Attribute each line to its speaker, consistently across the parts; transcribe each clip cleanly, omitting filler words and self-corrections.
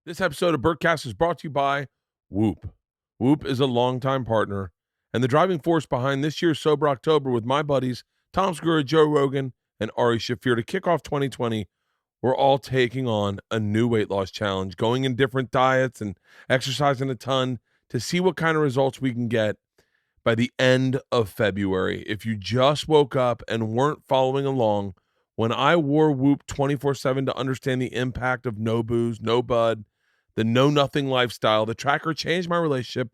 Speaker 1: This episode of Bertcast is brought to you by Whoop. Whoop is a longtime partner and the driving force behind this year's Sober October with my buddies, Tom Segura, Joe Rogan, and Ari Shafir. To kick off 2020, we're all taking on a new weight loss challenge, going in different diets and exercising a ton to see what kind of results we can get by the end of February. If you just woke up and weren't following along, when I wore Whoop 24/7 to understand the impact of no booze, no bud, the know-nothing lifestyle, the tracker changed my relationship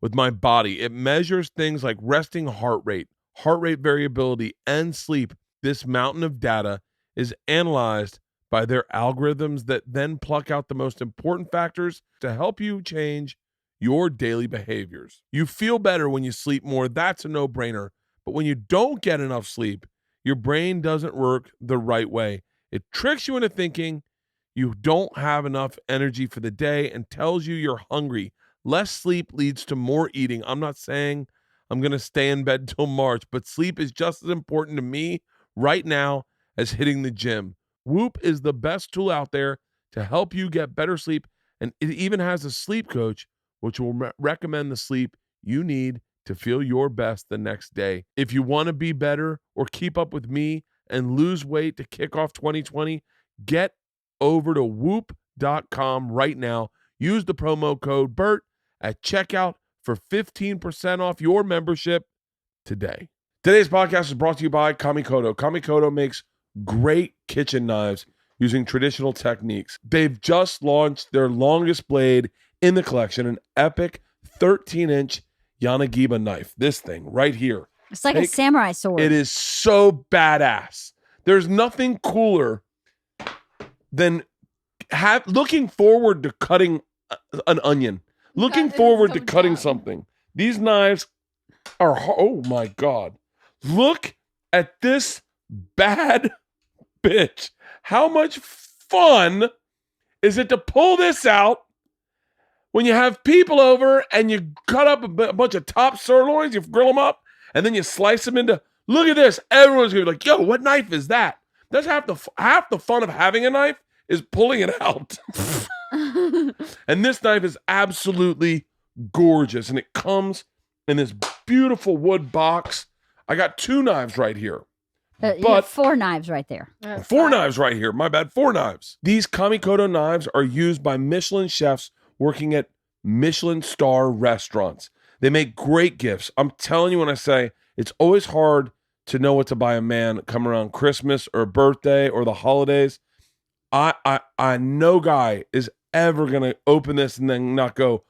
Speaker 1: with my body. It measures things like resting heart rate variability, and sleep. This mountain of data is analyzed by their algorithms that then pluck out the most important factors to help you change your daily behaviors. You feel better when you sleep more. That's a no-brainer. But when you don't get enough sleep, your brain doesn't work the right way. It tricks you into thinking you don't have enough energy for the day and tells you you're hungry. Less sleep leads to more eating. I'm not saying I'm going to stay in bed till March, but sleep is just as important to me right now as hitting the gym. Whoop is the best tool out there to help you get better sleep, and it even has a sleep coach, which will recommend the sleep you need to feel your best the next day. If you want to be better or keep up with me and lose weight to kick off 2020, get over to whoop.com right now. Use the promo code BERT at checkout for 15% off your membership today. Today's podcast is brought to you by Kamikoto. Kamikoto makes great kitchen knives using traditional techniques. They've just launched their longest blade in the collection, an epic 13-inch Yanagiba knife. This thing right here.
Speaker 2: It's like a samurai sword.
Speaker 1: It is so badass. There's nothing cooler than looking forward to cutting an onion. Looking forward to cutting something. These knives are, oh my God. Look at this bad bitch. How much fun is it to pull this out when you have people over and you cut up a bunch of top sirloins, you grill them up, and then you slice them into, look at this. Everyone's going to be like, yo, what knife is that? That's half the fun of having a knife is pulling it out. And this knife is absolutely gorgeous, and it comes in this beautiful wood box. I got two knives right here.
Speaker 2: You have four knives right there.
Speaker 1: Four knives right here. My bad. Four knives. These Kamikoto knives are used by Michelin chefs working at Michelin star restaurants. They make great gifts. I'm telling you when I say it's always hard to know what to buy a man come around Christmas or birthday or the holidays. I no guy is ever going to open this and then not go,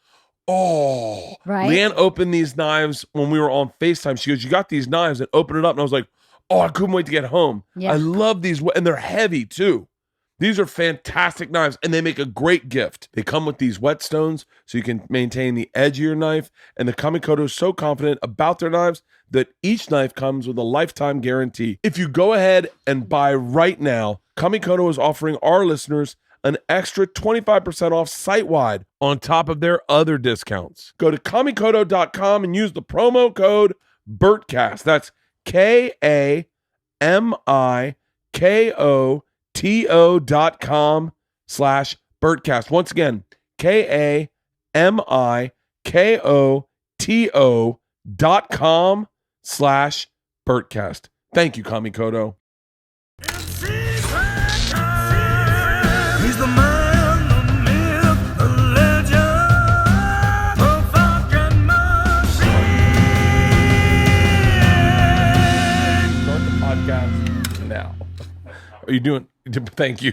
Speaker 1: oh.
Speaker 2: Right.
Speaker 1: Leanne opened these knives when we were on FaceTime. She goes, you got these knives, and opened it up. And I was like, oh, I couldn't wait to get home.
Speaker 2: Yeah.
Speaker 1: I love these. And they're heavy too. These are fantastic knives, and they make a great gift. They come with these whetstones so you can maintain the edge of your knife. And the Kamikoto is so confident about their knives that each knife comes with a lifetime guarantee. If you go ahead and buy right now, Kamikoto is offering our listeners an extra 25% off site-wide on top of their other discounts. Go to kamikoto.com and use the promo code BERTCAST. That's KAMIKOTO.com/BERTCAST. Once again, KAMIKOTO.com/BERTCAST. Thank you, Kamikoto.
Speaker 3: He's the man, the myth, the legend, the fucking machine.
Speaker 1: Start the podcast now. Are you doing? Thank you.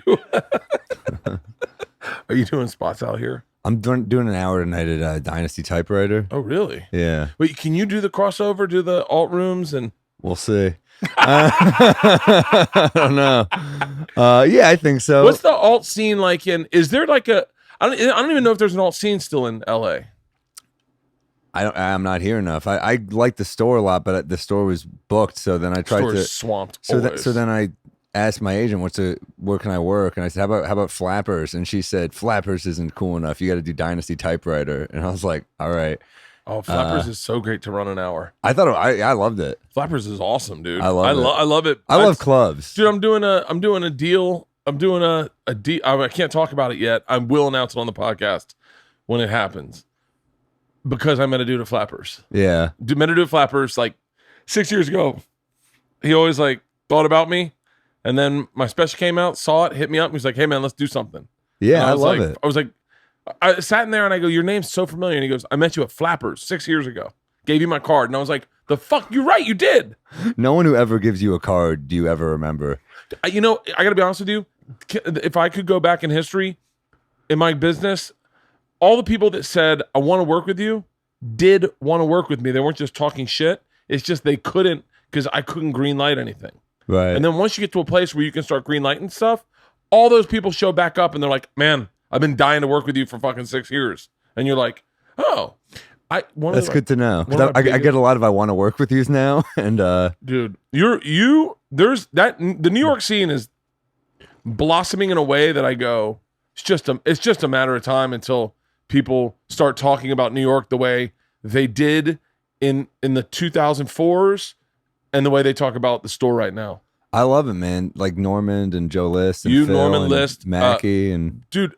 Speaker 1: Are you doing spots out here?
Speaker 4: I'm doing an hour tonight at Dynasty Typewriter.
Speaker 1: Oh, really?
Speaker 4: Yeah.
Speaker 1: Wait, can you do the crossover, do the alt rooms, and
Speaker 4: We'll see. I don't know. Yeah, I think so.
Speaker 1: what's the alt scene like is there like a, I don't even know if there's an alt scene still in LA.
Speaker 4: I'm not here enough. I like the store a lot, but the store was booked. So then I tried
Speaker 1: Store
Speaker 4: to
Speaker 1: is swamped.
Speaker 4: So
Speaker 1: always.
Speaker 4: then I asked my agent, where can I work? And I said, how about Flappers? And she said, Flappers isn't cool enough. You got to do Dynasty Typewriter. And I was like, all right.
Speaker 1: Oh, Flappers is so great to run an hour.
Speaker 4: I thought I loved it.
Speaker 1: Flappers is awesome, dude.
Speaker 4: I love it.
Speaker 1: I love it.
Speaker 4: I love clubs.
Speaker 1: Dude, I'm doing a deal I'm doing I can't talk about it yet. I will announce it on the podcast when it happens because I met a dude at Flappers.
Speaker 4: Yeah.
Speaker 1: Met a dude at Flappers like 6 years ago. He always like thought about me, and then my special came out, saw it, hit me up, and he's like, "Hey man, let's do something."
Speaker 4: Yeah, I love
Speaker 1: like,
Speaker 4: it.
Speaker 1: I was like, I sat in there and I go, "Your name's so familiar," and he goes, "I met you at Flappers 6 years ago. Gave you my card," and I was like, "The fuck, you're right, you did."
Speaker 4: No one who ever gives you a card do you ever remember.
Speaker 1: You know, I got to be honest with you. If I could go back in history, in my business, all the people that said, "I want to work with you," did want to work with me. They weren't just talking shit. It's just they couldn't because I couldn't green light anything.
Speaker 4: Right.
Speaker 1: And then once you get to a place where you can start green lighting stuff, all those people show back up and they're like, "Man, I've been dying to work with you for fucking 6 years." And you're like, "Oh,
Speaker 4: that's good to know. 'Cause I get a lot of I want to work with yous now." And
Speaker 1: dude, there's that the New York scene is blossoming in a way that I go, it's just a matter of time until people start talking about New York the way they did in the 2004s and the way they talk about the store right now.
Speaker 4: I love it, man. Like Normand and Joe List and
Speaker 1: You,
Speaker 4: Phil
Speaker 1: Norman
Speaker 4: and
Speaker 1: List,
Speaker 4: Mackie and
Speaker 1: dude,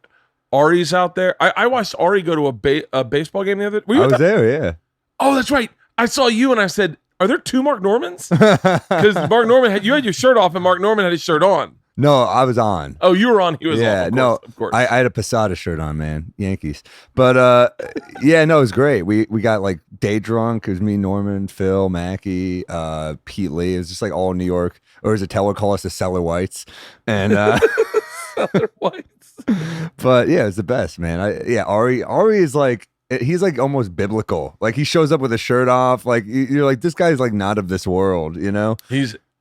Speaker 1: Ari's out there. I watched Ari go to a baseball game the other. Were you
Speaker 4: I
Speaker 1: at
Speaker 4: was
Speaker 1: that?
Speaker 4: there, yeah.
Speaker 1: Oh, that's right. I saw you and I said, "Are there two Mark Normans?" Because Mark Norman you had your shirt off and Mark Norman had his shirt on.
Speaker 4: No, I was on.
Speaker 1: Oh, you were on. He was
Speaker 4: Yeah,
Speaker 1: on. Of course.
Speaker 4: I had a Posada shirt on, man. Yankees. But yeah, no, it was great. We got like day drunk. It was me, Norman, Phil, Mackie, Pete Lee. It was just like all New York. Or as a teller call us the Cellar Whites. And
Speaker 1: Cellar Whites.
Speaker 4: But yeah, it's the best, man. Ari is like, he's like almost biblical. Like he shows up with a shirt off. Like you're like, this guy's like not of this world, you know?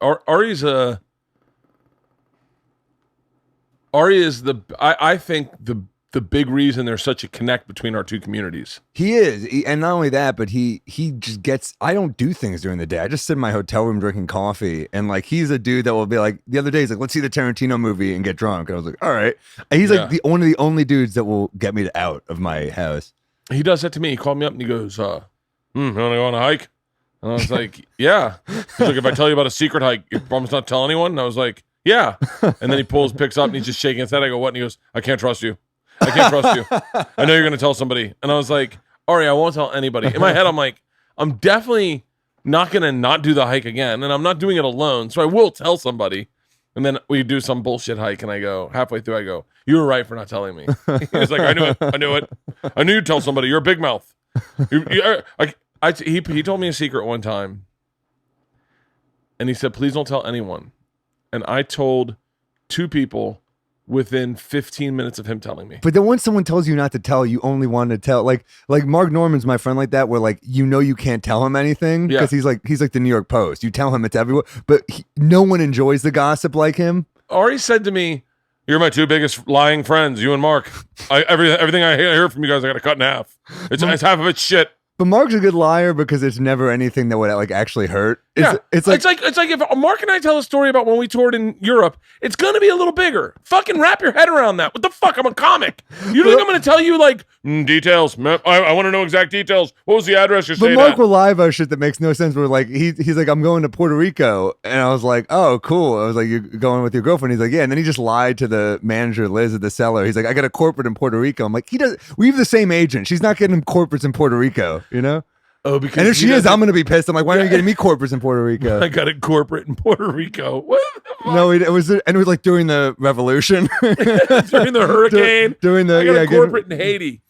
Speaker 1: Ari is I think the big reason there's such a connect between our two communities.
Speaker 4: He is. And not only that, but he just gets, I don't do things during the day. I just sit in my hotel room drinking coffee. And like, he's a dude that will be like, the other day, he's like, "Let's see the Tarantino movie and get drunk." And I was like, all right. And he's like one of the only dudes that will get me out of my house.
Speaker 1: He does that to me. He called me up and he goes, you want to go on a hike? And I was like, yeah. He's like, "If I tell you about a secret hike, you promise not to tell anyone?" And I was like, yeah. And then he picks up and he's just shaking his head. I go, "What?" And he goes, "I can't trust you. I can't trust you. I know you're going to tell somebody." And I was like, "Ari, I won't tell anybody." In my head, I'm like, I'm definitely not going to not do the hike again. And I'm not doing it alone. So I will tell somebody. And then we do some bullshit hike. And I go, halfway through, I go, "You were right for not telling me." He's like, "I knew it. I knew it. I knew you'd tell somebody. You're a big mouth." He told me a secret one time. And he said, "Please don't tell anyone." And I told 2 people within 15 minutes of him telling me.
Speaker 4: But then once someone tells you not to tell, you only want to tell. Like Mark Norman's my friend like that, where like you can't tell him anything because he's like the New York Post. You tell him it's everywhere, but no one enjoys the gossip like him.
Speaker 1: Ari said to me, "You're my 2 biggest lying friends, you and Mark. Everything I hear from you guys, I got to cut in half. It's half of it's shit."
Speaker 4: But Mark's a good liar because it's never anything that would like actually hurt. It's like
Speaker 1: if Mark and I tell a story about when we toured in Europe, it's gonna be a little bigger. Fucking wrap your head around that. What the fuck? I'm a comic. You think I'm gonna tell you like details? I want to know exact details. What was the address you're staying
Speaker 4: But Mark
Speaker 1: at?
Speaker 4: will lie about shit that makes no sense. Where like he's like, "I'm going to Puerto Rico," and I was like, "Oh, cool." I was like, "You're going with your girlfriend?" He's like, "Yeah." And then he just lied to the manager Liz at the cellar. He's like, "I got a corporate in Puerto Rico." I'm like, we have the same agent. She's not getting him corporates in Puerto Rico, you know?
Speaker 1: Oh, because
Speaker 4: and if she is, I'm going to be pissed. I'm like, "Why aren't you getting me corporates in Puerto Rico?"
Speaker 1: I got a corporate in Puerto Rico. What the fuck?
Speaker 4: No, it was like during the revolution,
Speaker 1: during the hurricane.
Speaker 4: During the
Speaker 1: I got a corporate in Haiti.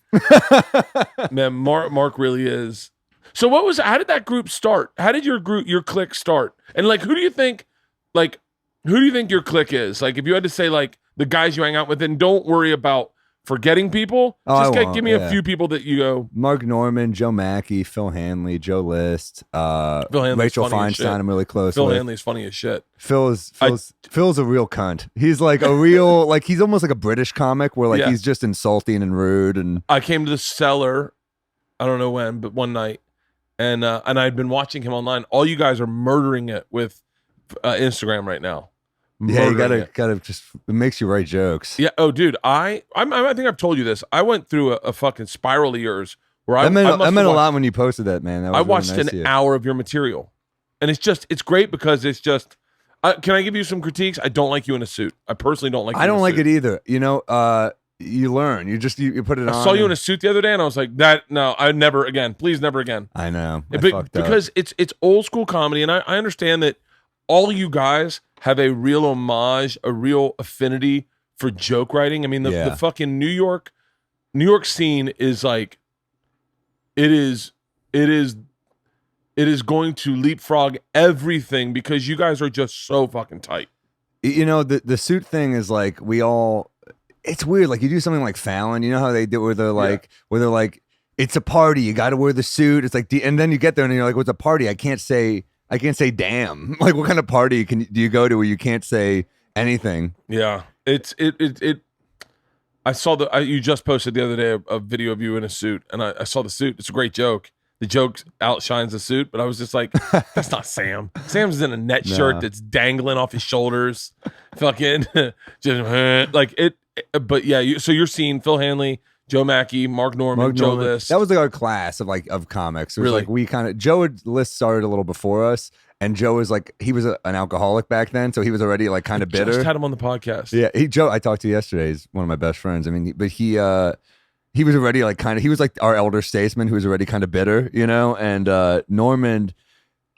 Speaker 1: Man, Mark really is. So how did that group start? How did your clique start? And like, who do you think your clique is? Like, if you had to say like the guys you hang out with, and don't worry about forgetting people. Just give me a few people that you go.
Speaker 4: Mark Norman, Joe Mackie, Phil Hanley, Joe List, Rachel Feinstein. I'm really close with.
Speaker 1: Phil Hanley's funny as shit.
Speaker 4: Phil's a real cunt. He's like a real he's almost like a British comic where he's just insulting and rude. And
Speaker 1: I came to the cellar, I don't know when, but one night, and I'd been watching him online. All you guys are murdering it with Instagram right now.
Speaker 4: Yeah, you gotta just, it makes you write jokes.
Speaker 1: Yeah. Oh, dude, I think I've told you this. I went through a fucking spiral of years where
Speaker 4: that meant a lot when you posted that, man. That was
Speaker 1: I watched
Speaker 4: really nice
Speaker 1: an hour of your material, and it's great because it's just Can I give you some critiques? I don't like you in a suit. I personally don't like you
Speaker 4: I don't
Speaker 1: in a
Speaker 4: like
Speaker 1: suit.
Speaker 4: it either. You know, you learn. You just you put it on.
Speaker 1: I saw you in a suit the other day, and I was like, no, I never again. Please, never again.
Speaker 4: I know.
Speaker 1: Because it's old school comedy, and I understand that all you guys have a real homage, a real affinity for joke writing. I mean, the fucking New York scene is like, it is going to leapfrog everything because you guys are just so fucking tight.
Speaker 4: You know, the suit thing is like it's weird. Like you do something like Fallon, you know how they do where they're like, it's a party, you got to wear the suit. It's like, and then you get there and you're like, what's a party? I can't say damn. Like, what kind of party do you go to where you can't say anything?
Speaker 1: Yeah, I saw you just posted the other day a video of you in a suit, and I saw the suit. It's a great joke. The joke outshines the suit, but I was just like, that's not Sam. Sam's in a net shirt that's dangling off his shoulders. Fucking just like it. But yeah, so you're seeing Phil Hanley, Joe Mackey, Mark Norman, Joe List.
Speaker 4: That was like our class of comics. It was
Speaker 1: really?
Speaker 4: Like Joe List started a little before us, and Joe was like, he was an alcoholic back then, so he was already like kind of bitter.
Speaker 1: Just had him on the podcast.
Speaker 4: Yeah, Joe I talked to yesterday. He's one of my best friends. I mean, but he was already like he was like our elder statesman who was already kind of bitter, you know. And Norman,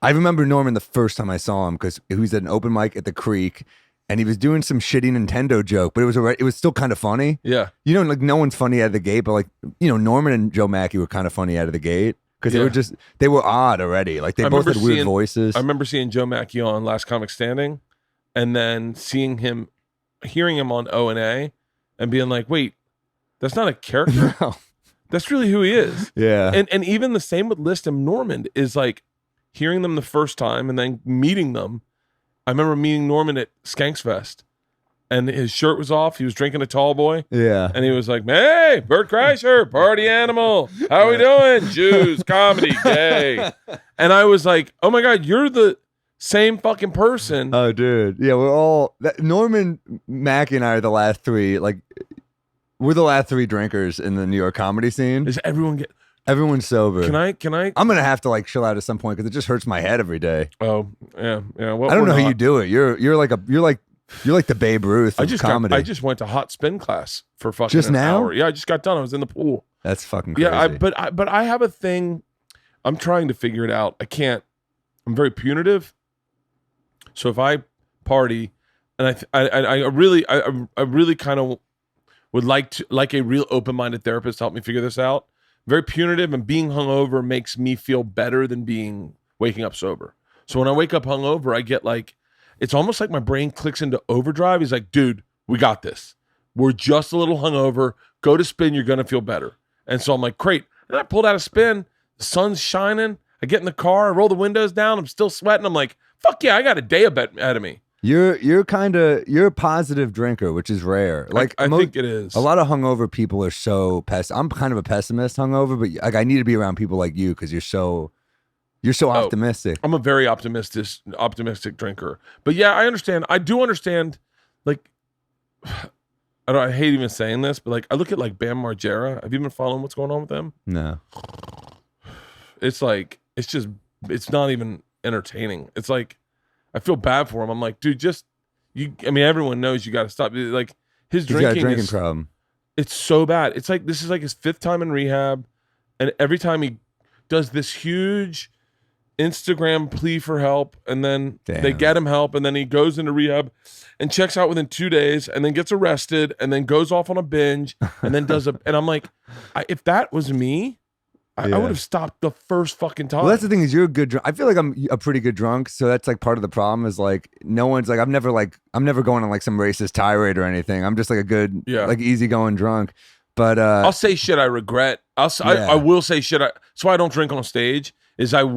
Speaker 4: I remember Norman the first time I saw him because he was at an open mic at the Creek. And he was doing some shitty Nintendo joke, but it was still kind of funny.
Speaker 1: Yeah.
Speaker 4: You know, like no one's funny out of the gate, but like, you know, Norman and Joe Mackey were kind of funny out of the gate because they were odd already. Like they both had weird voices.
Speaker 1: I remember seeing Joe Mackey on Last Comic Standing and then hearing him on O&A and being like, wait, that's not a character.
Speaker 4: No.
Speaker 1: That's really who he is.
Speaker 4: Yeah.
Speaker 1: And even the same with List and Norman is like hearing them the first time and then meeting them. I remember meeting Norman at Skanks Fest, and his shirt was off. He was drinking a tall boy.
Speaker 4: Yeah.
Speaker 1: And he was like, hey, Bert Kreischer, party animal. How we doing? Jews, comedy, gay. And I was like, oh my God, you're the same fucking person.
Speaker 4: Oh, dude. Yeah, we're all... Norman, Mackey, and I are the last three. Like, we're the last three drinkers in the New York comedy scene.
Speaker 1: Does everyone get...
Speaker 4: Everyone's sober.
Speaker 1: Can I?
Speaker 4: I'm gonna have to like chill out at some point because it just hurts my head every day.
Speaker 1: Oh yeah. Well,
Speaker 4: I don't know how you do it. You're like the Babe Ruth of comedy.
Speaker 1: I just went to hot spin class for fucking
Speaker 4: just
Speaker 1: an
Speaker 4: now.
Speaker 1: hour. Yeah, I just got done. I was in the pool.
Speaker 4: That's fucking crazy.
Speaker 1: Yeah, but I have a thing. I'm trying to figure it out. I can't. I'm very punitive. So if I party, and I really kind of would like a real open-minded therapist to help me figure this out. Very punitive, and being hungover makes me feel better than waking up sober. So when I wake up hungover, I get like, it's almost like my brain clicks into overdrive. He's like, dude, we got this. We're just a little hungover. Go to spin. You're going to feel better. And so I'm like, great. And I pulled out a spin. The sun's shining. I get in the car. I roll the windows down. I'm still sweating. I'm like, fuck yeah, I got a day ahead of me.
Speaker 4: You're a positive drinker, which is rare. Like
Speaker 1: I think it is.
Speaker 4: A lot of hungover people are so I'm kind of a pessimist hungover, but like I need to be around people like you because you're so optimistic.
Speaker 1: I'm a very optimistic drinker. But yeah, I understand. I do understand. Like, I hate even saying this, but like I look at like Bam Margera. Have you been following what's going on with them?
Speaker 4: No.
Speaker 1: It's like it's not even entertaining. It's like. I feel bad for him. I'm like, dude, everyone knows you got to stop. Like his drinking,
Speaker 4: got a drinking problem.
Speaker 1: It's so bad. It's like, this is like his 5th time in rehab. And every time he does this huge Instagram plea for help, and then they get him help, and then he goes into rehab and checks out within 2 days, and then gets arrested, and then goes off on a binge, and then and I'm like, if that was me, I would have stopped the first fucking time.
Speaker 4: Well, that's the thing is you're a good drunk. I feel like I'm a pretty good drunk, so that's like part of the problem is like no one's like I'm never going on like some racist tirade or anything. I'm just like a good like easygoing drunk. But
Speaker 1: I'll say shit I regret. I will say shit. That's why I don't drink on stage. Is I'll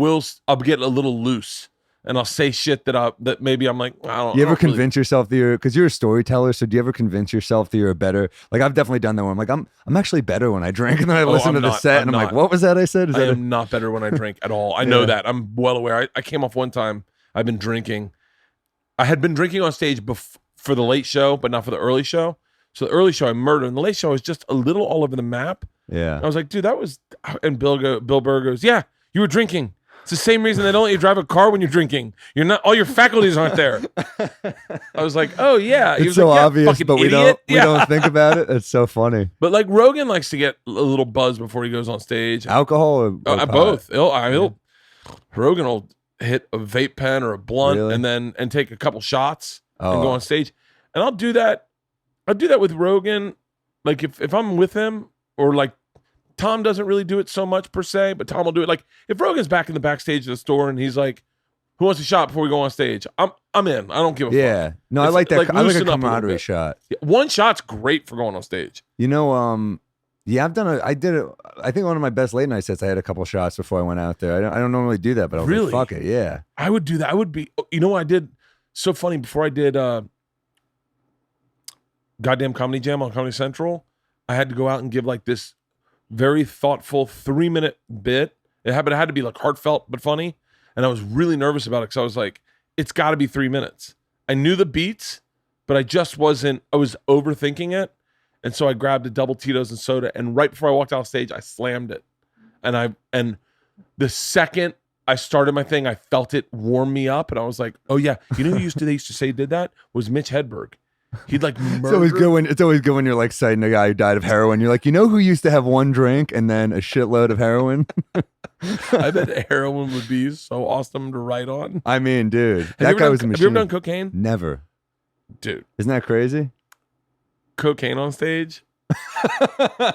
Speaker 1: get a little loose. And I'll say shit that maybe I'm like, I don't.
Speaker 4: You ever convince yourself that because you're a storyteller, so do you ever convince yourself that you're a better? Like I've definitely done that where I'm like, I'm actually better when I drink, and then I listen to the set, and I'm like, what was that I said?
Speaker 1: I am not better when I drink at all. I know that. I'm well aware. I came off one time. I've been drinking. I had been drinking on stage for the late show, but not for the early show. So the early show I murdered, and the late show was just a little all over the map.
Speaker 4: Yeah.
Speaker 1: I was like, dude, that was. And Bill Burr goes, yeah, you were drinking. It's the same reason they don't let you drive a car when you're drinking. You're not. All your faculties aren't there. I was like, oh yeah. He
Speaker 4: It's
Speaker 1: was
Speaker 4: so
Speaker 1: like, yeah,
Speaker 4: obvious,
Speaker 1: fucking
Speaker 4: but we
Speaker 1: idiot.
Speaker 4: don't think about it. It's so funny.
Speaker 1: But like Rogan likes to get a little buzz before he goes on stage.
Speaker 4: Alcohol or pot?
Speaker 1: Both. Rogan will hit a vape pen or a blunt
Speaker 4: Really?
Speaker 1: and take a couple shots and
Speaker 4: Oh.
Speaker 1: go on stage. And I'll do that. I'll do that with Rogan. Like if I'm with him, or like Tom doesn't really do it so much per se, but Tom will do it. Like if Rogan's back in the backstage of the store and he's like, "Who wants a shot before we go on stage?" I'm in. I don't give a fuck.
Speaker 4: Yeah. No, I
Speaker 1: It's
Speaker 4: like that.
Speaker 1: like
Speaker 4: I like a
Speaker 1: loosen up a little
Speaker 4: camaraderie
Speaker 1: bit.
Speaker 4: shot.
Speaker 1: Yeah, one shot's great for going on stage.
Speaker 4: You know, yeah, I did it. I think one of my best late night sets, I had a couple shots before I went out there. I don't normally do that, but I was
Speaker 1: Really?
Speaker 4: like, fuck it. Yeah.
Speaker 1: I would do that. I would be. You know what I did? So funny. Before I did Goddamn Comedy Jam on Comedy Central, I had to go out and give like this very thoughtful 3-minute bit. It had to be like heartfelt but funny. And I was really nervous about it because I was like, it's got to be 3 minutes. I knew the beats, but I just wasn't, I was overthinking it. And so I grabbed a double Tito's and soda. And right before I walked off stage, I slammed it. And the second I started my thing, I felt it warm me up. And I was like, oh yeah. You know who they used to say did that? Was Mitch Hedberg. He'd like murder.
Speaker 4: It's always good when you're like citing a guy who died of heroin. You're like, you know who used to have one drink and then a shitload of heroin?
Speaker 1: I bet heroin would be so awesome to write on.
Speaker 4: I mean, dude, that guy was a machine.
Speaker 1: Have you ever done cocaine?
Speaker 4: Never.
Speaker 1: Dude.
Speaker 4: Isn't that crazy?
Speaker 1: Cocaine on stage?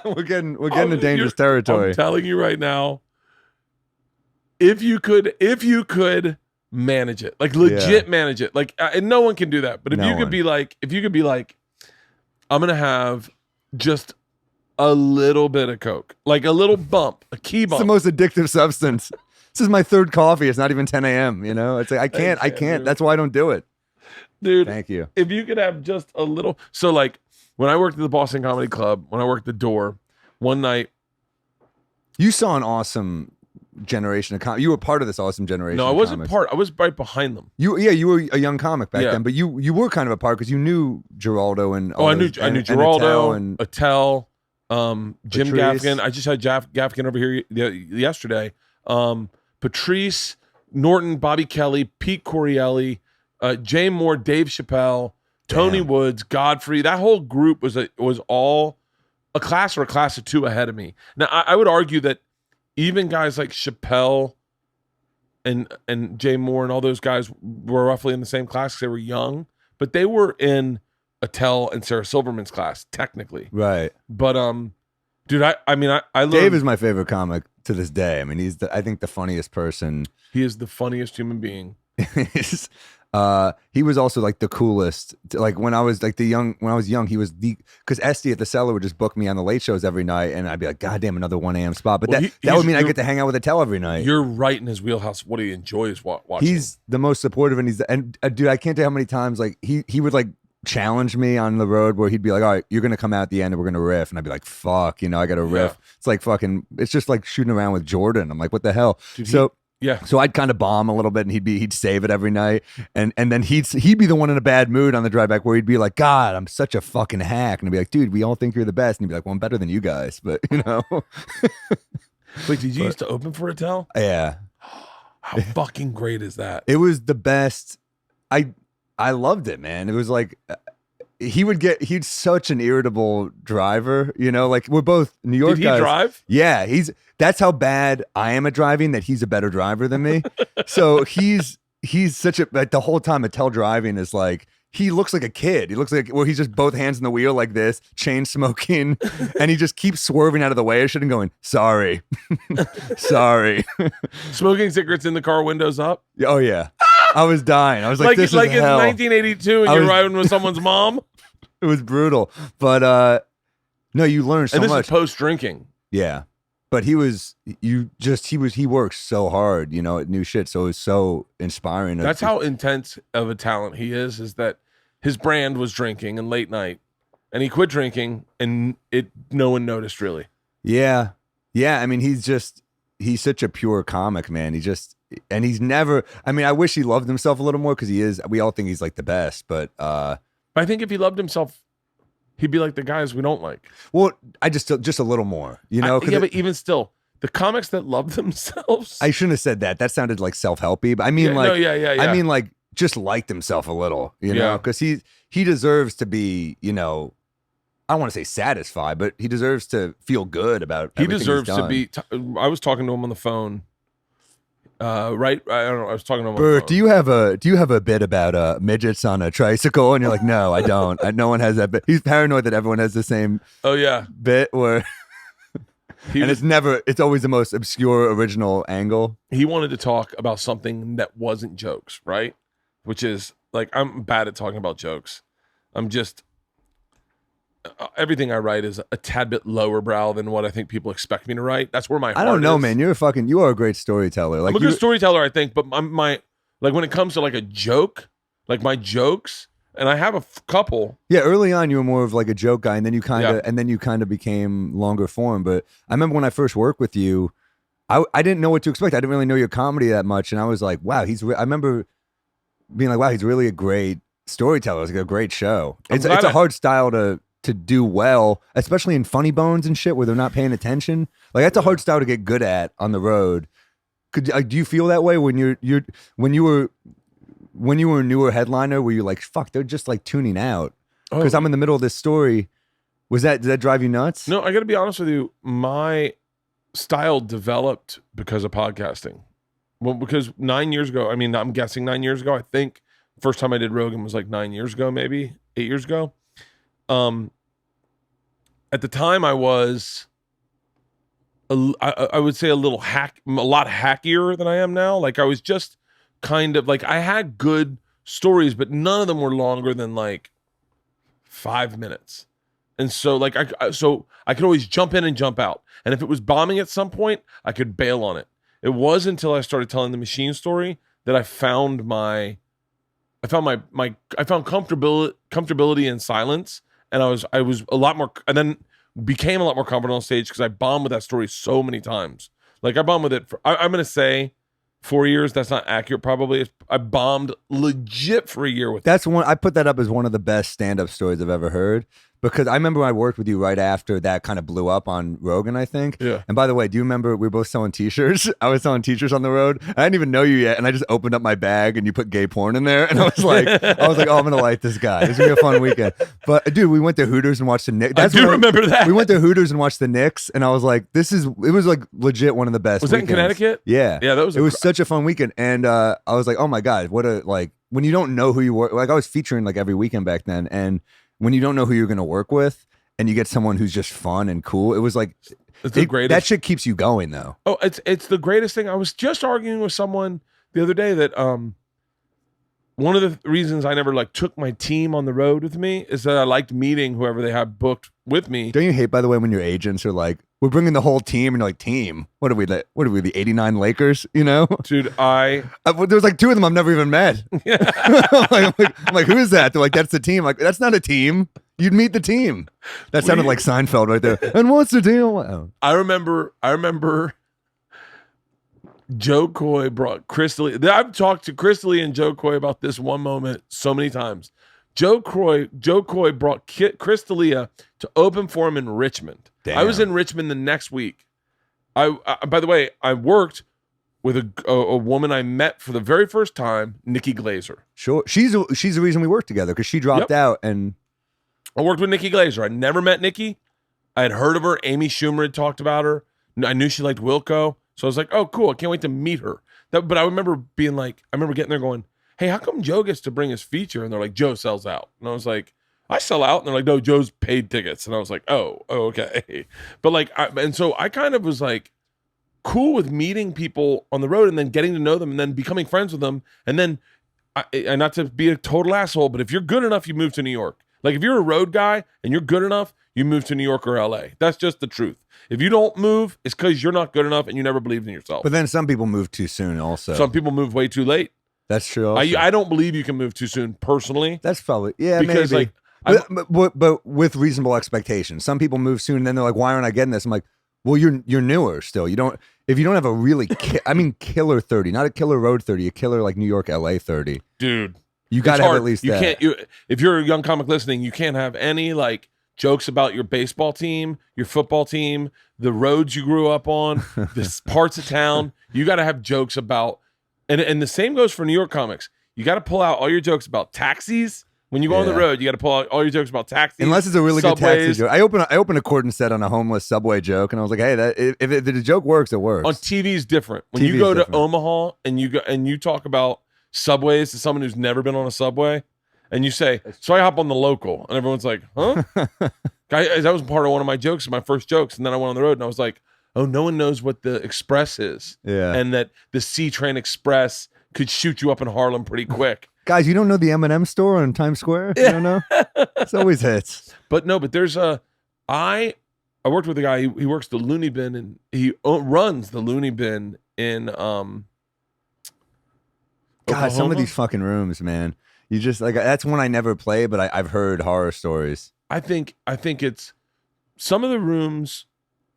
Speaker 4: we're getting to dangerous territory.
Speaker 1: I'm telling you right now, if you could manage it, like legit manage it, like and no one can do that, but if you could be like, I'm gonna have just a little bit of coke, like a little bump, a key
Speaker 4: It's
Speaker 1: bump.
Speaker 4: the most addictive substance. This is my third coffee. It's not even 10 a.m. You know, it's like I can't.
Speaker 1: dude.
Speaker 4: That's why I don't do it.
Speaker 1: Dude,
Speaker 4: Thank you.
Speaker 1: if you could have just a little. So like when I worked at the Boston Comedy Club, when I worked the door, one night.
Speaker 4: You saw an awesome generation of you were part of this awesome generation.
Speaker 1: No, I
Speaker 4: of
Speaker 1: wasn't
Speaker 4: comics.
Speaker 1: part. I was right behind them.
Speaker 4: You were a young comic back
Speaker 1: Yeah.
Speaker 4: then, but you were kind of a part because you knew Geraldo and
Speaker 1: I knew Geraldo
Speaker 4: and
Speaker 1: Attell, Jim
Speaker 4: Patrice.
Speaker 1: Gaffigan. I just had Gaffigan over here yesterday. Patrice, Norton, Bobby Kelly, Pete Corielli, Jay Moore, Dave Chappelle, Tony
Speaker 4: Damn.
Speaker 1: Woods, Godfrey. That whole group was all a class or a class of two ahead of me. Now I would argue that even guys like Chappelle and Jay Moore and all those guys were roughly in the same class because they were young, but they were in Attell and Sarah Silverman's class technically.
Speaker 4: right.
Speaker 1: But dude, I learned,
Speaker 4: Dave is my favorite comic to this day. I mean, he's I think the funniest person.
Speaker 1: he is the funniest human being.
Speaker 4: He was also like the coolest. Like when I was young, he was because Esty at the Cellar would just book me on the late shows every night, and I'd be like, God damn, another 1 a.m. spot. But
Speaker 1: Well,
Speaker 4: that would mean I get to hang out with Attell every night.
Speaker 1: You're right in his wheelhouse. What he enjoys watching.
Speaker 4: He's the most supportive, and dude, I can't tell how many times like he would like challenge me on the road where he'd be like, all right, you're gonna come out at the end and we're gonna riff, and I'd be like, fuck, I gotta riff.
Speaker 1: Yeah.
Speaker 4: It's like fucking, it's just like shooting around with Jordan. I'm like, what the hell?
Speaker 1: Dude,
Speaker 4: So I'd kind of bomb a little bit, and he'd save it every night, and then he'd be the one in a bad mood on the drive back where he'd be like, God, I'm such a fucking hack, and I'd be like, dude, we all think you're the best, and he'd be like, well, I'm better than you guys, but
Speaker 1: Wait, did you used to open for Attell?
Speaker 4: yeah,
Speaker 1: How fucking great is that?
Speaker 4: it was the best. I loved it, man. It was like he's such an irritable driver, like we're both New York
Speaker 1: Did he
Speaker 4: guys.
Speaker 1: drive?
Speaker 4: Yeah, that's how bad I am at driving, that he's a better driver than me. So he's such a, like the whole time Attell driving is like, he looks like a kid. He looks like, well, he's just both hands on the wheel like this, chain smoking, and he just keeps swerving out of the way of shit and going, sorry, sorry.
Speaker 1: Smoking cigarettes in the car, windows up.
Speaker 4: Oh yeah. I was dying. I was like, this
Speaker 1: like
Speaker 4: is
Speaker 1: it's
Speaker 4: hell.
Speaker 1: 1982 and
Speaker 4: I
Speaker 1: you're
Speaker 4: was-
Speaker 1: riding with someone's mom.
Speaker 4: It was brutal. But no, you learn so
Speaker 1: And this
Speaker 4: much.
Speaker 1: is post drinking.
Speaker 4: Yeah. But he works so hard, at new shit. So it was so inspiring.
Speaker 1: That's how intense of a talent he is that his brand was drinking and late night, and he quit drinking, and no one noticed really.
Speaker 4: Yeah. Yeah. I mean, he's such a pure comic, man. He's never, I mean, I wish he loved himself a little more because we all think he's like the best, but
Speaker 1: I think if he loved himself, he'd be like the guys we don't like.
Speaker 4: well, I just a little more,
Speaker 1: Yeah, but even still, the comics that love themselves.
Speaker 4: I shouldn't have said that. That sounded like self-helpy, but I mean
Speaker 1: yeah.
Speaker 4: I mean like just liked himself a little, you know,
Speaker 1: Yeah.
Speaker 4: because he deserves to be, you know, I don't want to say satisfied, but he deserves to feel good about.
Speaker 1: He
Speaker 4: everything
Speaker 1: deserves
Speaker 4: he's
Speaker 1: to
Speaker 4: done.
Speaker 1: be. I was talking to him on the phone. Right, I don't know. I was talking to him. On the
Speaker 4: Bert,
Speaker 1: phone.
Speaker 4: do you have a bit about midgets on a tricycle? And you're like, no, I don't. No one has that bit. He's paranoid that everyone has the same
Speaker 1: Oh yeah,
Speaker 4: bit where,
Speaker 1: he
Speaker 4: and
Speaker 1: was,
Speaker 4: it's always the most obscure original angle.
Speaker 1: he wanted to talk about something that wasn't jokes, right? Which is like I'm bad at talking about jokes. I'm just everything I write is a tad bit lower brow than what I think people expect me to write. That's where my
Speaker 4: I don't
Speaker 1: heart
Speaker 4: know,
Speaker 1: is.
Speaker 4: man. You are a great storyteller. Like
Speaker 1: I'm a good storyteller, I think, but my like when it comes to like a joke, like my jokes, and I have a couple.
Speaker 4: yeah, early on you were more of like a joke guy, and then you kind of
Speaker 1: Yeah.
Speaker 4: became longer form. But I remember when I first worked with you, I didn't know what to expect. I didn't really know your comedy that much, and I was like, wow, I remember being like, wow, he's really a great storyteller. It's like a great show.
Speaker 1: I'm
Speaker 4: It's
Speaker 1: glad
Speaker 4: a hard style to do well, especially in funny bones and shit where they're not paying attention. Like that's a hard style to get good at on the road. Do you feel that way when when you were a newer headliner? Where you're like, fuck, they're just like tuning out because I'm in the middle of this story. Did that drive you nuts?
Speaker 1: No, I got to be honest with you. My style developed because of podcasting. Well, because 9 years ago, I mean, I'm guessing 9 years ago. I think first time I did Rogan was like 9 years ago, maybe 8 years ago. At the time, I was, I would say a lot hackier than I am now. Like I was just kind of like I had good stories, but none of them were longer than like 5 minutes. And so like I could always jump in and jump out. And if it was bombing at some point, I could bail on it. It was until I started telling the machine story that I found comfortability in silence. And I was a lot more, and then became a lot more confident on stage because I bombed with that story so many times. Like I bombed with it for, I'm going to say 4 years. That's not accurate. Probably I bombed legit for a year with
Speaker 4: That's one. I put that up as one of the best stand-up stories I've ever heard because I remember I worked with you right after that kind of blew up on Rogan, I think.
Speaker 1: Yeah.
Speaker 4: And by the way, do you remember we were both selling T-shirts? I was selling T-shirts on the road. I didn't even know you yet, and I just opened up my bag and you put gay porn in there, and I was like, oh, I'm gonna like this guy. This is gonna be a fun weekend. But dude, we went to Hooters and watched the Knicks.
Speaker 1: I do remember that.
Speaker 4: We went to Hooters and watched the Knicks, and I was like, it was like legit one of the best.
Speaker 1: Was that in
Speaker 4: weekends.
Speaker 1: Connecticut?
Speaker 4: Yeah.
Speaker 1: Yeah,
Speaker 4: It was such a fun weekend, and I was like, oh my god, what a like when you don't know who you were. Like I was featuring like every weekend back then, and when you don't know who you're gonna work with, and you get someone who's just fun and cool, it was like
Speaker 1: It's the greatest.
Speaker 4: that shit keeps you going though.
Speaker 1: Oh, it's the greatest thing. I was just arguing with someone the other day that one of the reasons I never like took my team on the road with me is that I liked meeting whoever they have booked with me.
Speaker 4: Don't you hate, by the way, when your agents are like, we're bringing the whole team, and you're like, team? What are we, the 89 Lakers, you know?
Speaker 1: Dude,
Speaker 4: There's like two of them I've never even met. I'm like, who is that? They're like, that's the team. Like, that's not a team. You'd meet the team. That sounded like Seinfeld right there. And what's the deal? Oh.
Speaker 1: I remember Joe Coy brought Chris Lee. I've talked to Chris Lee and Joe Coy about this one moment so many times. Joe Coy brought Chris D'Elia to open for him in Richmond.
Speaker 4: Damn.
Speaker 1: I was in Richmond the next week. I by the way, I worked with a woman I met for the very first time, Nikki Glazer.
Speaker 4: Sure. She's the reason we worked together because she dropped out, and
Speaker 1: I worked with Nikki Glazer. I never met Nikki. I had heard of her. Amy Schumer had talked about her. I knew she liked Wilco. So I was like, oh, cool. I can't wait to meet her. But I remember getting there going, hey, how come Joe gets to bring his feature? And they're like, Joe sells out. And I was like, I sell out. And they're like, no, Joe's paid tickets. And I was like, oh okay. But like, so I kind of was like cool with meeting people on the road and then getting to know them and then becoming friends with them. And then, and not to be a total asshole, but if you're good enough, you move to New York. Like if you're a road guy and you're good enough, you move to New York or LA. That's just the truth. If you don't move, it's because you're not good enough and you never believed in yourself.
Speaker 4: but then some people move too soon also.
Speaker 1: Some people move way too late.
Speaker 4: That's true also.
Speaker 1: I don't believe you can move too soon personally.
Speaker 4: That's probably, yeah,
Speaker 1: Because,
Speaker 4: maybe.
Speaker 1: like,
Speaker 4: but with reasonable expectations. Some people move soon and then they're like, why aren't I getting this? I'm like, well, you're newer still. If you don't have a really, killer 30, not a killer road 30, a killer like New York, LA 30.
Speaker 1: Dude.
Speaker 4: You got to have at least
Speaker 1: you
Speaker 4: that.
Speaker 1: Can't, if you're a young comic listening, you can't have any like jokes about your baseball team, your football team, the roads you grew up on, the parts of town. You got to have jokes about, and the same goes for New York comics. You got to pull out all your jokes about taxis. When you go on the road, you got to pull out all your jokes about taxis.
Speaker 4: Unless it's a really good taxi joke. I opened a Corden set on a homeless subway joke, and I was like, hey, if the joke works, it works.
Speaker 1: On TV is different. When you go to Omaha and you talk about subways to someone who's never been on a subway, and you say, so I hop on the local, and everyone's like, huh? That was part of one of my jokes, my first jokes, and then I went on the road, and I was like, oh, no one knows what the Express is. Yeah. And that the C-Train Express could shoot you up in Harlem pretty quick.
Speaker 4: Guys, you don't know the M&M store on Times Square? You don't know? It's always hits.
Speaker 1: But there's I worked with a guy, he works the Looney Bin, and he runs the Looney Bin in
Speaker 4: God,
Speaker 1: Oklahoma?
Speaker 4: Some of these fucking rooms, man. You just like, that's one I never play, but I've heard horror stories.
Speaker 1: I think it's some of the rooms,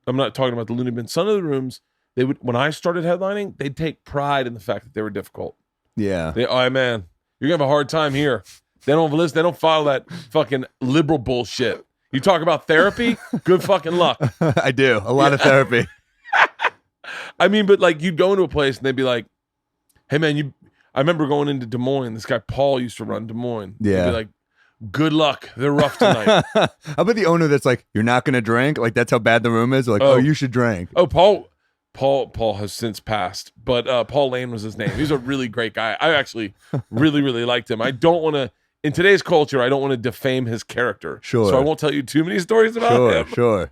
Speaker 1: I'm not talking about the Looney Bin, some of the rooms, they would, when I started headlining, they'd take pride in the fact that they were difficult.
Speaker 4: Yeah.
Speaker 1: Oh man, you're gonna have a hard time here. They don't listen, they don't follow that fucking liberal bullshit. You talk about therapy, good fucking luck.
Speaker 4: I do. A lot of therapy.
Speaker 1: I mean, but like you'd go into a place and they'd be like, hey man, I remember going into Des Moines, this guy Paul used to run Des Moines.
Speaker 4: Yeah.
Speaker 1: He'd be like, good luck. They're rough tonight.
Speaker 4: How about the owner that's like, you're not gonna drink? Like that's how bad the room is? Like, oh you should drink.
Speaker 1: Oh, Paul has since passed, but Paul Lane was his name. He's a really great guy. I actually really, really liked him. I don't want to, in today's culture, I don't want to defame his character.
Speaker 4: Sure.
Speaker 1: So I won't tell you too many stories about him.
Speaker 4: Sure.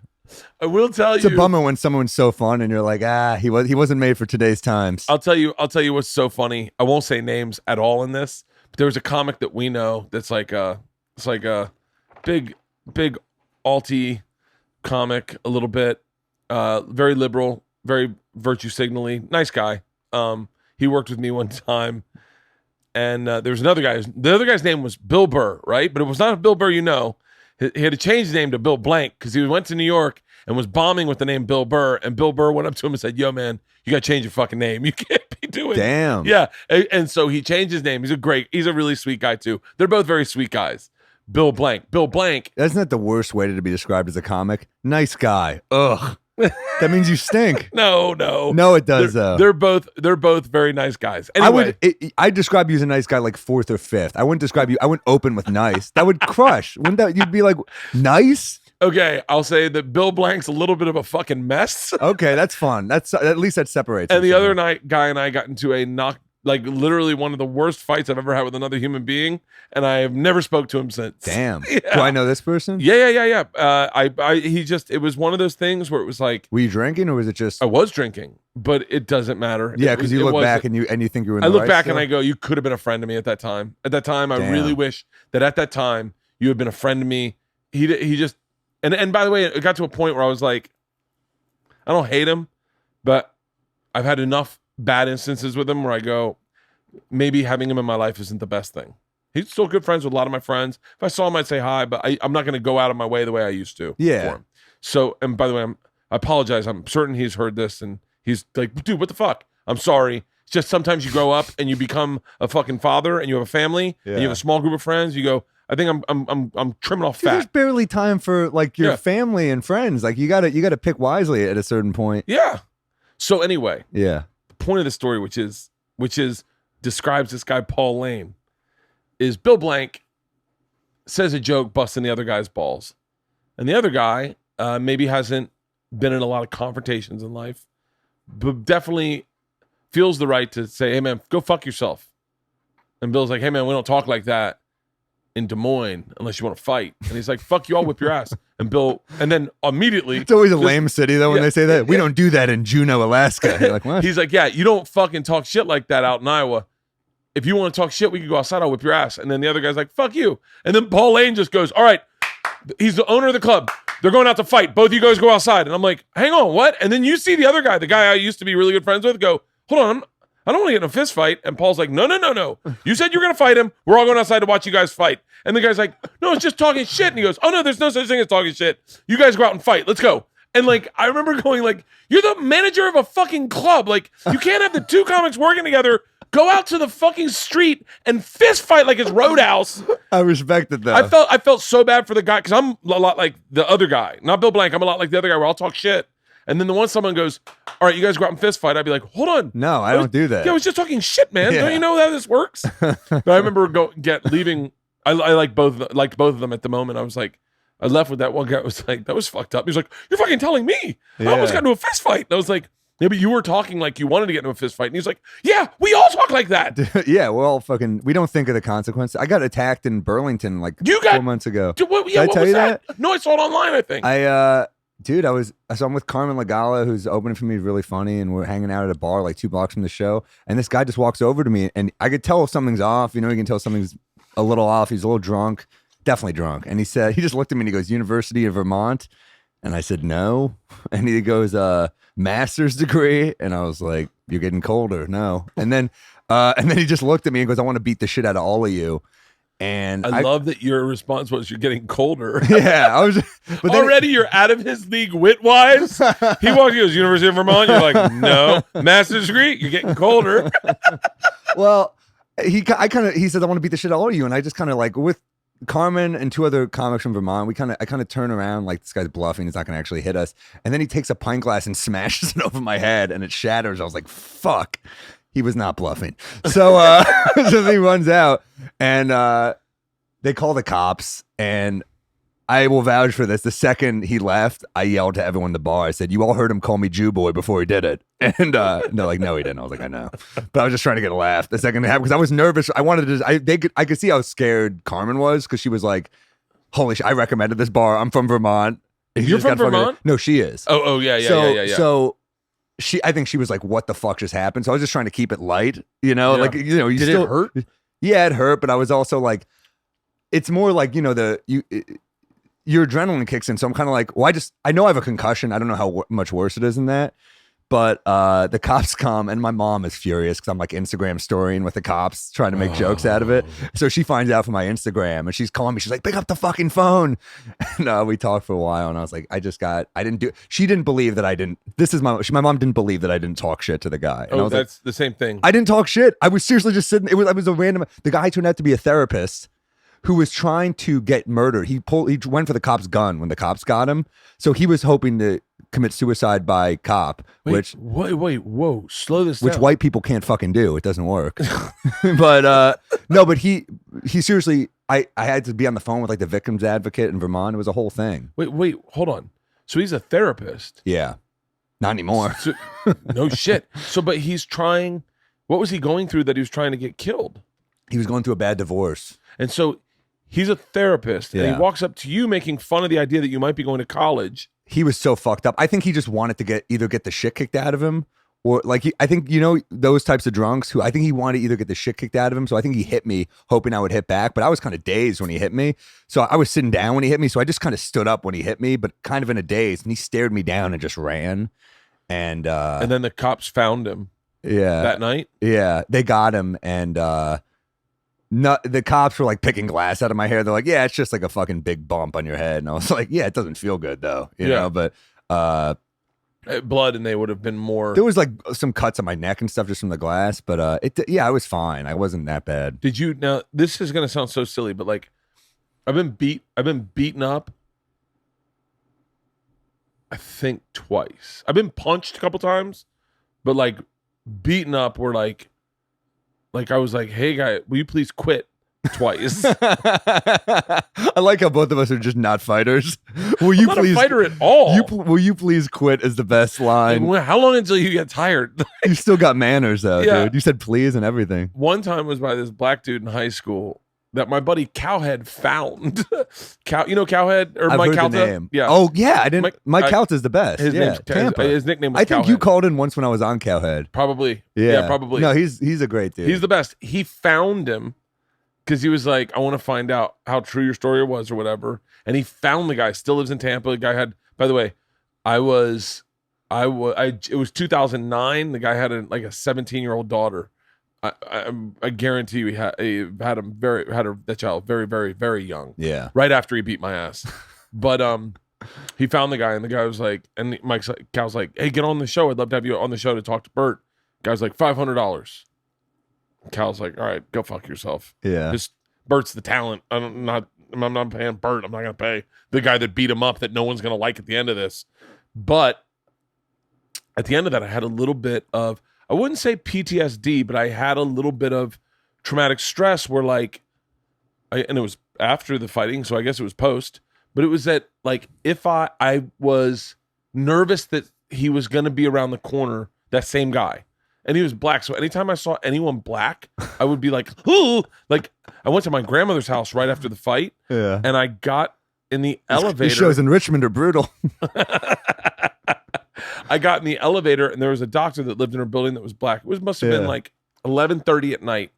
Speaker 1: I will tell you.
Speaker 4: It's a bummer when someone's so fun and you're like, he wasn't made for today's times.
Speaker 1: I'll tell you what's so funny. I won't say names at all in this, but there was a comic that we know that's like a big alty comic, a little bit, very liberal, very virtue signally, nice guy. He worked with me one time, and there was another guy. The other guy's name was Bill Burr, right? But it was not Bill Burr, you know. He had to change his name to Bill Blank because he went to New York and was bombing with the name Bill Burr. And Bill Burr went up to him and said, yo, man, you got to change your fucking name. You can't be doing it.
Speaker 4: Damn.
Speaker 1: Yeah. And so he changed his name. He's a really sweet guy, too. They're both very sweet guys. Bill Blank. Isn't
Speaker 4: that the worst way to be described as a comic? Nice guy. Ugh. That means you stink.
Speaker 1: No,
Speaker 4: it does.
Speaker 1: They're both very nice guys. Anyway,
Speaker 4: I'd describe you as a nice guy like fourth or fifth. I wouldn't describe you. I wouldn't open with nice. That would crush. Wouldn't that? You'd be like nice.
Speaker 1: Okay, I'll say that Bill Blank's a little bit of a fucking mess.
Speaker 4: Okay, that's fun. That's at least that separates.
Speaker 1: And the other night, guy and I got into a like literally one of the worst fights I've ever had with another human being, and I have never spoke to him since.
Speaker 4: Damn. Yeah. Do I know this person?
Speaker 1: Yeah. It was one of those things where it was like,
Speaker 4: were you drinking or was it just?
Speaker 1: I was drinking, but it doesn't matter.
Speaker 4: Yeah, because you look back and you think you were.
Speaker 1: I look back and I go, you could have been a friend to me at that time. At that time, I really wish that at that time you had been a friend to me. He just, and by the way, it got to a point where I was like, I don't hate him, but I've had enough bad instances with him where I go, maybe having him in my life isn't the best thing. He's still good friends with a lot of my friends. If I saw him, I'd say hi, but I'm not going to go out of my way the way I used to.
Speaker 4: Yeah.
Speaker 1: For him. So, and by the way, I apologize. I'm certain he's heard this and he's like, dude, what the fuck? I'm sorry. It's just sometimes you grow up and you become a fucking father and you have a family and you have a small group of friends. You go, I think I'm trimming off fat.
Speaker 4: There's barely time for like your family and friends. Like you gotta pick wisely at a certain point.
Speaker 1: Yeah. So anyway.
Speaker 4: Yeah.
Speaker 1: Point of the story, which is describes this guy Paul Lane, is Bill Blank says a joke busting the other guy's balls, and the other guy maybe hasn't been in a lot of confrontations in life, but definitely feels the right to say, "Hey man, go fuck yourself." And Bill's like, "Hey man, we don't talk like that in Des Moines unless you want to fight." And he's like, "Fuck you, I'll whip your ass." And Bill, and then immediately,
Speaker 4: it's always a lame city though when they say that. We don't do that in Juneau, Alaska. You're like, what?
Speaker 1: He's like, "Yeah, you don't fucking talk shit like that out in Iowa. If you want to talk shit, we can go outside. I'll whip your ass." And then the other guy's like, "Fuck you." And then Paul Lane just goes, "All right, he's the owner of the club. They're going out to fight. Both of you guys go outside." And I'm like, "Hang on, what?" And then you see the other guy, the guy I used to be really good friends with, go, "Hold on, I don't want to get in a fist fight." And Paul's like, no. You said you're going to fight him. We're all going outside to watch you guys fight. And the guy's like, "No, it's just talking shit." And he goes, "Oh no, there's no such thing as talking shit. You guys go out and fight. Let's go." And like, I remember going like, "You're the manager of a fucking club. Like, you can't have the two comics working together go out to the fucking street and fist fight like it's Roadhouse.
Speaker 4: I respect it though.
Speaker 1: I felt so bad for the guy because I'm a lot like the other guy, not Bill Blank. I'm a lot like the other guy where I'll talk shit. And then the one someone goes, all right, you guys go out and fist fight. I'd be like, hold on.
Speaker 4: No, I don't do that.
Speaker 1: Yeah, I was just talking shit, man.
Speaker 4: Yeah.
Speaker 1: Don't you know how this works? But I remember leaving. I liked both of them at the moment. I was like, I left with that one guy. Was like, that was fucked up. He was like, you're fucking telling me. I almost got into a fist fight. And I was like, yeah, but you were talking like you wanted to get into a fist fight. And he's like, yeah, we all talk like that.
Speaker 4: Yeah, well, we don't think of the consequences. I got attacked in Burlington 4 months ago.
Speaker 1: Did
Speaker 4: I tell you that?
Speaker 1: No, I saw it online, I think.
Speaker 4: Dude, I'm with Carmen Lagala, who's opening for me, really funny, and we're hanging out at a bar like 2 blocks from the show. And this guy just walks over to me, and I could tell if something's off. You know, you can tell something's a little off. He's a little drunk, definitely drunk. And he just looked at me and he goes, University of Vermont? And I said, no. And he goes, master's degree? And I was like, you're getting colder. No. And then he just looked at me and goes, I want to beat the shit out of all of you. And
Speaker 1: I love that your response was you're getting colder.
Speaker 4: Yeah, I was. But
Speaker 1: already you're out of his league wit wise. He walks, he goes, University of Vermont. You're like, no, master's degree. You're getting colder.
Speaker 4: Well, he said, I want to beat the shit out of all of you, and I just kind of like with Carmen and 2 other comics from Vermont, I kind of turn around like this guy's bluffing. He's not going to actually hit us. And then he takes a pint glass and smashes it over my head, and it shatters. I was like, fuck. He was not bluffing. So so he runs out, and they call the cops, and I will vouch for this. The second he left, I yelled to everyone in the bar. I said, you all heard him call me Jew boy before he did it. And they're like, no, he didn't. I was like, I know. But I was just trying to get a laugh the second it happened because I was nervous. I wanted to, I could see how scared Carmen was because she was like, holy shit, I recommended this bar. I'm from Vermont.
Speaker 1: You're from Vermont?
Speaker 4: No, she is.
Speaker 1: Oh, yeah.
Speaker 4: So I think she was like, what the fuck just happened? So I was just trying to keep it light, you know,
Speaker 1: Yeah.
Speaker 4: like, you know,
Speaker 1: Did it hurt?
Speaker 4: Yeah, it hurt. But I was also like, it's more like, you know, your adrenaline kicks in. So I'm kind of like, well, I know I have a concussion. I don't know how much worse it is than that. But the cops come, and my mom is furious because I'm like Instagram storying with the cops, trying to make jokes out of it. So she finds out from my Instagram, and she's calling me. She's like, pick up the fucking phone. And we talked for a while, and I was like, she didn't believe that I didn't. My mom didn't believe that I didn't talk shit to the guy. And I was
Speaker 1: that's the same thing.
Speaker 4: I didn't talk shit. I was seriously just sitting. I was a random. The guy turned out to be a therapist who was trying to get murdered. He went for the cop's gun when the cops got him. So he was hoping to commit suicide by cop,
Speaker 1: wait, whoa, slow this down.
Speaker 4: Which white people can't fucking do. It doesn't work. But no, but he seriously, I had to be on the phone with like the victim's advocate in Vermont. It was a whole thing.
Speaker 1: Wait, hold on. So he's a therapist.
Speaker 4: Yeah. Not anymore.
Speaker 1: So, no shit. So, but he's trying, what was he going through that he was trying to get killed?
Speaker 4: He was going through a bad divorce.
Speaker 1: And so he's a therapist, and
Speaker 4: Yeah.
Speaker 1: he walks up to you making fun of the idea that you might be going to college.
Speaker 4: He was so fucked up. I think he just wanted to either get the shit kicked out of him, or like I think, you know, those types of drunks who I think he wanted to either get the shit kicked out of him. So I think he hit me hoping I would hit back, but I was kind of dazed when he hit me. So I was sitting down when he hit me. So I just kind of stood up when he hit me, but kind of in a daze, and he stared me down and just ran. And
Speaker 1: then the cops found him that night.
Speaker 4: Yeah, they got him, and the cops were like picking glass out of my hair. They're like, yeah, it's just like a fucking big bump on your head. And I was like, yeah, it doesn't feel good though, you know. But
Speaker 1: blood, and they would have been more.
Speaker 4: There was like some cuts on my neck and stuff just from the glass, but I was fine. I wasn't that bad.
Speaker 1: Did you? Now this is gonna sound so silly, but like, I've been beaten up, I think twice. I've been punched a couple times, but like beaten up were like I was like, hey guy, will you please quit? Twice.
Speaker 4: I like how both of us are just not fighters. Will you
Speaker 1: I'm not
Speaker 4: please
Speaker 1: a fighter at all?
Speaker 4: Will you please quit is the best line.
Speaker 1: How long until you get tired?
Speaker 4: You still got manners though,
Speaker 1: Yeah.
Speaker 4: dude. You said please and everything.
Speaker 1: One time was by this black dude in high school that my buddy Cowhead found. You know Cowhead or
Speaker 4: I've
Speaker 1: Mike
Speaker 4: heard the
Speaker 1: Calta?
Speaker 4: name.
Speaker 1: Yeah.
Speaker 4: Oh yeah, I didn't. Mike Calta is the best.
Speaker 1: His
Speaker 4: yeah,
Speaker 1: name's
Speaker 4: Tampa.
Speaker 1: His nickname was
Speaker 4: I think
Speaker 1: Cowhead.
Speaker 4: you called in once when I was on Cowhead.
Speaker 1: Probably.
Speaker 4: Yeah,
Speaker 1: probably.
Speaker 4: No, he's a great dude.
Speaker 1: He's the best. He found him because he was like, I want to find out how true your story was or whatever. And he found the guy. Still lives in Tampa. The guy had, by the way, it was 2009. The guy had a 17-year-old daughter. I guarantee you he had that child very, very, very young.
Speaker 4: Yeah.
Speaker 1: Right after he beat my ass. But he found the guy, and the guy was like, and Cal's like, hey, get on the show. I'd love to have you on the show to talk to Bert. Guy was like, $500. Cal's like, all right, go fuck yourself.
Speaker 4: Yeah.
Speaker 1: Just Bert's the talent. I'm not paying Bert. I'm not gonna pay the guy that beat him up that no one's gonna like at the end of this. But at the end of that, I had a little bit of, I wouldn't say PTSD, but I had a little bit of traumatic stress where like, and it was after the fighting, so I guess it was post, but it was that like if I was nervous that he was gonna be around the corner, that same guy. And he was black. So anytime I saw anyone black, I would be like, ooh. Like I went to my grandmother's house right after the fight.
Speaker 4: Yeah.
Speaker 1: And I got in the elevator.
Speaker 4: These shows in Richmond are brutal.
Speaker 1: I got in the elevator and there was a doctor that lived in her building that was black. It must have been like 11:30 at night.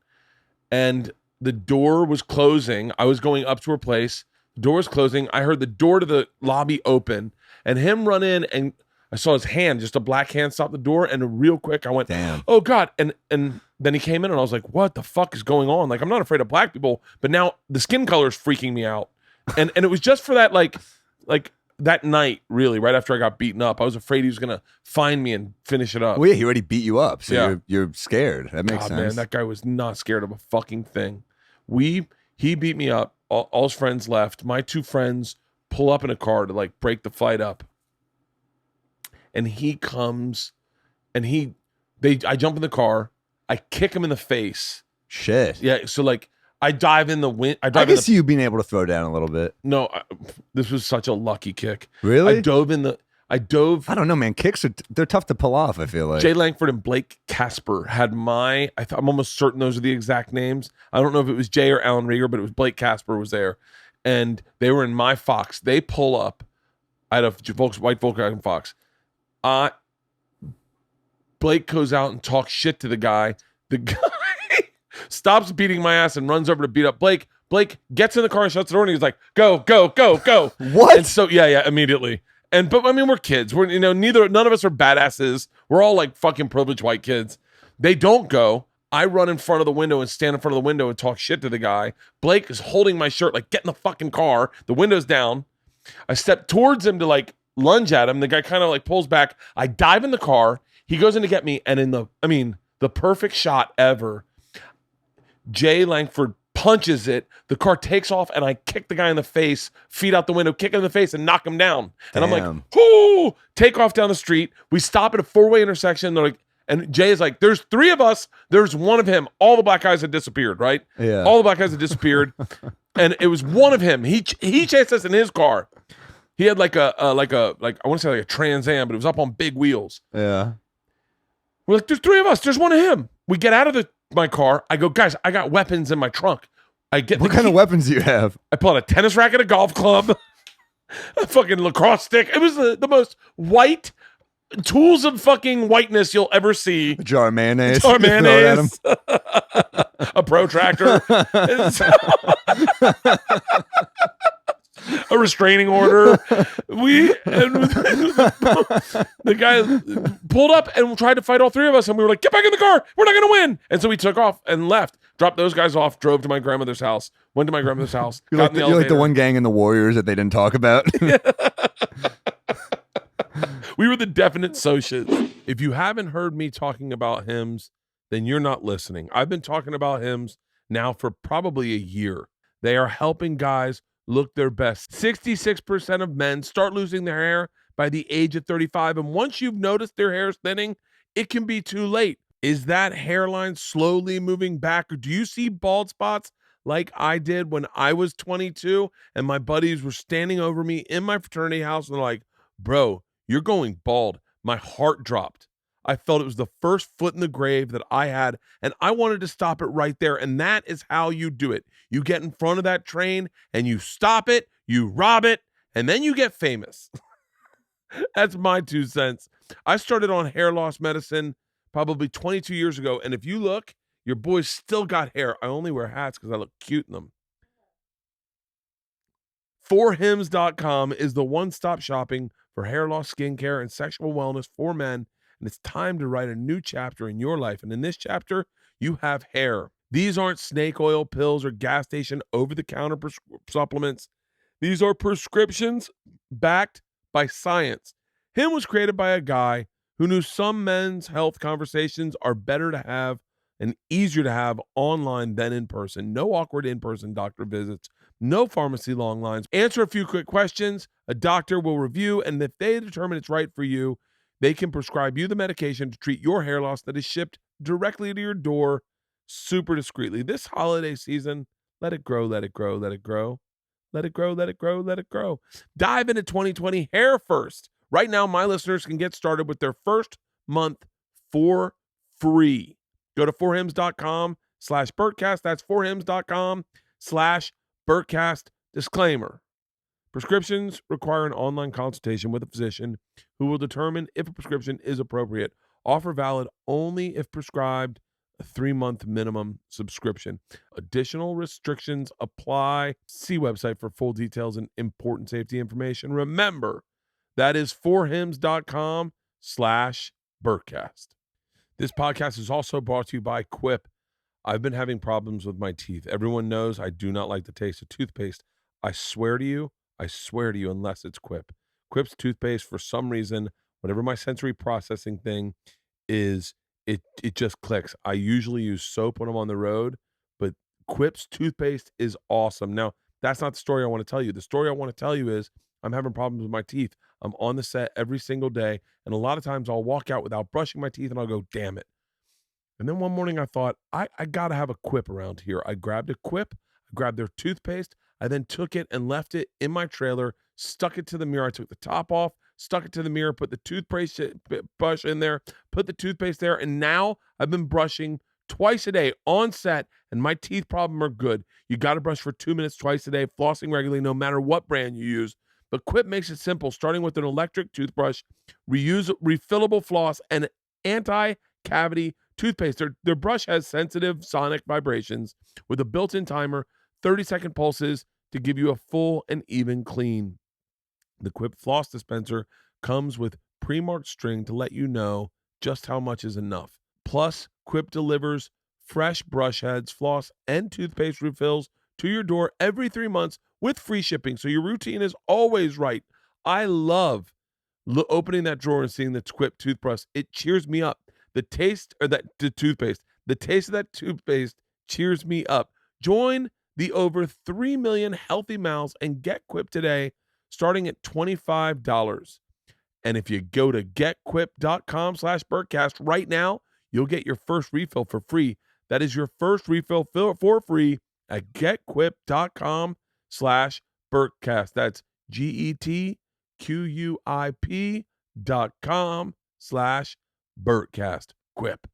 Speaker 1: And the door was closing. I was going up to her place. The door was closing. I heard the door to the lobby open and him run in, and I saw his hand, just a black hand, stop the door, and real quick I went,
Speaker 4: damn.
Speaker 1: Oh God. And then he came in and I was like, what the fuck is going on? Like, I'm not afraid of black people, but now the skin color is freaking me out. And it was just for that, like that night, really, right after I got beaten up, I was afraid he was going to find me and finish it up.
Speaker 4: Well, yeah, he already beat you up, so you're scared. That makes sense.
Speaker 1: Man, that guy was not scared of a fucking thing. He beat me up. All his friends left. My two friends pull up in a car to like break the fight up. And he comes and I jump in the car. I kick him in the face.
Speaker 4: Shit.
Speaker 1: Yeah. So like I dive in the wind.
Speaker 4: I can see you being able to throw down a little bit.
Speaker 1: No, this was such a lucky kick.
Speaker 4: Really?
Speaker 1: I dove. I don't know,
Speaker 4: man. Kicks they're tough to pull off, I feel like.
Speaker 1: Jay Langford and Blake Casper had I'm almost certain those are the exact names. I don't know if it was Jay or Alan Rieger, but it was Blake Casper was there. And they were in my Fox. They pull up. I had a white Volkswagen Fox. Blake goes out and talks shit to the guy. The guy stops beating my ass and runs over to beat up Blake. Blake gets in the car and shuts the door and he's like, go, go, go, go.
Speaker 4: What?
Speaker 1: And so, yeah, immediately. But I mean, we're kids. We're, none of us are badasses. We're all like fucking privileged white kids. They don't go. I run in front of the window and stand in front of the window and talk shit to the guy. Blake is holding my shirt, like, get in the fucking car. The window's down. I step towards him to like lunge at him. The guy kind of like pulls back. I dive in the car. He goes in to get me. And the perfect shot ever. Jay Langford punches it. The car takes off and I kick the guy in the face, feet out the window, kick him in the face and knock him down. And I'm like, whoo, take off down the street. We stop at a 4-way intersection. They're like, and Jay is like, there's 3 of us. There's one of him. All the black guys had disappeared, right?
Speaker 4: Yeah.
Speaker 1: All the black guys had disappeared. And it was one of him. He chased us in his car. He had like I want to say like a Trans Am, but it was up on big wheels.
Speaker 4: Yeah.
Speaker 1: We're like, there's 3 of us. There's one of him. We get out of my car. I go, guys, I got weapons in my trunk.
Speaker 4: What kind of weapons do you have?
Speaker 1: I pull out a tennis racket, a golf club, a fucking lacrosse stick. It was the most white tools of fucking whiteness you'll ever see.
Speaker 4: A jar of mayonnaise.
Speaker 1: A jar of mayonnaise. A protractor. A restraining order. The guy pulled up and tried to fight all 3 of us, and we were like, get back in the car. We're not going to win. And so we took off and left, dropped those guys off, drove to my grandmother's house, went to my grandmother's house.
Speaker 4: You're like the one gang in the Warriors that they didn't talk about.
Speaker 1: We were the definite socials. If you haven't heard me talking about hymns, then you're not listening. I've been talking about hymns now for probably a year. They are helping guys look their best. 66% of men start losing their hair by the age of 35. And once you've noticed their hair is thinning, it can be too late. Is that hairline slowly moving back? Or do you see bald spots like I did when I was 22 and my buddies were standing over me in my fraternity house and they're like, bro, you're going bald. My heart dropped. I felt it was the first foot in the grave that I had, and I wanted to stop it right there. And that is how you do it. You get in front of that train and you stop it, you rob it, and then you get famous. That's my 2 cents. I started on hair loss medicine probably 22 years ago. And if you look, your boy's still got hair. I only wear hats because I look cute in them. 4hims.com is the one-stop shopping for hair loss, skincare, and sexual wellness for men. And it's time to write a new chapter in your life. And in this chapter, you have hair. These aren't snake oil pills or gas station over-the-counter supplements. These are prescriptions backed by science. Him was created by a guy who knew some men's health conversations are better to have and easier to have online than in person. No awkward in-person doctor visits, no pharmacy long lines. Answer a few quick questions. A doctor will review, and if they determine it's right for you, they can prescribe you the medication to treat your hair loss that is shipped directly to your door super discreetly. This holiday season, let it grow, let it grow, let it grow. Let it grow, let it grow, let it grow. Dive into 2020 hair first. Right now, my listeners can get started with their first month for free. Go to forhims.com/Bertcast. That's forhims.com/Bertcast. Disclaimer. Prescriptions require an online consultation with a physician who will determine if a prescription is appropriate. Offer valid only if prescribed. A 3-month minimum subscription. Additional restrictions apply. See website for full details and important safety information. Remember, that is forhims.com/Bertcast. This podcast is also brought to you by Quip. I've been having problems with my teeth. Everyone knows I do not like the taste of toothpaste. I swear to you, unless it's Quip. Quip's toothpaste, for some reason, whatever my sensory processing thing is, it just clicks. I usually use soap when I'm on the road, but Quip's toothpaste is awesome. Now, that's not the story I want to tell you. The story I want to tell you is I'm having problems with my teeth. I'm on the set every single day, and a lot of times I'll walk out without brushing my teeth, and I'll go, damn it. And then one morning I thought, I got to have a Quip around here. I grabbed a Quip, I grabbed their toothpaste, I then took it and left it in my trailer, stuck it to the mirror. I took the top off, stuck it to the mirror, put the toothpaste brush in there, put the toothpaste there, and now I've been brushing twice a day on set, and my teeth problem are good. You got to brush for 2 minutes twice a day, flossing regularly, no matter what brand you use. But Quip makes it simple, starting with an electric toothbrush, refillable floss, and anti-cavity toothpaste. Their brush has sensitive sonic vibrations with a built-in timer, 30-second pulses to give you a full and even clean. The Quip floss dispenser comes with pre-marked string to let you know just how much is enough. Plus, Quip delivers fresh brush heads, floss, and toothpaste refills to your door every 3 months with free shipping, so your routine is always right. I love opening that drawer and seeing the Quip toothbrush. It cheers me up. The taste of that toothpaste cheers me up. Join the over 3 million healthy mouths and get Quip today, starting at $25. And if you go to getquip.com/Bertcast right now, you'll get your first refill for free. That is your first refill for free at getquip.com/Bertcast. That's GETQUIP.com/Bertcast. Quip,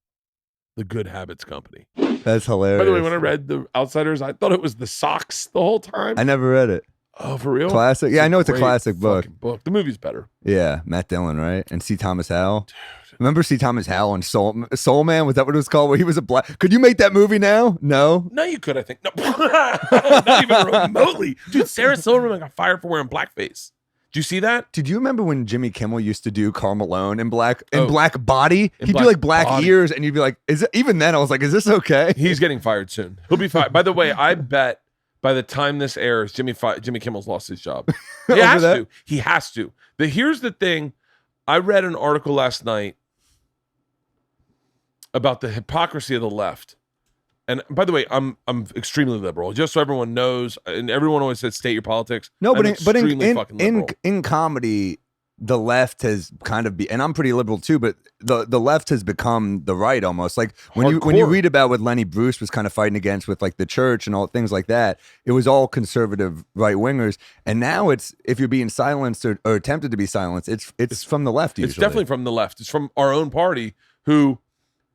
Speaker 1: the good habits company.
Speaker 4: That's hilarious.
Speaker 1: By the way, when I read The Outsiders, I thought it was the socks the whole time.
Speaker 4: I never read it.
Speaker 1: Oh, for real?
Speaker 4: Classic. Yeah, I know it's a classic book.
Speaker 1: The movie's better.
Speaker 4: Yeah, Matt Dillon, right? And C. Thomas Howell. Dude. Remember C. Thomas Howell and Soul Man? Was that what it was called? Where he was a black. Could you make that movie now? No.
Speaker 1: No, you could. I think no. Not even remotely. Dude, Sarah Silverman got fired for wearing blackface. Did you see that?
Speaker 4: Did you remember when Jimmy Kimmel used to do Karl Malone in black body? He'd do like black
Speaker 1: body.
Speaker 4: ears, and you'd be like, "Is it?" Even then, I was like, "Is this okay?"
Speaker 1: He's getting fired soon. He'll be fired. By the way, I bet by the time this airs, Jimmy Kimmel's lost his job. He has to. He has to. But here's the thing. I read an article last night about the hypocrisy of the left. And by the way, I'm extremely liberal, just so everyone knows. And everyone always says state your politics.
Speaker 4: No, but in comedy, the left has kind of and I'm pretty liberal too, but the left has become the right almost. Like when you read about what Lenny Bruce was kind of fighting against with like the church and all things like that, it was all conservative right wingers. And now it's, if you're being silenced or attempted to be silenced, it's from the left usually.
Speaker 1: It's definitely from the left. It's from our own party who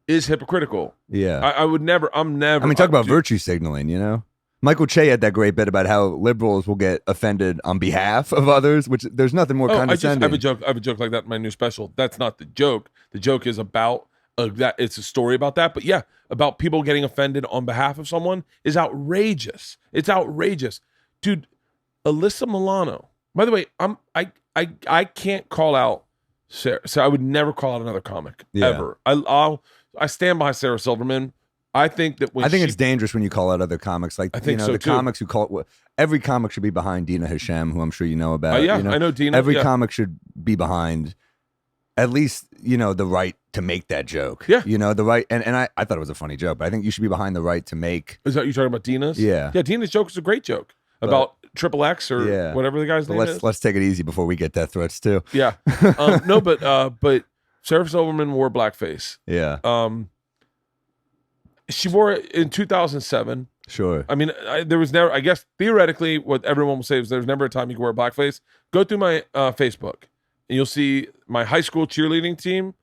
Speaker 1: is hypocritical.
Speaker 4: Yeah.
Speaker 1: I would never, I mean,
Speaker 4: talk about virtue signaling, you know? Michael Che had that great bit about how liberals will get offended on behalf of others, which there's nothing more condescending.
Speaker 1: I have a joke like that in my new special. That's not the joke. The joke is about that. It's a story about that. But yeah, about people getting offended on behalf of someone is outrageous. It's outrageous. Dude, Alyssa Milano. By the way, I can't call out Sarah. So I would never call out another comic ever. I stand by Sarah Silverman. I think that it's dangerous when you call out other comics. Like, I think so, too.
Speaker 4: Comics who call it, every comic should be behind Dina Hashem, who I'm sure you know about.
Speaker 1: Yeah,
Speaker 4: you know?
Speaker 1: I know Dina.
Speaker 4: Every comic should be behind at least, the right to make that joke.
Speaker 1: Yeah.
Speaker 4: The right, and I thought it was a funny joke, but I think you should be behind the right to make.
Speaker 1: Is that you talking about Dina's?
Speaker 4: Yeah.
Speaker 1: Yeah, Dina's joke is a great joke about Triple X or whatever the guy's name is.
Speaker 4: Let's take it easy before we get death threats too.
Speaker 1: Yeah. No, but Sarah Silverman wore blackface.
Speaker 4: Yeah.
Speaker 1: She wore it in 2007.
Speaker 4: Sure.
Speaker 1: I mean, there was never, I guess, theoretically, what everyone will say is there's never a time you can wear blackface. Go through my Facebook, and you'll see my high school cheerleading team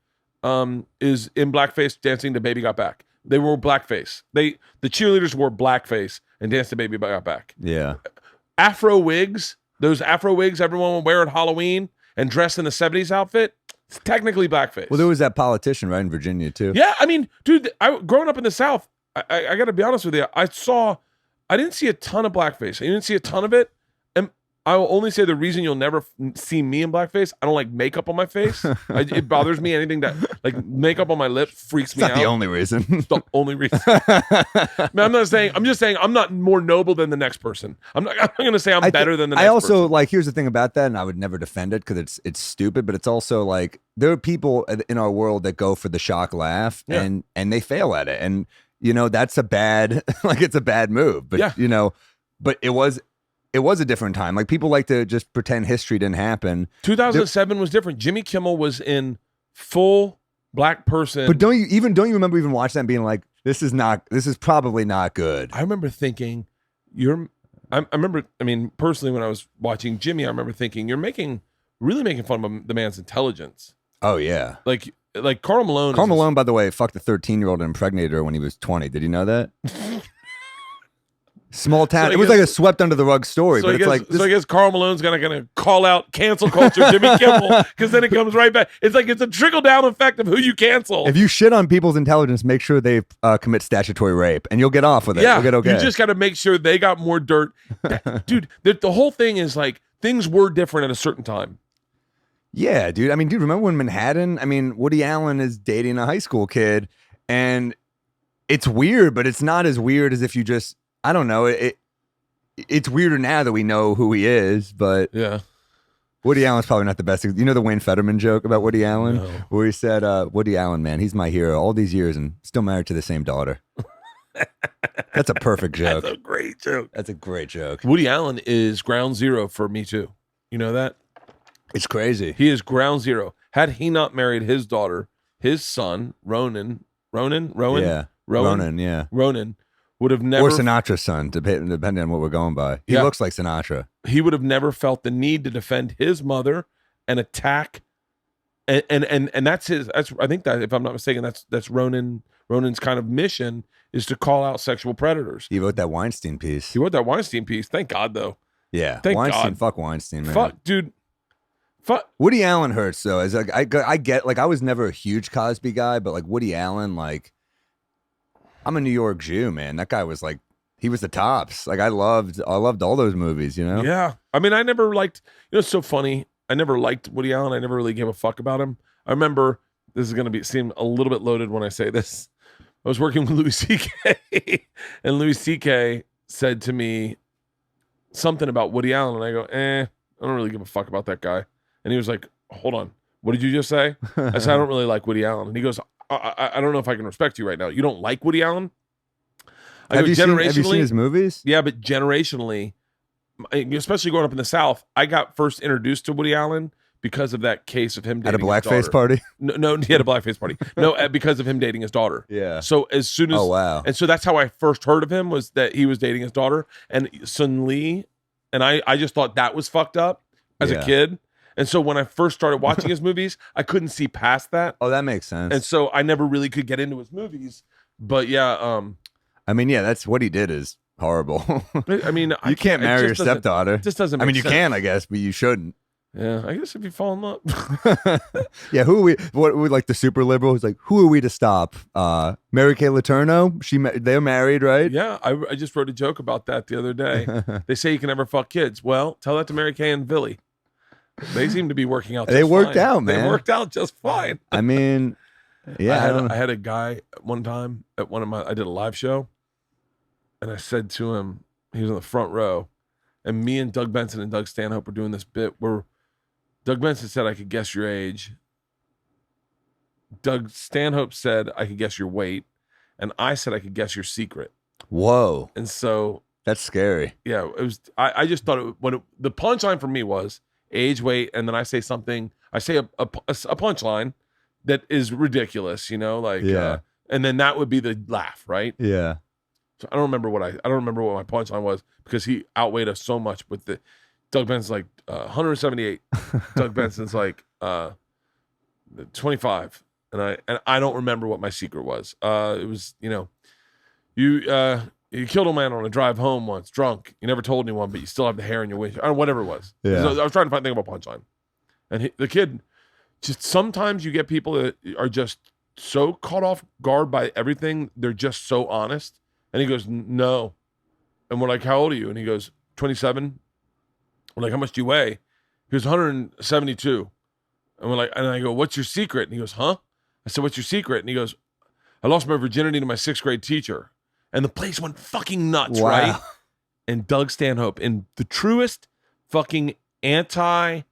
Speaker 1: is in blackface dancing to Baby Got Back. They wore blackface. The cheerleaders wore blackface and danced to Baby Got Back.
Speaker 4: Yeah.
Speaker 1: Afro wigs, those Afro wigs everyone will wear at Halloween and dress in the 70s outfit, it's technically blackface.
Speaker 4: Well, there was that politician, right, in Virginia, too.
Speaker 1: Yeah, I mean, dude, growing up in the South, I got to be honest with you. I didn't see a ton of blackface. I didn't see a ton of it. And I will only say the reason you'll never see me in blackface, I don't like makeup on my face. It bothers me. Anything that, like, makeup on my lip freaks me out.
Speaker 4: It's not the only reason.
Speaker 1: It's the only reason. Man, I'm just saying I'm not more noble than the next person. I'm not going to say I'm better than the next person.
Speaker 4: I also, like, here's the thing about that, and I would never defend it because it's stupid, but it's also, like, there are people in our world that go for the shock laugh, and they fail at it. And, that's a bad, like, it's a bad move. But, but it was a different time. Like, people like to just pretend history didn't happen.
Speaker 1: 2007 was different. Jimmy Kimmel was in full black person.
Speaker 4: But don't you remember even watching that and being like, this is probably not good.
Speaker 1: I remember thinking, personally, when I was watching Jimmy, I remember thinking, you're really making fun of the man's intelligence.
Speaker 4: Oh, yeah.
Speaker 1: Like Karl Malone.
Speaker 4: Karl Malone, by the way, fucked a 13-year-old and impregnated her when he was 20. Did you know that? Small town.
Speaker 1: So
Speaker 4: it was like a swept under the rug story.
Speaker 1: So I guess Karl Malone's gonna call out cancel culture Jimmy Kimmel because then it comes right back. It's like it's a trickle down effect of who you cancel.
Speaker 4: If you shit on people's intelligence, make sure they commit statutory rape, and you'll get off with it.
Speaker 1: Yeah,
Speaker 4: you'll get okay.
Speaker 1: You just got to make sure they got more dirt, dude. The whole thing is like things were different at a certain time.
Speaker 4: Yeah, dude. I mean, dude, remember when Manhattan? I mean, Woody Allen is dating a high school kid, and it's weird, but it's not as weird as if you just. I don't know. It's weirder now that we know who he is, but
Speaker 1: yeah,
Speaker 4: Woody Allen's probably not the best. You know the Wayne Fetterman joke about Woody Allen,
Speaker 1: no.
Speaker 4: where he said, "Woody Allen, man, he's my hero all these years and still married to the same daughter." That's a perfect joke.
Speaker 1: That's a great joke.
Speaker 4: That's a great joke.
Speaker 1: Woody Allen is ground zero for Me Too. You know that?
Speaker 4: It's crazy.
Speaker 1: He is ground zero. Had he not married his daughter, his son Ronan,
Speaker 4: yeah, Ronan
Speaker 1: would have never,
Speaker 4: or Sinatra's son, depending on what we're going by. He looks like Sinatra.
Speaker 1: He would have never felt the need to defend his mother and attack, and that's his. That's I think that if I'm not mistaken, that's Ronan's kind of mission is to call out sexual predators.
Speaker 4: He wrote that Weinstein piece.
Speaker 1: Thank God, though.
Speaker 4: Yeah,
Speaker 1: Thank
Speaker 4: Weinstein.
Speaker 1: God.
Speaker 4: Fuck Weinstein, man.
Speaker 1: Fuck, dude. Fuck.
Speaker 4: Woody Allen hurts though. As like, I get, like, I was never a huge Cosby guy, but like Woody Allen, like. I'm a New York Jew, man. That guy was like, he was the tops. Like I loved all those movies, you know?
Speaker 1: Yeah. I mean, I never liked, it's so funny. I never liked Woody Allen. I never really gave a fuck about him. I remember, this is going to seem a little bit loaded when I say this. I was working with Louis C.K. and Louis C.K. said to me something about Woody Allen. And I go, I don't really give a fuck about that guy. And he was like, hold on. What did you just say? I said, I don't really like Woody Allen. And he goes, I don't know if I can respect you right now. You don't like Woody Allen?
Speaker 4: Have you seen his movies?
Speaker 1: Yeah, but generationally, especially growing up in the South, I got first introduced to Woody Allen because of that case of him dating
Speaker 4: at a blackface party.
Speaker 1: No, he had a blackface party. No, because of him dating his daughter.
Speaker 4: Yeah.
Speaker 1: So as soon as and so that's how I first heard of him was that he was dating his daughter and Sun Lee, and I just thought that was fucked up as a kid. And so when I first started watching his movies, I couldn't see past that.
Speaker 4: Oh, that makes sense.
Speaker 1: And so I never really could get into his movies. But yeah,
Speaker 4: I mean, yeah, that's what he did is horrible.
Speaker 1: I mean,
Speaker 4: you can't marry your stepdaughter.
Speaker 1: It just doesn't.
Speaker 4: I mean,
Speaker 1: you
Speaker 4: can, I guess, but you shouldn't.
Speaker 1: Yeah, I guess if you fall in love.
Speaker 4: Yeah, who are we? What we like the super liberal? Who's like, who are we to stop? Mary Kay Letourneau. They're married, right?
Speaker 1: Yeah, I just wrote a joke about that the other day. They say you can never fuck kids. Well, tell that to Mary Kay and Billy. They seem to be working out.
Speaker 4: They worked out, man.
Speaker 1: They worked out just fine.
Speaker 4: I mean, yeah.
Speaker 1: I had a guy one time at I did a live show, and I said to him, he was in the front row, and me and Doug Benson and Doug Stanhope were doing this bit where Doug Benson said I could guess your age, Doug Stanhope said I could guess your weight, and I said I could guess your secret.
Speaker 4: Whoa,
Speaker 1: And so
Speaker 4: that's scary.
Speaker 1: yeah, it was. I just thought the punchline for me was age, weight, and then I say something. I say a punchline that is ridiculous, like and then that would be the laugh, right?
Speaker 4: Yeah.
Speaker 1: So I don't remember what my punchline was because he outweighed us so much. With the Doug Benson's like 178, Doug Benson's like 25, and I don't remember what my secret was. It was you killed a man on a drive home once, drunk. You never told anyone, but you still have the hair in your windshield. Whatever it was.
Speaker 4: Yeah.
Speaker 1: So I was trying to think of a punchline, and the kid just sometimes you get people that are just so caught off guard by everything. They're just so honest. And he goes, no. And we're like, how old are you? And he goes, 27. We're like, how much do you weigh? He goes, 172. And we're like, and I go, what's your secret? And he goes, huh? I said, what's your secret? And he goes, I lost my virginity to my 6th grade teacher. And the place went fucking nuts,
Speaker 4: Wow.
Speaker 1: right? And Doug Stanhope, in the truest fucking anti-establishment,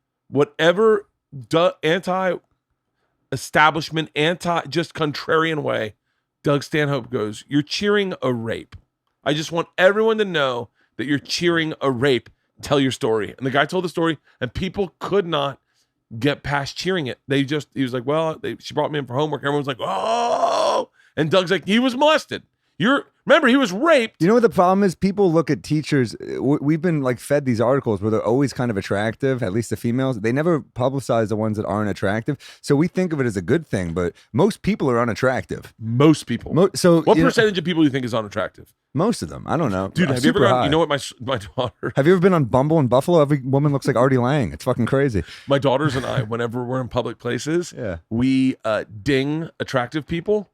Speaker 1: just contrarian way, Doug Stanhope goes, you're cheering a rape. I just want everyone to know that you're cheering a rape. Tell your story. And the guy told the story, and people could not get past cheering it. He was like, well, she brought me in for homework. Everyone's like, oh. And Doug's like, he was molested. Remember, he was raped.
Speaker 4: You know what the problem is? People look at teachers. We've been like fed these articles where they're always kind of attractive, at least the females. They never publicize the ones that aren't attractive. So we think of it as a good thing, but most people are unattractive.
Speaker 1: Most people. What percentage of people do you think is unattractive?
Speaker 4: Most of them. I don't know.
Speaker 1: Dude, have you ever gone, you know what my daughter.
Speaker 4: Have you ever been on Bumble in Buffalo? Every woman looks like Artie Lang. It's fucking crazy.
Speaker 1: My daughters and I, whenever we're in public places, we ding attractive people.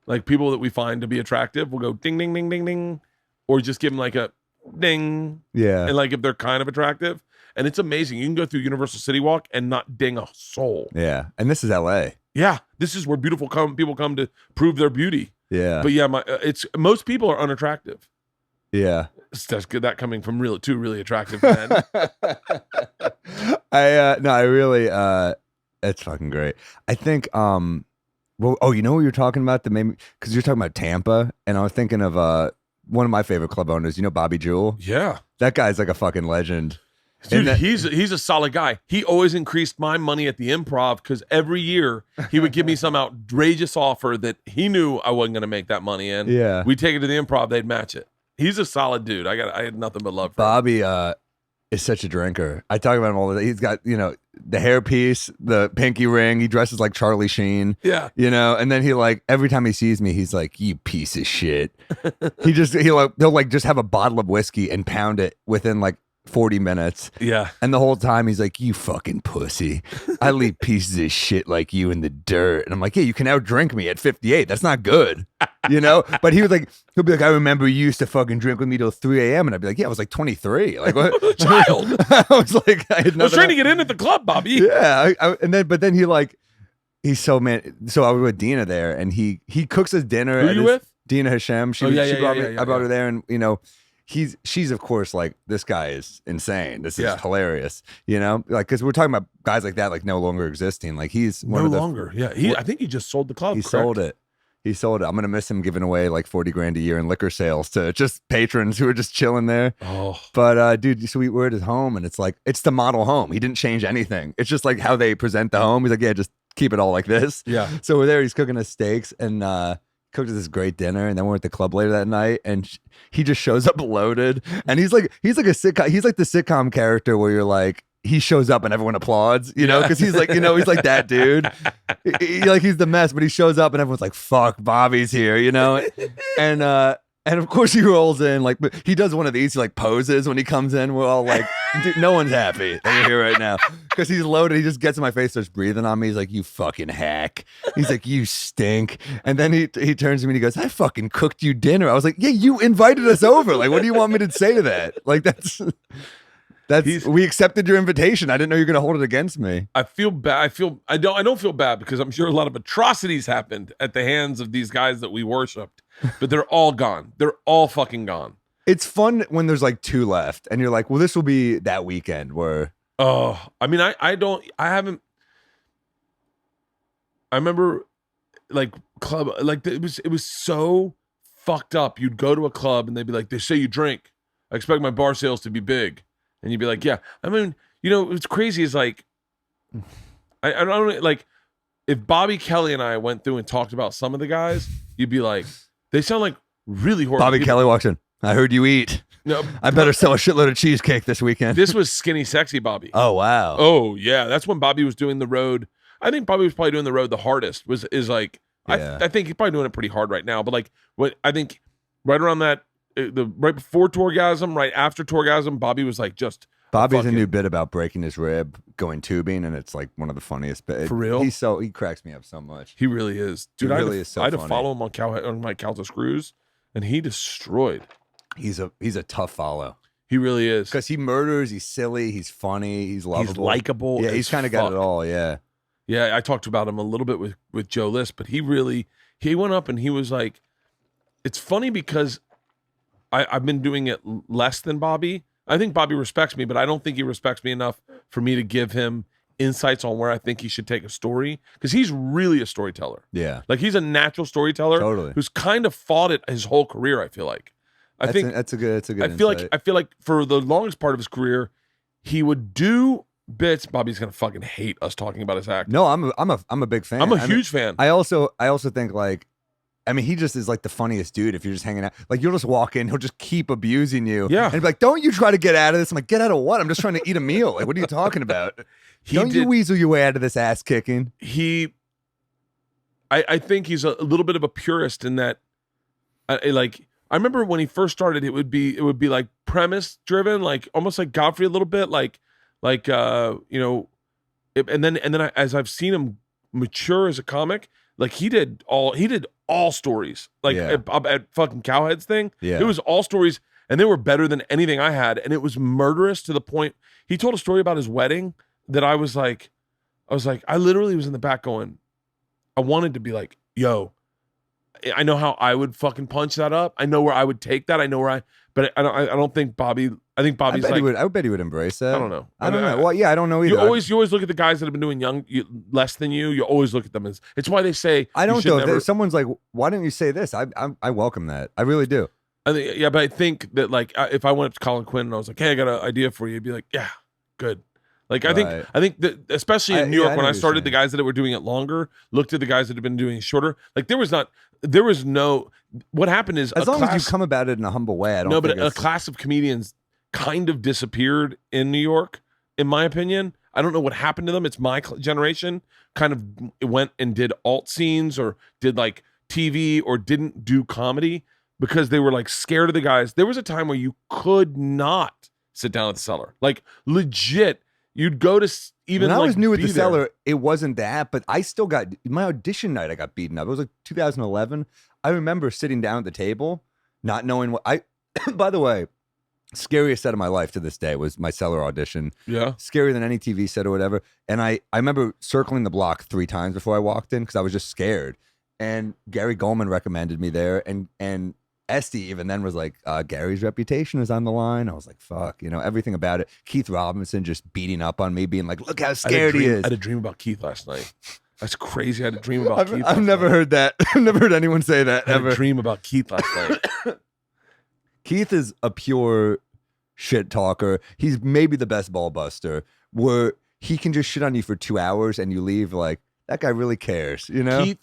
Speaker 1: Like people that we find to be attractive, we'll go ding, ding, ding, ding, ding. Or just give them like a ding.
Speaker 4: Yeah.
Speaker 1: And like if they're kind of attractive. And it's amazing. You can go through Universal City Walk and not ding a soul.
Speaker 4: Yeah. And this is LA.
Speaker 1: Yeah. This is where people come to prove their beauty.
Speaker 4: Yeah.
Speaker 1: But yeah, most people are unattractive.
Speaker 4: Yeah.
Speaker 1: That's good. That coming from two really attractive men.
Speaker 4: I really, it's fucking great. I think, well, you know what you're talking about? Because you're talking about Tampa, and I was thinking of one of my favorite club owners. You know Bobby Jewell?
Speaker 1: Yeah,
Speaker 4: that guy's like a fucking legend.
Speaker 1: Dude, he's a solid guy. He always increased my money at the Improv because every year he would give me some outrageous offer that he knew I wasn't going to make that money in.
Speaker 4: Yeah,
Speaker 1: we'd take it to the Improv, they'd match it. He's a solid dude. I had nothing but love for
Speaker 4: Bobby. Is such a drinker. I talk about him all the time. He's got, the hairpiece, the pinky ring. He dresses like Charlie Sheen.
Speaker 1: Yeah.
Speaker 4: And then he every time he sees me, he's like, you piece of shit. He'll just have a bottle of whiskey and pound it within 40 minutes.
Speaker 1: Yeah.
Speaker 4: And the whole time he's like, you fucking pussy. I leave pieces of shit like you in the dirt. And I'm like, yeah, you can outdrink me at 58. That's not good. But he'll be like, I remember you used to fucking drink with me till 3 a.m. And I'd be like, yeah, I was 23. Like, what?
Speaker 1: Child.
Speaker 4: I was like, I
Speaker 1: was trying to get in at the club, Bobby.
Speaker 4: Yeah. But then he's so man. So I was with Dina there, and he cooks us dinner.
Speaker 1: Who are you with?
Speaker 4: Dina Hashem. She brought me. I brought her there, and she's of course like, this guy is insane. This is hilarious. Because we're talking about guys like that, no longer existing. He's one of the
Speaker 1: longer. Yeah. I think he just sold the club.
Speaker 4: He sold it. I'm going to miss him giving away $40,000 a year in liquor sales to just patrons who are just chilling there.
Speaker 1: Oh,
Speaker 4: but dude, so we were at his home, and it's the model home. He didn't change anything. It's just how they present the home. He's like, yeah, just keep it all like this.
Speaker 1: Yeah.
Speaker 4: So we're there. He's cooking us steaks and cooked us this great dinner. And then we're at the club later that night, and he just shows up loaded. And he's like a sitcom. He's like the sitcom character where you're like, he shows up and everyone applauds, because he's like, he's like that dude. He's the mess, but he shows up and everyone's like, fuck, Bobby's here, And of course he rolls in, but he does one of these, he poses when he comes in. We're all like, dude, no one's happy that you're here right now. Because he's loaded. He just gets in my face, starts breathing on me. He's like, you fucking hack. He's like, you stink. And then he turns to me and he goes, I fucking cooked you dinner. I was like, yeah, you invited us over. What do you want me to say to that? We accepted your invitation. I didn't know you were going to hold it against me.
Speaker 1: I feel bad. I don't feel bad because I'm sure a lot of atrocities happened at the hands of these guys that we worshipped, but they're all gone. They're all fucking gone.
Speaker 4: It's fun when there's 2 left and you're like, well, this will be that weekend where.
Speaker 1: Oh, I mean, I remember like club, like it was so fucked up. You'd go to a club and they'd be like, they say you drink. I expect my bar sales to be big. And you'd be like, yeah. I mean, what's crazy is like, I don't like, if Bobby Kelly and I went through and talked about some of the guys, you'd be like, they sound like really horrible
Speaker 4: Bobby
Speaker 1: people.
Speaker 4: Kelly walks in. I heard you eat.
Speaker 1: No,
Speaker 4: I better sell a shitload of cheesecake this weekend.
Speaker 1: this was Skinny Sexy Bobby.
Speaker 4: Oh, wow.
Speaker 1: Oh yeah, that's when Bobby was doing the road. I think Bobby was probably doing the road the hardest.
Speaker 4: Yeah.
Speaker 1: I think he's probably doing it pretty hard right now. But like what I think right around that right before Tourgasm, right after Tourgasm, Bobby was like just
Speaker 4: Bobby's a new bit about breaking his rib, going tubing, and it's like one of the funniest bits.
Speaker 1: For real?
Speaker 4: He cracks me up so much.
Speaker 1: He really is, dude.
Speaker 4: He
Speaker 1: I
Speaker 4: really is so
Speaker 1: I had to
Speaker 4: funny.
Speaker 1: follow him on my Calta Screws, and he destroyed.
Speaker 4: He's a tough follow
Speaker 1: He really is.
Speaker 4: because he murders. He's silly. He's funny. He's lovable.
Speaker 1: He's likable.
Speaker 4: Yeah,
Speaker 1: as
Speaker 4: he's kind of got
Speaker 1: fuck.
Speaker 4: it all. Yeah.
Speaker 1: Yeah, I talked about him a little bit with Joe List, but he went up and he was like, it's funny because I've been doing it less than Bobby. I think Bobby respects me, but I don't think he respects me enough for me to give him insights on where I think he should take a story, because he's really a storyteller.
Speaker 4: Yeah.
Speaker 1: Like he's a natural storyteller
Speaker 4: Totally.
Speaker 1: who's kind of fought it his whole career, I feel like. I think
Speaker 4: that's a good.
Speaker 1: I feel like for the longest part of his career, he would do bits. Bobby's gonna fucking hate us talking about his act.
Speaker 4: No, I'm a big fan.
Speaker 1: I'm a
Speaker 4: I mean,
Speaker 1: huge fan.
Speaker 4: I also think like, I mean, he just is like the funniest dude. If you're just hanging out, like you'll just walk in, he'll just keep abusing you.
Speaker 1: Yeah.
Speaker 4: And be like, don't you try to get out of this. I'm like, get out of what? I'm just trying to eat a meal. Like, what are you talking about? Don't you weasel your way out of this ass kicking?
Speaker 1: I think he's a little bit of a purist in that, I remember when he first started, it would be like premise driven, like almost like Godfrey a little bit, and then as I've seen him mature as a comic, like he did all stories, like
Speaker 4: Yeah.
Speaker 1: at fucking Cowheads thing.
Speaker 4: Yeah.
Speaker 1: It was all stories, and they were better than anything I had, and it was murderous to the point. He told a story about his wedding that I was like, I literally was in the back going, I wanted to be like, yo, I know how I would fucking punch that up. I know where I would take that. I know where but I don't think Bobby. I think Bobby's
Speaker 4: I bet he would embrace that.
Speaker 1: I don't know.
Speaker 4: I don't know. Well, yeah, I don't know either.
Speaker 1: You always look at the guys that have been doing less than you. You always look at them as. It's why they say
Speaker 4: I don't
Speaker 1: you should
Speaker 4: know.
Speaker 1: never-
Speaker 4: If someone's like, why don't you say this? I welcome that. I really do.
Speaker 1: I think, yeah, but I think that like if I went up to Colin Quinn and I was like, hey, I got an idea for you, he'd be like, yeah, good. Like I
Speaker 4: Right.
Speaker 1: think that especially in New York
Speaker 4: I
Speaker 1: when
Speaker 4: know
Speaker 1: I
Speaker 4: what you're
Speaker 1: started, the
Speaker 4: saying.
Speaker 1: guys that were doing it longer looked at the guys that had been doing it shorter. Like there was no. What happened is
Speaker 4: As long as you come about it in a humble way, I don't.
Speaker 1: No,
Speaker 4: think
Speaker 1: but a
Speaker 4: it's-
Speaker 1: class of comedians kind of disappeared in New York, in my opinion. I don't know what happened to them. It's my generation kind of went and did alt scenes or did like TV or didn't do comedy because they were like scared of the guys. There was a time where you could not sit down at the Cellar. Like legit, you'd go to even
Speaker 4: when I
Speaker 1: like,
Speaker 4: was new at
Speaker 1: be
Speaker 4: the
Speaker 1: there.
Speaker 4: Cellar, it wasn't that, but I still got my audition night. I got beaten up. It was like 2011. I remember sitting down at the table, not knowing what I. By the way, scariest set of my life to this day was my Cellar audition.
Speaker 1: Yeah.
Speaker 4: Scarier than any TV set or whatever. And I remember circling the block 3 times before I walked in because I was just scared. And Gary Goldman recommended me there, and Esty even then was like, Gary's reputation is on the line. I was like, fuck, everything about it. Keith Robinson just beating up on me, being like, look how scared he is.
Speaker 1: I had a dream about Keith last night. That's crazy. I had a dream about Keith.
Speaker 4: I've
Speaker 1: last
Speaker 4: never
Speaker 1: night.
Speaker 4: heard that. I've never heard anyone say that
Speaker 1: I had
Speaker 4: ever.
Speaker 1: a dream about Keith last night.
Speaker 4: Keith is a pure shit talker. He's maybe the best ball buster where he can just shit on you for 2 hours and you leave like, that guy really cares,
Speaker 1: Keith's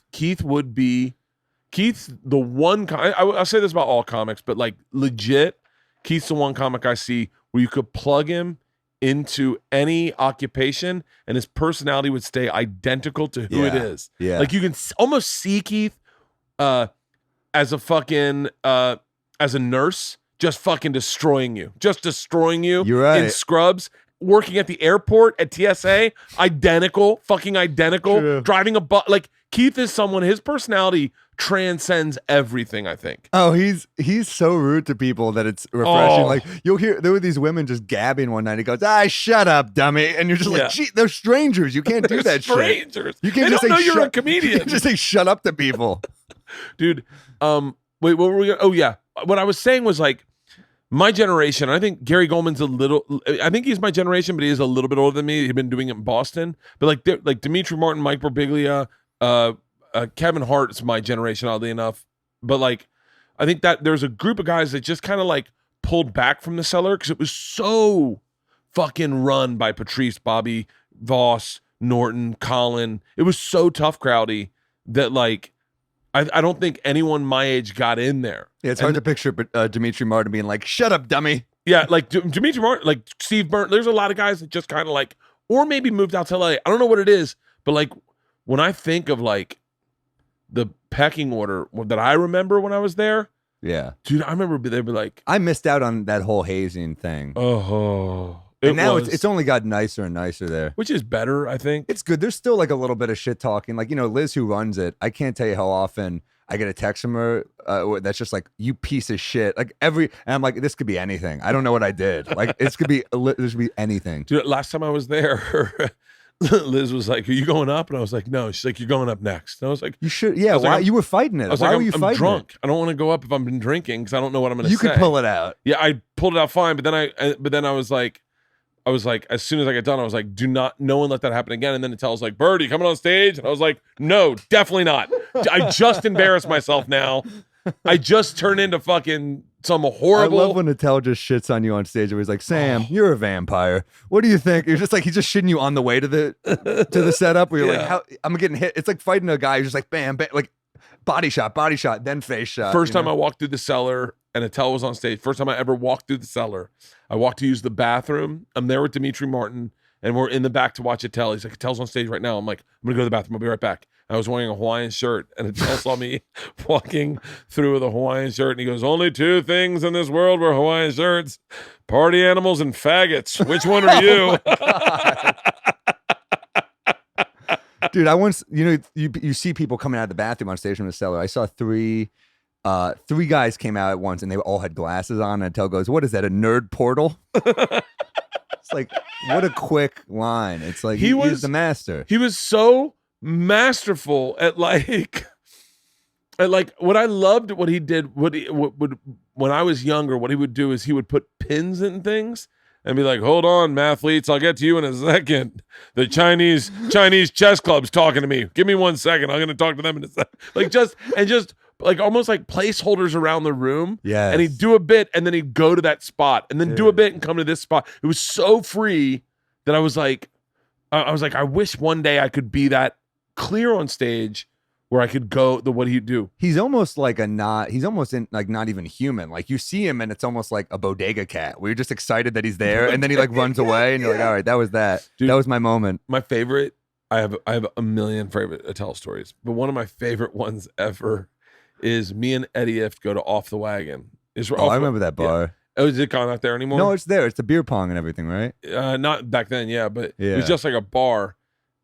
Speaker 1: the one. I'll say this about all comics, but like legit, Keith's the one comic I see where you could plug him into any occupation and his personality would stay identical to who it
Speaker 4: Yeah.
Speaker 1: is.
Speaker 4: Yeah.
Speaker 1: Like you can almost see Keith as a fucking as a nurse, just fucking destroying you,
Speaker 4: You're right.
Speaker 1: in scrubs. Working at the airport at TSA, fucking identical.
Speaker 4: True.
Speaker 1: Driving a bus, like Keith is someone. His personality transcends everything. I think.
Speaker 4: Oh, he's so rude to people that it's refreshing.
Speaker 1: Oh.
Speaker 4: Like you'll hear there were these women just gabbing one night. He goes, shut up, dummy," and you're just
Speaker 1: Yeah.
Speaker 4: like, "Gee, they're strangers. You can't do that shit.
Speaker 1: Strangers.
Speaker 4: You can't
Speaker 1: They
Speaker 4: just
Speaker 1: don't
Speaker 4: say
Speaker 1: know you're a
Speaker 4: shut-
Speaker 1: comedian.
Speaker 4: You can't just say shut up to people."
Speaker 1: Dude. Wait, what were we gonna, oh yeah. What I was saying was like my generation, I think Gary Goldman's I think he's my generation, but he is a little bit older than me. He'd been doing it in Boston. But like Dimitri Martin, Mike Birbiglia, Kevin Hart's my generation, oddly enough. But like, I think that there's a group of guys that just kind of like pulled back from the Cellar because it was so fucking run by Patrice, Bobby, Voss, Norton, Colin. It was so tough crowdy that like, I don't think anyone my age got in there.
Speaker 4: Yeah, it's hard to picture Dimitri Martin being like, "Shut up, dummy."
Speaker 1: Yeah, like Dimitri Martin, like Steve Byrne. There's a lot of guys that just kind of like, or maybe moved out to LA. I don't know what it is, but like when I think of like the pecking order that I remember when I was there,
Speaker 4: yeah,
Speaker 1: dude, I remember they'd be like,
Speaker 4: I missed out on that whole hazing thing.
Speaker 1: oh,
Speaker 4: and now it's only gotten nicer and nicer there,
Speaker 1: which is better, I think.
Speaker 4: It's good. There's still like a little bit of shit talking. Like, Liz, who runs it, I can't tell you how often I get a text from her that's just like, "You piece of shit." Like and I'm like, this could be anything. I don't know what I did. Like, this could be anything.
Speaker 1: Dude, last time I was there, Liz was like, "Are you going up?" And I was like, "No." She's like, "You're going up next." And I was like,
Speaker 4: "You should." Yeah. Why? You were fighting it. Why were you fighting?
Speaker 1: I'm drunk. I don't want to go up if I've been drinking because I don't know what I'm going to say.
Speaker 4: You could pull it out.
Speaker 1: Yeah, I pulled it out fine, but then I was like, as soon as I got done, I was like, no one let that happen again. And then Attell's like, "Bert, you coming on stage?" And I was like, "No, definitely not. I just embarrassed myself now. I just turned into fucking some horrible."
Speaker 4: I love when Attell just shits on you on stage. Where he's like, "Sam, you're a vampire. What do you think?" You're just like, he's just shitting you on the way to the setup. Where you're like, "How I'm getting hit?" It's like fighting a guy who's just like, bam, bam, like body shot, then face shot.
Speaker 1: First time I walked through the Cellar and Attell was on stage. First time I ever walked through the Cellar. I walked to use the bathroom. I'm there with Dimitri Martin, and we're in the back to watch Attell. He's like, "Attell's on stage right now." I'm like, "I'm gonna go to the bathroom. I'll be right back." I was wearing a Hawaiian shirt, and Attell saw me walking through with a Hawaiian shirt, and he goes, "Only two things in this world were Hawaiian shirts: party animals and faggots. Which one are you?"
Speaker 4: Dude, I once, you see people coming out of the bathroom on stage from the Cellar. I saw three guys came out at once, and they all had glasses on. And Attell goes, "What is that? A nerd portal?" It's like, what a quick line. It's like he's the master.
Speaker 1: He was so masterful at like what I loved what he did. When I was younger, what he would do is he would put pins in things and be like, "Hold on, mathletes, I'll get to you in a second. The Chinese chess club's talking to me. Give me 1 second. I'm going to talk to them in a second." Like just like almost like placeholders around the room.
Speaker 4: Yeah.
Speaker 1: And he'd do a bit and then he'd go to that spot and then do a bit and come to this spot. It was so free that I was like, I wish one day I could be that clear on stage where I could go what he'd do.
Speaker 4: He's almost like he's almost not even human. Like you see him and it's almost like a bodega cat. We're just excited that he's there and then he like runs away and you're like, all right, that was that. Dude, that was my moment.
Speaker 1: My favorite, I have a million favorite Attell stories, but one of my favorite ones ever is me and Eddie Ift go to Off the Wagon.
Speaker 4: I remember that bar.
Speaker 1: Yeah. Oh, is it gone out there anymore?
Speaker 4: No, it's there. It's the beer pong and everything, right?
Speaker 1: Not back then, but it was just like a bar.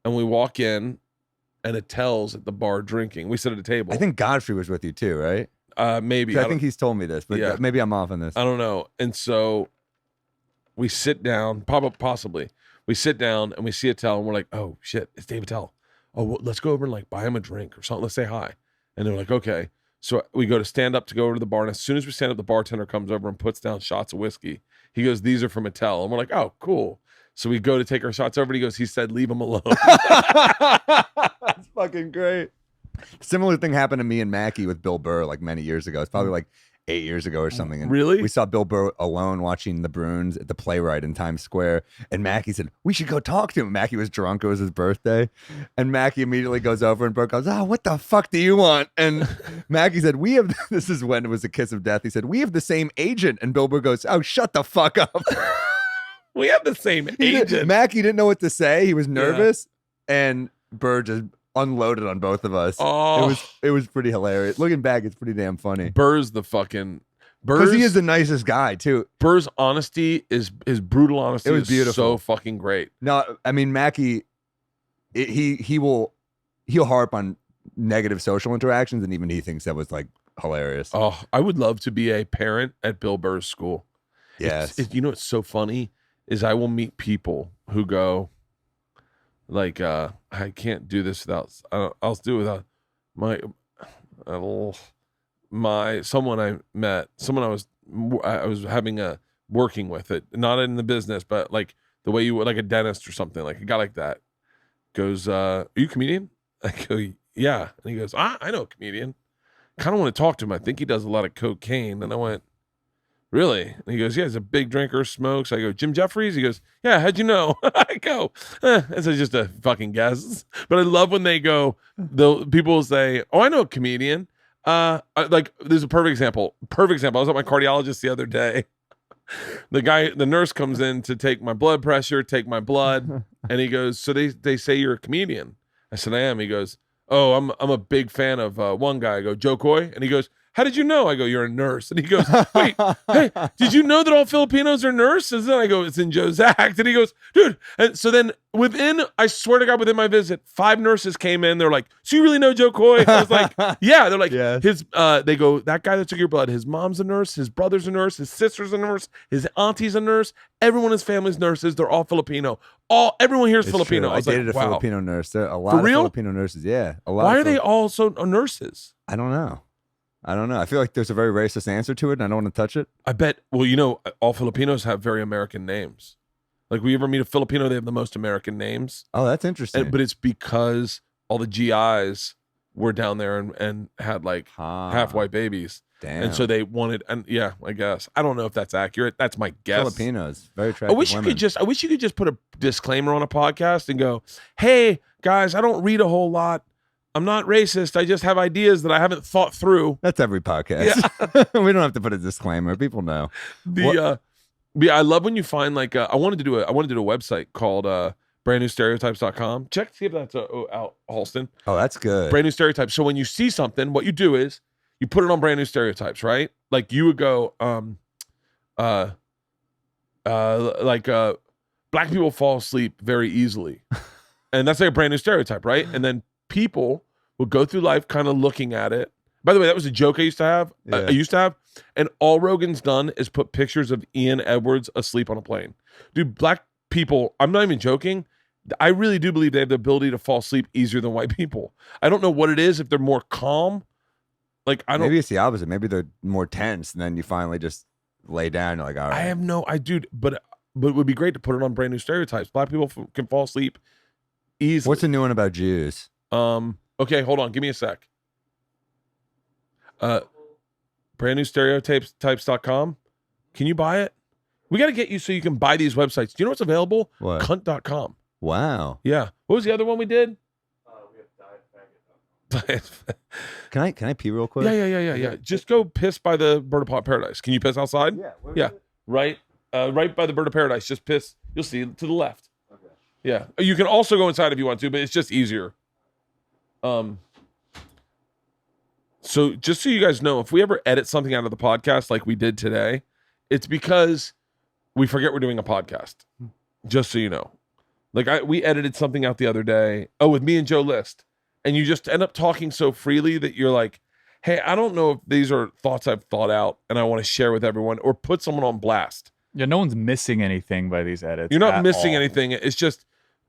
Speaker 1: And we walk in and Attell's at the bar drinking. We sit at a table.
Speaker 4: I think Godfrey was with you too, right?
Speaker 1: Maybe.
Speaker 4: I think he's told me this, but maybe I'm off on this.
Speaker 1: I don't know. And so we sit down, possibly. We sit down and we see Attell and we're like, "Oh shit, it's Dave Attell. Oh, well, let's go over and like buy him a drink or something. Let's say hi." And they're like, "Okay." So we go to stand up to go over to the bar. And as soon as we stand up, the bartender comes over and puts down shots of whiskey. He goes, "These are from Attell." And we're like, "Oh, cool." So we go to take our shots over. And he goes, "He said, leave him alone."
Speaker 4: That's fucking great. Similar thing happened to me and Mackie with Bill Burr like many years ago. It's probably like 8 years ago or something. And
Speaker 1: really?
Speaker 4: We saw Bill Burr alone watching the Bruins at the Playwright in Times Square. And Mackie said, "We should go talk to him." Mackie was drunk. It was his birthday. And Mackie immediately goes over and Burr goes, "Oh, what the fuck do you want?" And Mackie said, "We have," this is when it was a kiss of death. He said, "We have the same agent." And Bill Burr goes, "Oh, shut the fuck up."
Speaker 1: We have the same agent.
Speaker 4: Mackie didn't know what to say. He was nervous. And Burr just unloaded on both of us.
Speaker 1: Oh,
Speaker 4: it was pretty hilarious. Looking back, it's pretty damn funny.
Speaker 1: Burr's
Speaker 4: because he is the nicest guy too.
Speaker 1: Burr's honesty his brutal honesty.
Speaker 4: It was beautiful.
Speaker 1: So fucking great.
Speaker 4: No, I mean Mackie, he'll harp on negative social interactions, and even he thinks that was like hilarious.
Speaker 1: Oh, I would love to be a parent at Bill Burr's school.
Speaker 4: Yes,
Speaker 1: it's so funny is I will meet people who go. Like, I can't do this without, I'll do it without someone I met, someone I was having working with it, not in the business, but like the way you would, like a dentist or something, like a guy like that goes, "Are you a comedian?" I go, yeah. And he goes, I know a comedian. Kind of want to talk to him. I think he does a lot of cocaine. And I went, really? And he goes, yeah, he's a big drinker, smokes. I go, Jim Jeffries? He goes, yeah, how'd you know? I go, this is just a fucking guess. But I love when they go, people will say, oh, I know a comedian. Like, there's a perfect example. I was at my cardiologist the other day. The nurse comes in to take my blood pressure, take my blood. And he goes, so they say you're a comedian. I said, I am. He goes, oh, I'm a big fan of one guy. I go, Joe Coy? And he goes, how did you know? I go, you're a nurse. And he goes, wait, hey, did you know that all Filipinos are nurses? And I go, it's in Joe's act. And he goes, dude. And so then I swear to God, within my visit, 5 nurses came in. They're like, so you really know Joe Coy? I was like, yeah. They're like,
Speaker 4: Yes.
Speaker 1: They go, that guy that took your blood, his mom's a nurse, his brother's a nurse, his sister's a nurse, his auntie's a nurse. Everyone in his family's nurses. They're all Filipino. Everyone here is
Speaker 4: It's
Speaker 1: Filipino.
Speaker 4: true.
Speaker 1: I was
Speaker 4: dated
Speaker 1: like,
Speaker 4: a
Speaker 1: wow.
Speaker 4: Filipino nurse. There are a lot
Speaker 1: For
Speaker 4: of
Speaker 1: real?
Speaker 4: Filipino nurses. Yeah, a lot.
Speaker 1: Why are they all so nurses?
Speaker 4: I don't know. I feel like there's a very racist answer to it, and I don't want to touch it.
Speaker 1: I bet, well, all Filipinos have very American names. Like, we ever meet a Filipino, they have the most American names.
Speaker 4: Oh, that's interesting.
Speaker 1: But it's because all the GIs were down there and had like half white babies.
Speaker 4: Damn.
Speaker 1: And so they wanted, and yeah, I guess. I don't know if that's accurate. That's my guess.
Speaker 4: Filipinos, very attractive
Speaker 1: I wish
Speaker 4: women.
Speaker 1: you could just put a disclaimer on a podcast and go, hey, guys, I don't read a whole lot. I'm not racist. I just have ideas that I haven't thought through.
Speaker 4: That's every podcast. We don't have to put a disclaimer. People know.
Speaker 1: I love when you find like I wanted to do a website called brandnewstereotypes.com. Check, see if that's out, Halston.
Speaker 4: Oh, that's good.
Speaker 1: Brand New Stereotypes. So when you see something, what you do is you put it on Brand New Stereotypes, right? Like you would go, black people fall asleep very easily. And that's like a brand new stereotype, right? And then people will go through life kind of looking at it. By the way, that was a joke I used to have. And all Rogan's done is put pictures of Ian Edwards asleep on a plane. Dude, black people, I'm not even joking. I really do believe they have the ability to fall asleep easier than white people. I don't know what it is, if they're more calm. Like,
Speaker 4: Maybe it's the opposite. Maybe they're more tense, and then you finally just lay down. You're like, all right.
Speaker 1: But it would be great to put it on Brand New Stereotypes. Black people can fall asleep easily.
Speaker 4: What's the new one about Jews?
Speaker 1: Okay, hold on. Give me a sec. Brandnewstereotypes.com. Can you buy it? We got to get you so you can buy these websites. Do you know what's available?
Speaker 4: What?
Speaker 1: Cunt.com.
Speaker 4: Wow.
Speaker 1: Yeah. What was the other one we did?
Speaker 4: Can I pee real quick?
Speaker 1: Yeah. Just go piss by the Bird of Paradise. Can you piss outside? Yeah. Right by the Bird of Paradise. Just piss. You'll see to the left. Okay. Yeah. You can also go inside if you want to, but it's just easier. So just so you guys know, if we ever edit something out of the podcast like we did today, it's because we forget we're doing a podcast. Just so you know. Like we edited something out the other day. Oh, with me and Joe List. And you just end up talking so freely that you're like, hey, I don't know if these are thoughts I've thought out and I want to share with everyone or put someone on blast.
Speaker 5: Yeah, no one's missing anything by these edits.
Speaker 1: You're not missing anything. It's just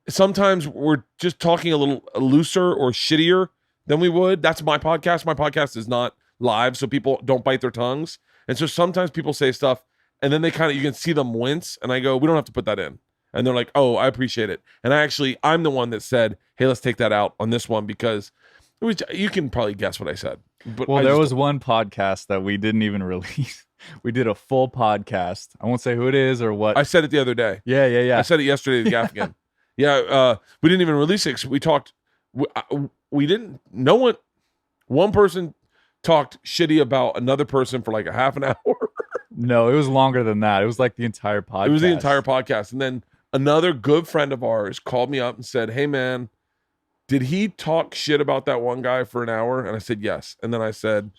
Speaker 1: sometimes we're just talking a little looser or shittier than we would. That's my podcast. My podcast is not live, so people don't bite their tongues. And so sometimes people say stuff and then you can see them wince. And I go, we don't have to put that in. And they're like, oh, I appreciate it. And I'm the one that said, hey, let's take that out on this one because you can probably guess what I said. But
Speaker 5: there was one podcast that we didn't even release. We did a full podcast. I won't say who it is or what.
Speaker 1: I said it the other day.
Speaker 5: Yeah.
Speaker 1: I said it yesterday to Gaffigan. Yeah, we didn't even release it. We talked. We didn't. No one. One person talked shitty about another person for like a half an hour.
Speaker 5: No, it was longer than that. It was like the entire podcast.
Speaker 1: It was the entire podcast, and then another good friend of ours called me up and said, "Hey, man, did he talk shit about that one guy for an hour?" And I said, "Yes." And then I said,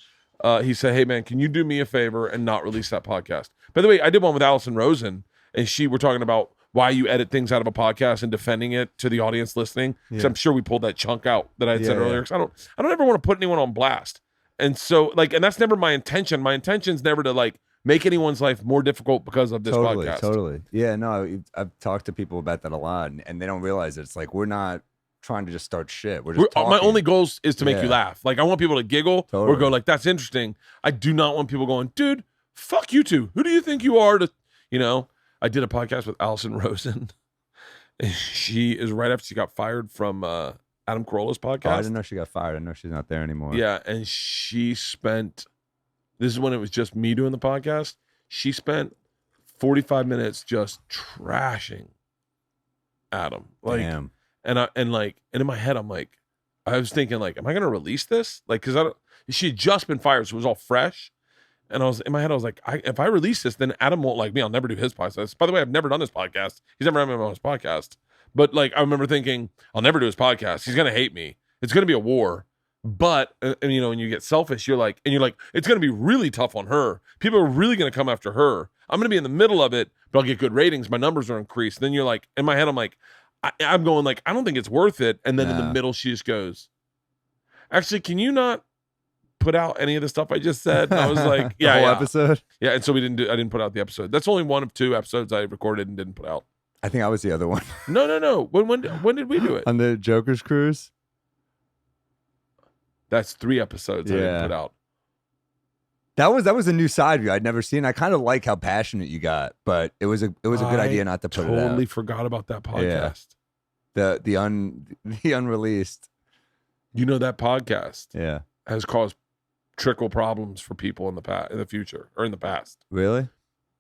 Speaker 1: he said, "Hey, man, can you do me a favor and not release that podcast?" By the way, I did one with Allison Rosen, and we're talking about why you edit things out of a podcast and defending it to the audience listening. Because I'm sure we pulled that chunk out that I had said earlier. Because I don't ever want to put anyone on blast. And so, and that's never my intention. My intention is never to make anyone's life more difficult because of this podcast.
Speaker 4: Totally. Yeah, no, I've talked to people about that a lot, and they don't realize it. It's like we're not trying to just start shit. We're just talking.
Speaker 1: My only goal is to make you laugh. Like I want people to giggle or go like, "That's interesting." I do not want people going, "Dude, fuck you two. Who do you think you are?" I did a podcast with Allison Rosen. She is right after she got fired from Adam Carolla's podcast.
Speaker 4: Oh, I didn't know she got fired. I know she's not there anymore.
Speaker 1: Yeah, and she spent. This is when it was just me doing the podcast. She spent 45 minutes just trashing Adam. Like,
Speaker 4: Damn.
Speaker 1: and in my head, I'm like, I was thinking, like, am I gonna release this? Like, because she had just been fired, so it was all fresh. And I was in my head, I was like, if I release this, then Adam won't like me. I'll never do his podcast. By the way, I've never done this podcast. He's never had me on his podcast. But like, I remember thinking, I'll never do his podcast. He's gonna hate me. It's gonna be a war. But and you know, when you get selfish, you're like, it's gonna be really tough on her. People are really gonna come after her. I'm gonna be in the middle of it, but I'll get good ratings. My numbers are increased. Then you're like, in my head, I'm like, I'm going like, I don't think it's worth it. And then in the middle, she just goes, actually, can you not put out any of the stuff I just said? And I was like,
Speaker 4: The whole
Speaker 1: yeah.
Speaker 4: episode.
Speaker 1: Yeah, and so I didn't put out the episode. That's only one of 2 episodes I recorded and didn't put out.
Speaker 4: I think I was the other one.
Speaker 1: No. When did we do it?
Speaker 4: On the Joker's cruise.
Speaker 1: That's 3 episodes I didn't put out.
Speaker 4: That was a new side view I'd never seen. I kind of like how passionate you got, but it was a good idea not to put it out.
Speaker 1: Totally forgot about that podcast.
Speaker 4: The unreleased.
Speaker 1: You know, that podcast
Speaker 4: Yeah.
Speaker 1: has caused trickle problems for people in the future or in the past.
Speaker 4: Really?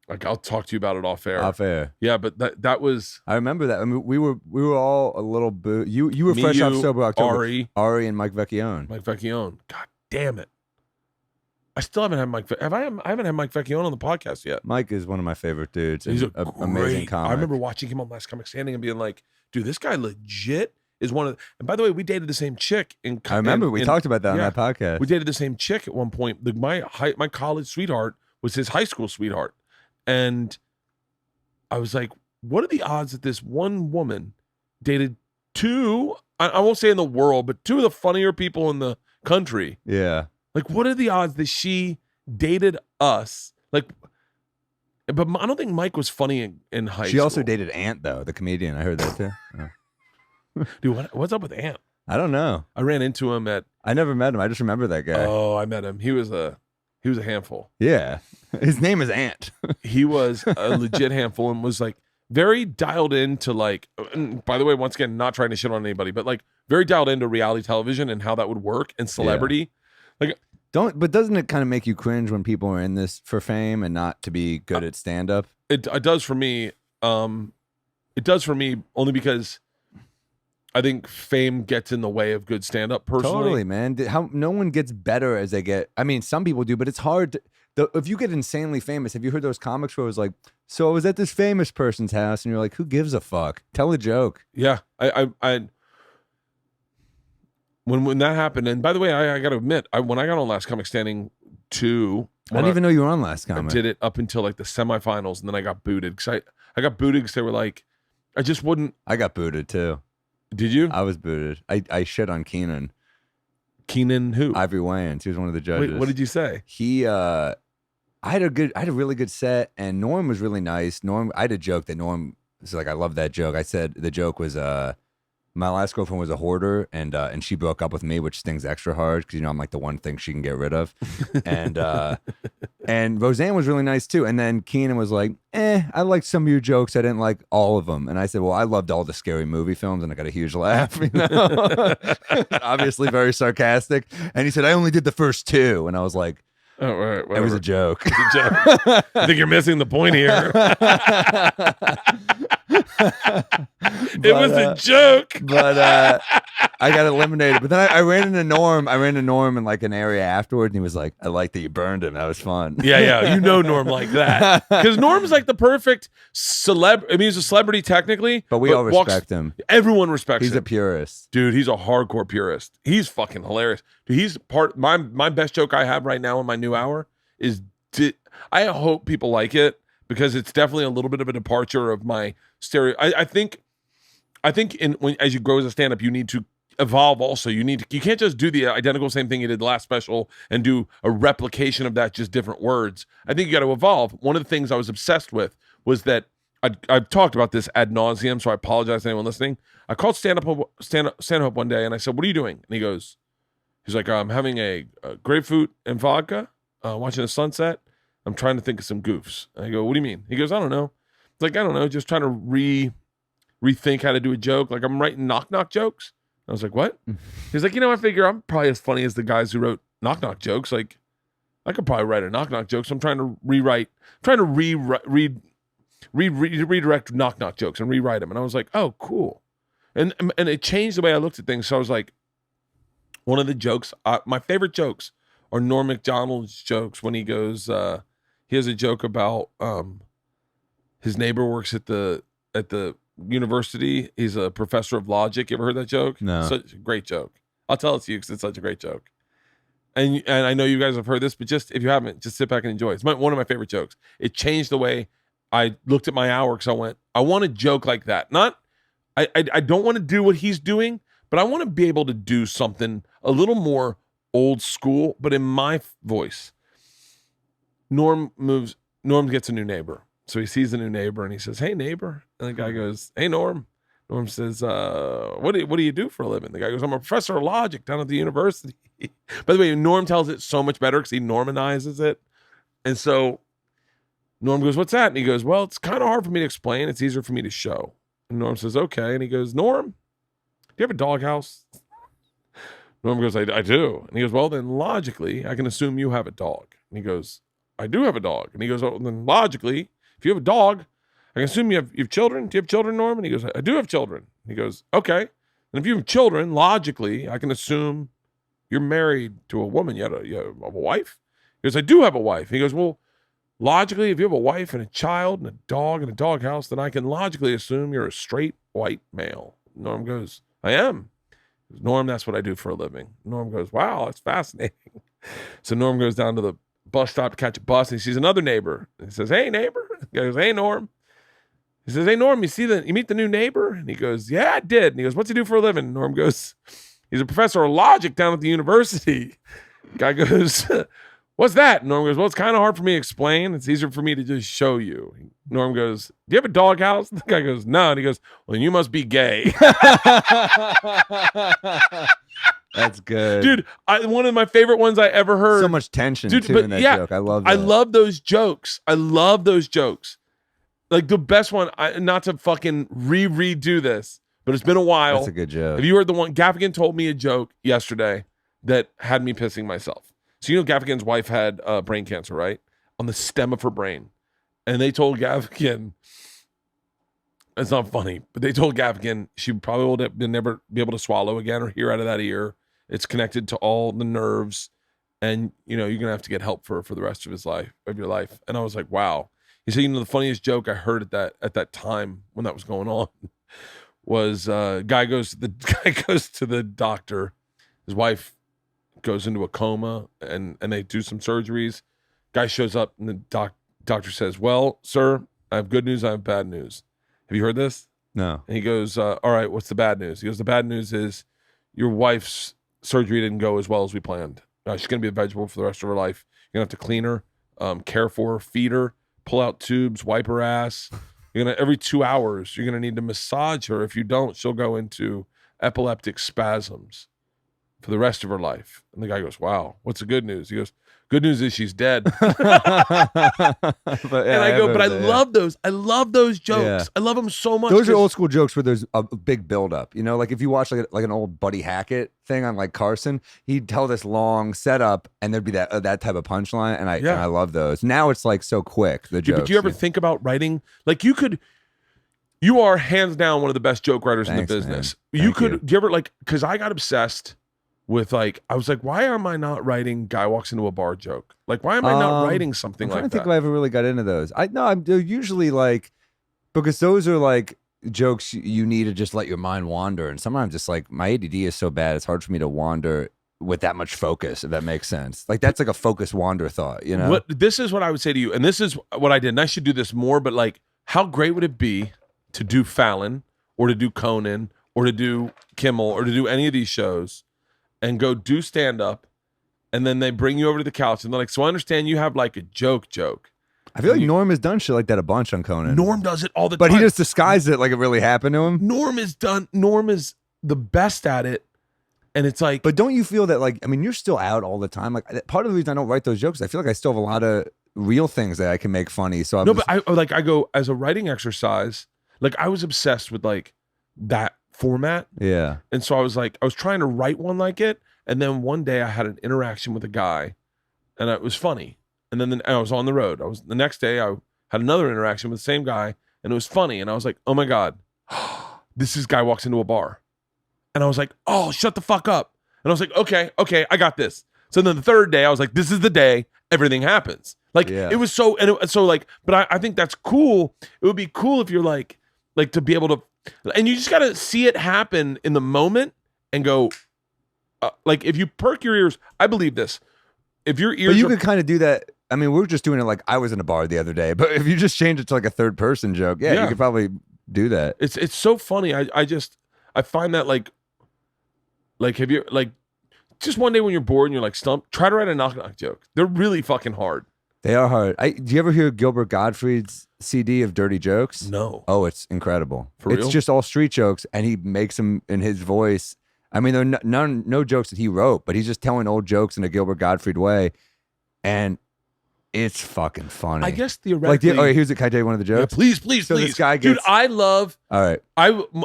Speaker 1: Like, I'll talk to you about it off air.
Speaker 4: Off air.
Speaker 1: Yeah, but that was
Speaker 4: I remember that. I mean, we were all a little you were
Speaker 1: me,
Speaker 4: fresh off
Speaker 1: you,
Speaker 4: sober October.
Speaker 1: Ari
Speaker 4: and Mike Vecchione.
Speaker 1: God damn it! I still haven't had Mike. I haven't had Mike Vecchione on the podcast yet.
Speaker 4: Mike is one of my favorite dudes.
Speaker 1: He's
Speaker 4: and amazing
Speaker 1: great.
Speaker 4: comic.
Speaker 1: I remember watching him on Last Comic Standing and being like, "Dude, this guy legit is one of." And by the way, we dated the same chick.
Speaker 4: I remember we talked about that on
Speaker 1: yeah,
Speaker 4: that podcast.
Speaker 1: We dated the same chick at one point. My college sweetheart was his high school sweetheart, and I was like, "What are the odds that this one woman dated 2? I won't say in the world, but 2 of the funnier people in the country."
Speaker 4: Yeah.
Speaker 1: Like, what are the odds that she dated us? Like, but I don't think Mike was funny in high school.
Speaker 4: She also dated Ant though, the comedian. I heard that too. Oh.
Speaker 1: Dude, what's up with Ant?
Speaker 4: I don't know.
Speaker 1: I ran into him at.
Speaker 4: I never met him. I just remember that guy.
Speaker 1: Oh, I met him. He was a handful.
Speaker 4: Yeah. His name is Ant.
Speaker 1: He was a legit handful and was like very dialed into like. And by the way, once again, not trying to shit on anybody, but like very dialed into reality television and how that would work and celebrity. Like,
Speaker 4: but doesn't it kind of make you cringe when people are in this for fame and not to be good at stand up?
Speaker 1: It does for me. It does for me only because I think fame gets in the way of good stand up personally.
Speaker 4: Totally, man. How no one gets better as they get. I mean, some people do, but it's hard. If you get insanely famous, have you heard those comics where it was like, so I was at this famous person's house, and you're like, who gives a fuck? Tell a joke.
Speaker 1: Yeah, I when that happened, and by the way, I got to admit, when I got on Last Comic Standing 2,
Speaker 4: I didn't even know you were on Last
Speaker 1: I
Speaker 4: Comic.
Speaker 1: did it up until like the semifinals, and then I got booted because I got booted because they were like, I just wouldn't.
Speaker 4: I got booted too.
Speaker 1: Did you?
Speaker 4: I was booted. I shit on Keenan.
Speaker 1: Keenan who?
Speaker 4: Ivory Wayans. He was one of the judges.
Speaker 1: Wait, what did you say?
Speaker 4: He I had a really good set, and Norm was really nice. I had a joke that Norm was like, I love that joke. I said the joke was my last girlfriend was a hoarder, and she broke up with me, which stings extra hard because I'm like the one thing she can get rid of. And Roseanne was really nice too. And then Keenan was like, I liked some of your jokes. I didn't like all of them. And I said, well, I loved all the scary movie films, and I got a huge laugh. Obviously very sarcastic. And he said, I only did the first 2, and I was like,
Speaker 1: Oh, right,
Speaker 4: it was a joke.
Speaker 1: It's a joke. I think you're missing the point here. It was a joke.
Speaker 4: But I got eliminated. But then I ran into Norm. I ran into Norm in like an area afterward, and he was like, I like that you burned him. That was fun.
Speaker 1: Yeah. You know Norm like that. Because Norm's like the perfect celebrity. I mean, he's a celebrity technically.
Speaker 4: But we all respect him.
Speaker 1: Everyone respects him.
Speaker 4: He's a purist.
Speaker 1: Dude, he's a hardcore purist. He's fucking hilarious. Dude, he's my best joke I have right now in my new hour is I hope people like it because it's definitely a little bit of a departure of my stereo. I think as you grow as a stand-up, you need to evolve also. You can't just do the identical same thing you did the last special and do a replication of that, just different words. I think you got to evolve. One of the things I was obsessed with was that I've talked about this ad nauseum, so I apologize to anyone listening. I called stand-up one day and I said, what are you doing? And he's like, I'm having a grapefruit and vodka, watching the sunset. I'm trying to think of some goofs. And I go, what do you mean? He goes, I don't know. It's like, I don't know, just trying to rethink how to do a joke. Like I'm writing knock-knock jokes. I was like, what? He's like, I figure I'm probably as funny as the guys who wrote knock knock jokes. Like, I could probably write a knock knock joke. So I'm trying to redirect knock knock jokes and rewrite them. And I was like, oh, cool. And it changed the way I looked at things. So I was like, one of the jokes, my favorite jokes are Norm Macdonald's jokes when he goes, he has a joke about his neighbor works at the university. He's a professor of logic. You ever heard that joke?
Speaker 4: No.
Speaker 1: Such a great joke. I'll tell it to you because it's such a great joke. And I know you guys have heard this, but just if you haven't, just sit back and enjoy it. It's one of my favorite jokes. It changed the way I looked at my hour because I want a joke like that. I don't want to do what he's doing, but I want to be able to do something a little more old school, but in my voice. Norm gets a new neighbor. So he sees a new neighbor and he says, hey, neighbor. And the guy goes, hey, Norm. Norm says, what do you do for a living? The guy goes, I'm a professor of logic down at the university. By the way, Norm tells it so much better because he Normanizes it. And so Norm goes, what's that? And he goes, well, it's kind of hard for me to explain. It's easier for me to show. And Norm says, okay. And he goes, Norm, do you have a doghouse? Norm goes, I do. And he goes, well, then logically, I can assume you have a dog. And he goes, I do have a dog. And he goes, oh, then logically, if you have a dog, I can assume you have children. Do you have children, Norm? And he goes, I do have children. And he goes, okay. And if you have children, logically, I can assume you're married to a woman. You have a wife? He goes, I do have a wife. He goes, well, logically, if you have a wife and a child and a dog and a doghouse, then I can logically assume you're a straight white male. Norm goes, I am. He goes, Norm, that's what I do for a living. Norm goes, wow, that's fascinating. So Norm goes down to the bus stop to catch a bus and he sees another neighbor. And he says, hey, neighbor. He goes, hey, Norm. He says, hey, Norm, you meet the new neighbor? And he goes, yeah, I did. And he goes, what's he do for a living? And Norm goes, he's a professor of logic down at the university. Guy goes, what's that? And Norm goes, well, it's kind of hard for me to explain. It's easier for me to just show you. Norm goes, do you have a doghouse? The guy goes, no. And he goes, well, then you must be gay.
Speaker 4: That's good.
Speaker 1: Dude, one of my favorite ones I ever heard.
Speaker 4: So much tension, too, in that joke. I love that.
Speaker 1: I love those jokes. Like the best one, not to fucking redo this, but it's been a while.
Speaker 4: That's a good joke.
Speaker 1: Have you heard the one? Gaffigan told me a joke yesterday that had me pissing myself. So Gaffigan's wife had brain cancer, right? On the stem of her brain. And they told Gaffigan, it's not funny, but they told Gaffigan she probably would never be able to swallow again or hear out of that ear. It's connected to all the nerves. And, you're going to have to get help for the rest of your life. And I was like, wow. He said, the funniest joke I heard at that time when that was going on was guy goes to the doctor. His wife goes into a coma and they do some surgeries. Guy shows up and the doctor says, well, sir, I have good news. I have bad news. Have you heard this?
Speaker 4: No.
Speaker 1: And he goes, all right, what's the bad news? He goes, the bad news is your wife's surgery didn't go as well as we planned. She's going to be a vegetable for the rest of her life. You're going to have to clean her, care for her, feed her, pull out tubes, wipe her ass. Every 2 hours, you're going to need to massage her. If you don't, she'll go into epileptic spasms for the rest of her life. And the guy goes, wow, what's the good news? He goes, good news is she's dead. I love those. I love those jokes. Yeah. I love them so much.
Speaker 4: Those are old school jokes where there's a big buildup. Like if you watch like an old Buddy Hackett thing on like Carson, he'd tell this long setup and there'd be that type of punchline. And I love those. Now it's like so quick, the jokes.
Speaker 1: But do you ever think about writing? Like you are hands down one of the best joke writers in the business. Do you ever because I got obsessed with I was like, why am I not writing guy walks into a bar joke? Like, why am I not writing something like that?
Speaker 4: I don't think I ever really got into those. I'm usually because those are like jokes you need to just let your mind wander. And sometimes it's like my ADD is so bad, it's hard for me to wander with that much focus, if that makes sense. Like that's like a focus wander thought,
Speaker 1: This is what I would say to you. And this is what I did. And I should do this more, but how great would it be to do Fallon or to do Conan or to do Kimmel or to do any of these shows and go do stand-up, and then they bring you over to the couch, and they're like, so I understand you have like a joke.
Speaker 4: I feel like Norm has done shit like that a bunch on Conan.
Speaker 1: Norm does it all the
Speaker 4: time. But he just disguised it like it really happened to him.
Speaker 1: Norm is the best at it, and it's like...
Speaker 4: But don't you feel that, you're still out all the time? Like, part of the reason I don't write those jokes, I feel like I still have a lot of real things that I can make funny, but
Speaker 1: I go, as a writing exercise, I was obsessed with, that format.
Speaker 4: Yeah.
Speaker 1: And so I was trying to write one like it. And then one day I had an interaction with a guy and it was funny. And then I was on the road. The next day I had another interaction with the same guy and it was funny. And I was like, oh my God, this guy walks into a bar. And I was like, oh, shut the fuck up. And I was like, okay, I got this. So then the third day I was like, this is the day everything happens. Like it was so, but I think that's cool. It would be cool if you're like to be able to, and you just got to see it happen in the moment and go, like if you perk your ears, I believe this. If your ears,
Speaker 4: but you could kind of do that. I mean, we were just doing it like I was in a bar the other day, but if you just change it to like a third person joke, you could probably do that.
Speaker 1: It's so funny. I find that like have you like just one day when you're bored and you're like stumped, try to write a knock joke. They're really fucking hard.
Speaker 4: They are hard. Do you ever hear Gilbert Gottfried's CD of dirty jokes?
Speaker 1: No.
Speaker 4: Oh, it's incredible.
Speaker 1: For real?
Speaker 4: It's just all street jokes, and he makes them in his voice. I mean, they're no jokes that he wrote, but he's just telling old jokes in a Gilbert Gottfried way, and it's fucking funny.
Speaker 1: I guess theoretically.
Speaker 4: Like, here's can I tell you one of the jokes?
Speaker 1: Yeah, please.
Speaker 4: So this guy gets,
Speaker 1: dude, I love.
Speaker 4: All right.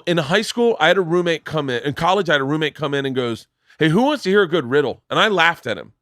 Speaker 1: In high school, I had a roommate come in. In college, I had a roommate come in and goes, "Hey, who wants to hear a good riddle?" And I laughed at him,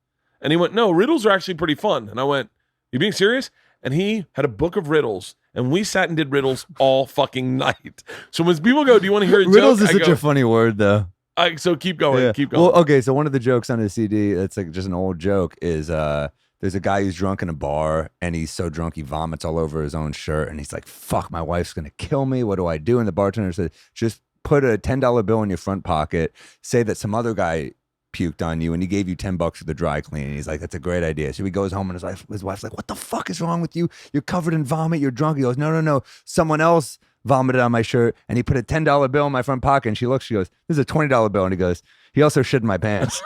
Speaker 1: and he went, "No, riddles are actually pretty fun." And I went, "You being serious?" And he had a book of riddles, and we sat and did riddles all fucking night. So when people go, "Do you want to hear a joke?"
Speaker 4: Riddles is such a funny word, though.
Speaker 1: So keep going, keep going.
Speaker 4: Well, okay, so one of the jokes on his CD, that's like just an old joke, is there's a guy who's drunk in a bar, and he's so drunk he vomits all over his own shirt, and he's like, fuck, my wife's gonna kill me. What do I do? And the bartender said, just put a $10 bill in your front pocket, say that some other guy puked on you and he gave you $10 for the dry cleaning. He's like, that's a great idea. So he goes home and his wife's like, what the fuck is wrong with you? You're covered in vomit. You're drunk. He goes, no. Someone else vomited on my shirt and he put a $10 bill in my front pocket. And she looks, she goes, this is a $20 bill. And he goes, he also shit in my pants.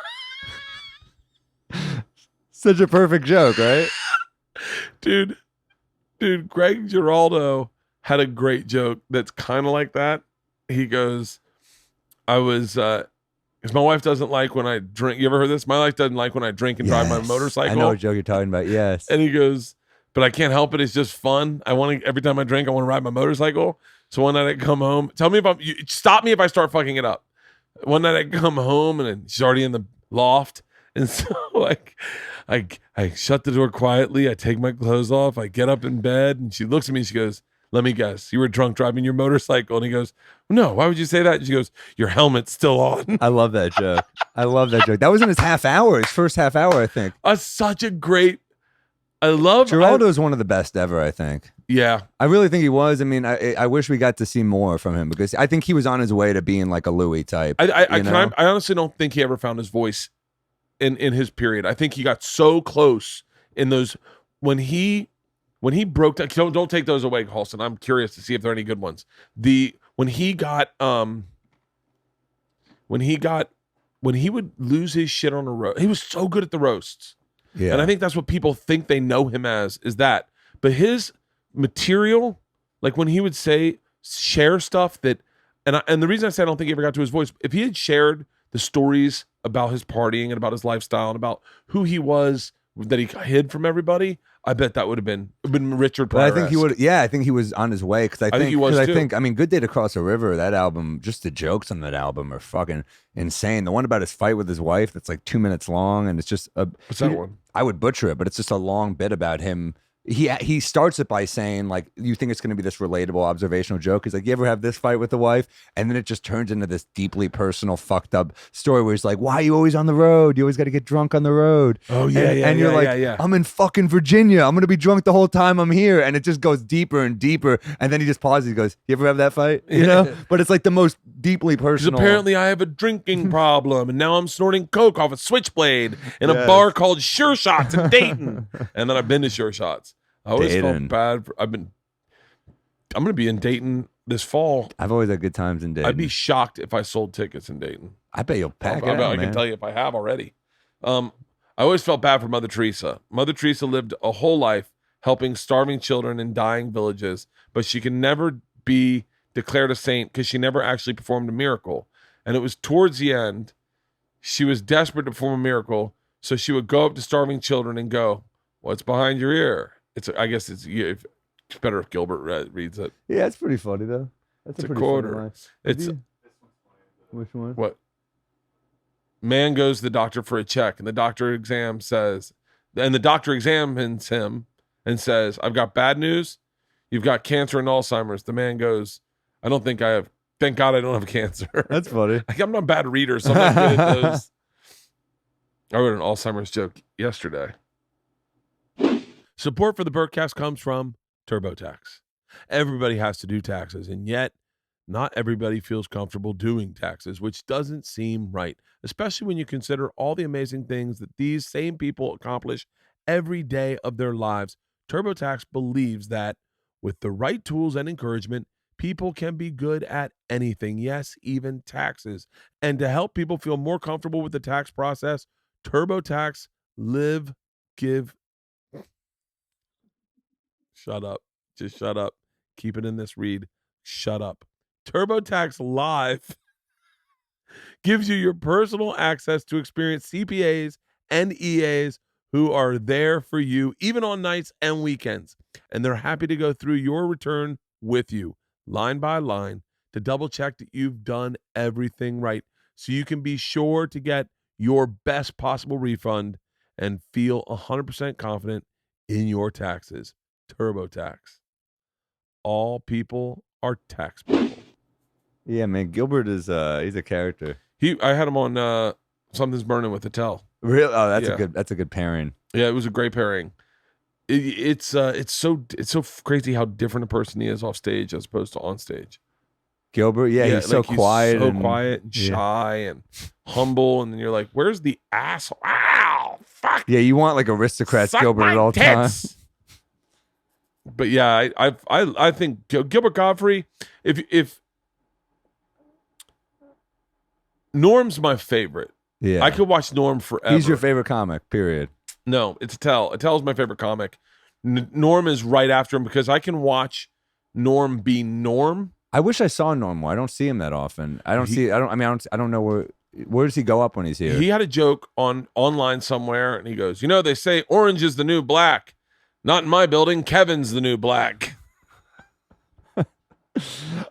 Speaker 4: Such a perfect joke, right?
Speaker 1: Dude, Greg Giraldo had a great joke that's kind of like that. He goes, because my wife doesn't like when I drink. You ever heard this? My wife doesn't like when I drink and drive my motorcycle.
Speaker 4: I know what joke you're talking about. Yes.
Speaker 1: And he goes, but I can't help it. It's just fun. Every time I drink, I want to ride my motorcycle. So one night I come home. Tell me stop me if I start fucking it up. One night I come home and she's already in the loft. And so like I shut the door quietly. I take my clothes off. I get up in bed and she looks at me and she goes, let me guess, you were drunk driving your motorcycle. And he goes, no, why would you say that? And she goes, your helmet's still on.
Speaker 4: I love that joke. That was in his first half hour, I think.
Speaker 1: Such a great,
Speaker 4: Giraldo's one of the best ever, I think.
Speaker 1: Yeah.
Speaker 4: I really think he was. I mean, I wish we got to see more from him because I think he was on his way to being like a Louis type.
Speaker 1: I honestly don't think he ever found his voice in his period. I think he got so close in those, when he broke down. Don't take those away, Halston. I'm curious to see if there are any good ones. When he would lose his shit on a roast, he was so good at the roasts.
Speaker 4: Yeah.
Speaker 1: And I think that's what people think they know him as, is that. But his material, like when he would share stuff that, and the reason I say I don't think he ever got to his voice, if he had shared the stories about his partying and about his lifestyle and about who he was that he hid from everybody, I bet that would have been Richard Pryor.
Speaker 4: But I think he would. Yeah, I think he was on his way because I think
Speaker 1: he was too.
Speaker 4: I mean, Good Day to Cross a River. That album, just the jokes on that album are fucking insane. The one about his fight with his wife that's like 2 minutes long, and it's just
Speaker 1: what's that one?
Speaker 4: I would butcher it, but it's just a long bit about him. He starts it by saying, like, you think it's going to be this relatable observational joke. He's like, you ever have this fight with the wife? And then it just turns into this deeply personal, fucked up story where he's like, why are you always on the road? You always got to get drunk on the road.
Speaker 1: Oh, yeah,
Speaker 4: and you're like, I'm in fucking Virginia. I'm going to be drunk the whole time I'm here. And it just goes deeper and deeper. And then he just pauses. He goes, you ever have that fight? You know? But it's like the most deeply personal.
Speaker 1: Apparently I have a drinking problem and now I'm snorting coke off a switchblade in a bar called Sure Shots in Dayton. And then I've been to Sure Shots. I always felt bad. I'm going to be in Dayton this fall.
Speaker 4: I've always had good times in Dayton.
Speaker 1: I'd be shocked if I sold tickets in Dayton.
Speaker 4: I bet you'll pack it out,
Speaker 1: I can tell you if I have already. I always felt bad for Mother Teresa. Mother Teresa lived a whole life helping starving children in dying villages, but she can never be declared a saint because she never actually performed a miracle. And it was towards the end, she was desperate to perform a miracle, so she would go up to starving children and go, what's behind your ear? I guess it's better if Gilbert reads it.
Speaker 4: Yeah, it's pretty funny though. That's
Speaker 1: a quarter.
Speaker 4: It's Which one?
Speaker 1: What? Man goes to the doctor for a check, and the doctor examines him and says, "I've got bad news. You've got cancer and Alzheimer's." The man goes, "I don't think I have. Thank God I don't have cancer."
Speaker 4: That's funny.
Speaker 1: Like, I'm not a bad reader, so I'm not good at those. I wrote an Alzheimer's joke yesterday. Support for the Bertcast comes from TurboTax. Everybody has to do taxes, and yet not everybody feels comfortable doing taxes, which doesn't seem right, especially when you consider all the amazing things that these same people accomplish every day of their lives. TurboTax believes that with the right tools and encouragement, people can be good at anything, yes, even taxes. And to help people feel more comfortable with the tax process, TurboTax Live Give. Shut up. Just shut up. Keep it in this read. Shut up. TurboTax Live gives you your personal access to experienced CPAs and EAs who are there for you, even on nights and weekends. And they're happy to go through your return with you, line by line, to double check that you've done everything right, so you can be sure to get your best possible refund and feel 100% confident in your taxes. TurboTax. All people are tax people.
Speaker 4: Yeah, man. Gilbert is he's a character.
Speaker 1: I had him on Something's Burning with Attell.
Speaker 4: Really? Oh, that's
Speaker 1: Yeah.
Speaker 4: a good pairing.
Speaker 1: Yeah, it was a great pairing. It's so crazy how different a person he is off stage as opposed to on stage.
Speaker 4: Gilbert, yeah, he's so quiet,
Speaker 1: quiet and shy and humble, and then you're like, "Where's the asshole? Ow, fuck!"
Speaker 4: Yeah, you want like aristocrats
Speaker 1: Suck
Speaker 4: Gilbert
Speaker 1: my
Speaker 4: at all
Speaker 1: tits.
Speaker 4: times.
Speaker 1: But yeah, I think Gilbert Godfrey. If Norm's my favorite,
Speaker 4: Yeah,
Speaker 1: I could watch Norm forever.
Speaker 4: he's your favorite comic. Period.
Speaker 1: No, it's Attell. Attell's my favorite comic. Norm is right after him because I can watch Norm be Norm.
Speaker 4: I wish I saw Norm more. I don't see him that often. I don't know where does he go up when he's here?
Speaker 1: He had a joke online somewhere, and he goes, they say orange is the new black. Not in my building. Kevin's the new black.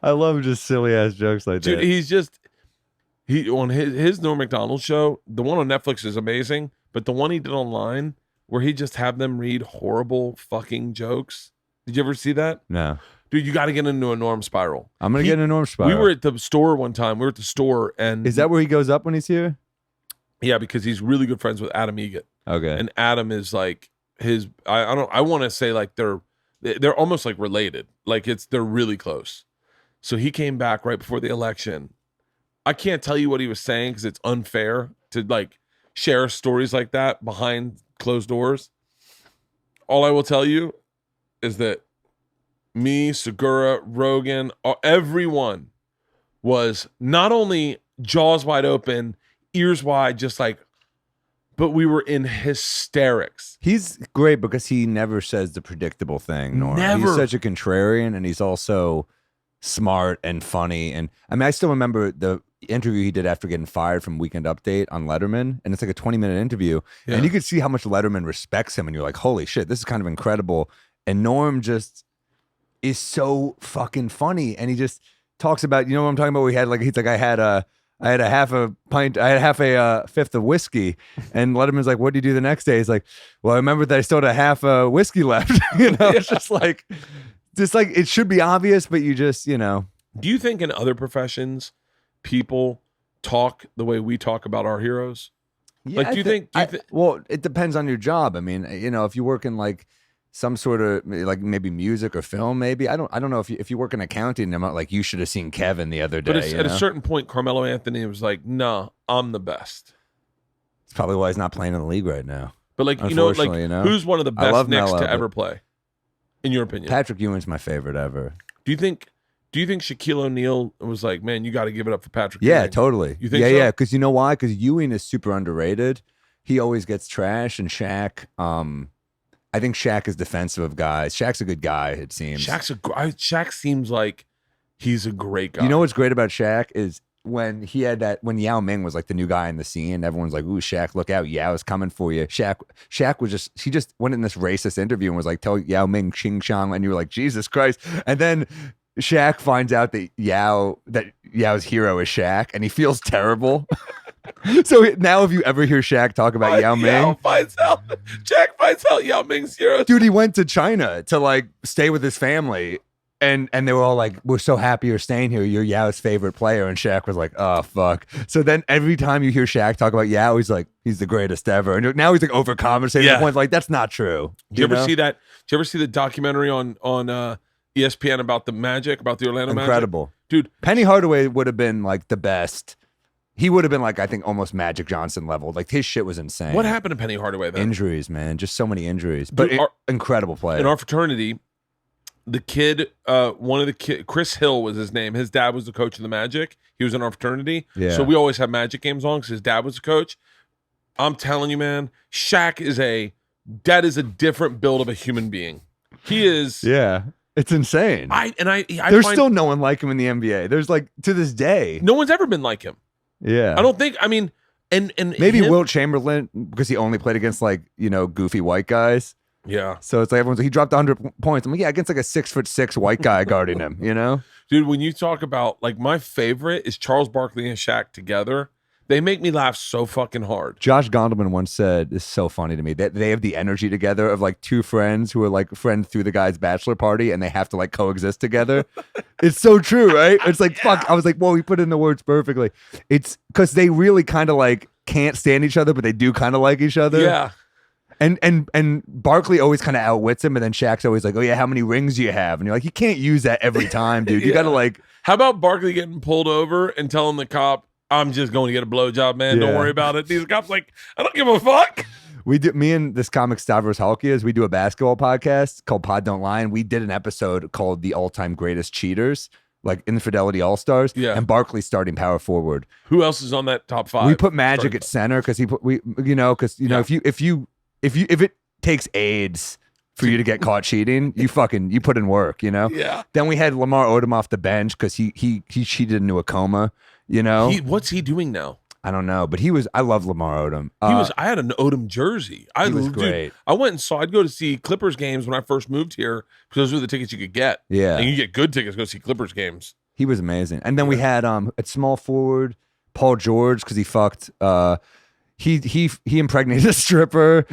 Speaker 4: I love just silly ass jokes like
Speaker 1: Dude,
Speaker 4: that.
Speaker 1: he's just on his Norm Macdonald show. The one on Netflix is amazing, but the one he did online where he just have them read horrible fucking jokes. Did you ever see that?
Speaker 4: No,
Speaker 1: Dude, you got to get into a Norm spiral.
Speaker 4: I'm gonna get in a Norm spiral.
Speaker 1: We were at the store one time. We were at the store, and
Speaker 4: Is that where he goes up when he's here?
Speaker 1: yeah, because he's really good friends with Adam Egget,
Speaker 4: Okay.
Speaker 1: and Adam is like his. I want to say like they're almost like related. Like they're really close. So he came back right before the election. I can't tell you what he was saying because it's unfair to like share stories like that behind closed doors. All I will tell you is that me, Segura, Rogan, everyone was not only jaws wide open, ears wide, just like, but we were in hysterics.
Speaker 4: He's great because he never says the predictable thing, Norm.
Speaker 1: Never.
Speaker 4: He's such a contrarian, and he's also smart and funny. And I mean, I still remember the interview he did after getting fired from Weekend Update on Letterman, and it's like a 20-minute interview,
Speaker 1: Yeah.
Speaker 4: and you could see how much Letterman respects him, and you're like, holy shit, this is kind of incredible. And Norm just is so fucking funny, and he just talks about, you know what I'm talking about? He's like, I had a half a fifth of whiskey, and Letterman's like, what do you do the next day? He's like, well, I remember that I still had a half a whiskey left. It's just like it should be obvious, but you just,
Speaker 1: Do you think in other professions people talk the way we talk about our heroes?
Speaker 4: Yeah,
Speaker 1: Like, do you think?
Speaker 4: Well, it depends on your job. I mean, if you work in like some sort of like maybe music or film, maybe I don't know if you work in accounting, I'm not like, you should have seen Kevin the other day.
Speaker 1: But at a certain point, Carmelo Anthony was like, "No, I'm the best."
Speaker 4: It's probably why he's not playing in the league right now.
Speaker 1: But like,
Speaker 4: Unfortunately,
Speaker 1: who's one of the
Speaker 4: I
Speaker 1: best
Speaker 4: love
Speaker 1: Knicks
Speaker 4: Melo,
Speaker 1: to
Speaker 4: but-
Speaker 1: ever play, in your opinion?
Speaker 4: Patrick Ewing's my favorite ever.
Speaker 1: Do you think Shaquille O'Neal was like, "Man, you got to give it up for Patrick"?
Speaker 4: Yeah,
Speaker 1: Ewing?
Speaker 4: totally.
Speaker 1: You think
Speaker 4: yeah,
Speaker 1: so?
Speaker 4: yeah. Because you know why? Because Ewing is super underrated. He always gets trash, and Shaq. I think Shaq is defensive of guys. Shaq's a good guy. It seems.
Speaker 1: Shaq seems like he's a great guy.
Speaker 4: You know what's great about Shaq is when Yao Ming was like the new guy in the scene. Everyone's like, "Ooh, Shaq, look out! Yao's coming for you." Shaq was he just went in this racist interview and was like, "Tell Yao Ming ching chong," and you were like, "Jesus Christ!" And then Shaq finds out that Yao's hero is Shaq, and he feels terrible. So now, if you ever hear Shaq talk about Yao Ming,
Speaker 1: Jack finds out Yao Ming's hero.
Speaker 4: dude, he went to China to like stay with his family. And they were all like, "We're so happy you're staying here. You're Yao's favorite player." And Shaq was like, "Oh fuck." So then every time you hear Shaq talk about Yao, he's like, "He's the greatest ever." And now he's like overcompensating.
Speaker 1: Yeah.
Speaker 4: The point like that's not true.
Speaker 1: Did you ever see that? Did you ever see the documentary on ESPN about the Magic, about the Orlando
Speaker 4: Incredible,
Speaker 1: Magic? Dude.
Speaker 4: Penny Hardaway would have been like the best. He would have been like, I think, almost Magic Johnson level. Like his shit was insane.
Speaker 1: What happened to Penny Hardaway then?
Speaker 4: Injuries, man. Just so many injuries. But
Speaker 1: Dude,
Speaker 4: incredible player.
Speaker 1: In our fraternity, the kid, one of the kids, Chris Hill was his name. His dad was the coach of the Magic. He was in our fraternity.
Speaker 4: Yeah.
Speaker 1: So we always have Magic games on because his dad was the coach. I'm telling you, man, Shaq is a different build of a human being. He is.
Speaker 4: Yeah. It's insane. There's still no one like him in the NBA. There's like, to this day.
Speaker 1: No one's ever been like him.
Speaker 4: Yeah.
Speaker 1: I don't think, I mean, and
Speaker 4: maybe
Speaker 1: him,
Speaker 4: Wilt Chamberlain, because he only played against like, goofy white guys.
Speaker 1: Yeah.
Speaker 4: So it's like everyone's like, he dropped 100 points. I'm like, yeah, against like a 6'6" white guy guarding him,
Speaker 1: Dude, when you talk about, like, my favorite is Charles Barkley and Shaq together. They make me laugh so fucking hard.
Speaker 4: Josh Gondelman once said, this is so funny to me, that they have the energy together of like two friends who are like friends through the guy's bachelor party and they have to like coexist together. It's so true, right? It's like, fuck. I was like, whoa, he put in the words perfectly. It's because they really kind of like can't stand each other, but they do kind of like each other.
Speaker 1: Yeah.
Speaker 4: And Barkley always kind of outwits him, and then Shaq's always like, "Oh yeah, how many rings do you have?" And you're like, "You can't use that every time, dude. You got to like."
Speaker 1: How about Barkley getting pulled over and telling the cop, "I'm just going to get a blowjob, man. Don't
Speaker 4: Yeah.
Speaker 1: worry about it." These cops like, "I don't give a fuck."
Speaker 4: Me and this comic Stavros Halkias, we do a basketball podcast called Pod Don't Lie, and we did an episode called "The All-Time Greatest Cheaters," like Infidelity All Stars.
Speaker 1: Yeah.
Speaker 4: And Barkley's starting power forward.
Speaker 1: Who else is on that top 5?
Speaker 4: We put Magic at center because if it takes AIDS for you to get caught cheating, you put in work,
Speaker 1: Yeah.
Speaker 4: Then we had Lamar Odom off the bench because he cheated into a coma,
Speaker 1: What's he doing now?
Speaker 4: I don't know, but I love Lamar Odom.
Speaker 1: I had an Odom jersey.
Speaker 4: He was great.
Speaker 1: I went and saw. I'd go to see Clippers games when I first moved here because those were the tickets you could get.
Speaker 4: Yeah.
Speaker 1: And you get good tickets to go see Clippers games.
Speaker 4: He was amazing. And then we had at small forward Paul George because he fucked. He impregnated a stripper,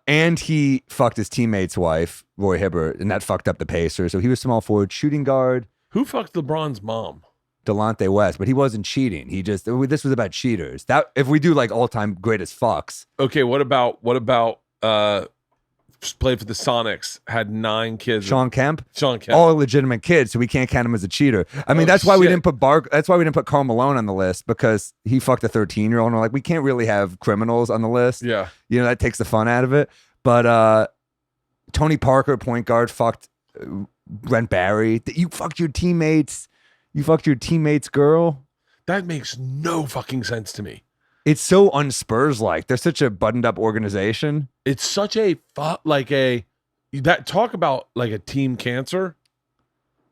Speaker 4: and he fucked his teammate's wife, Roy Hibbert, and that fucked up the Pacers. So he was small forward, shooting guard.
Speaker 1: Who fucked LeBron's mom?
Speaker 4: Delonte West, but he wasn't cheating. This was about cheaters. That if we do like all time greatest fucks.
Speaker 1: Okay, what about played for the Sonics, had 9 kids.
Speaker 4: Sean Kemp,
Speaker 1: Kemp.
Speaker 4: all legitimate kids, so we can't count him as a cheater. I mean, that's why we didn't put That's why we didn't put Karl Malone on the list because he fucked a 13-year-old. And we're like, we can't really have criminals on the list.
Speaker 1: Yeah,
Speaker 4: that takes the fun out of it. But Tony Parker, point guard, fucked Brent Barry. You fucked your teammates. You fucked your teammate's girl.
Speaker 1: That makes no fucking sense to me.
Speaker 4: It's so un-Spurs like. They're such a buttoned up organization.
Speaker 1: It's such a talk about like a team cancer.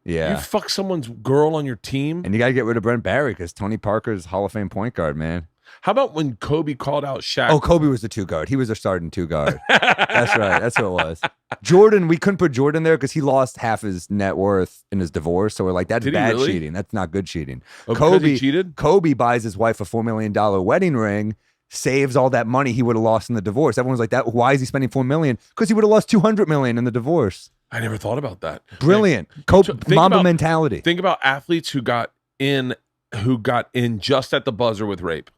Speaker 4: Yeah.
Speaker 1: You fuck someone's girl on your team.
Speaker 4: And you got to get rid of Brent Barry because Tony Parker's Hall of Fame point guard, man.
Speaker 1: How about when Kobe called out Shaq?
Speaker 4: Oh, Kobe was the 2 guard. He was their starting 2 guard. That's right. That's who it was. Jordan, we couldn't put Jordan there because he lost half his net worth in his divorce. So we're like, that's bad cheating. That's not good cheating.
Speaker 1: Oh, because he cheated?
Speaker 4: Kobe buys his wife a $4 million wedding ring, saves all that money he would have lost in the divorce. Everyone's like, that. Why is he spending $4 million? Because he would have lost $200 million in the divorce.
Speaker 1: I never thought about that.
Speaker 4: Brilliant. Mamba mentality.
Speaker 1: Think about athletes who got in just at the buzzer with rape.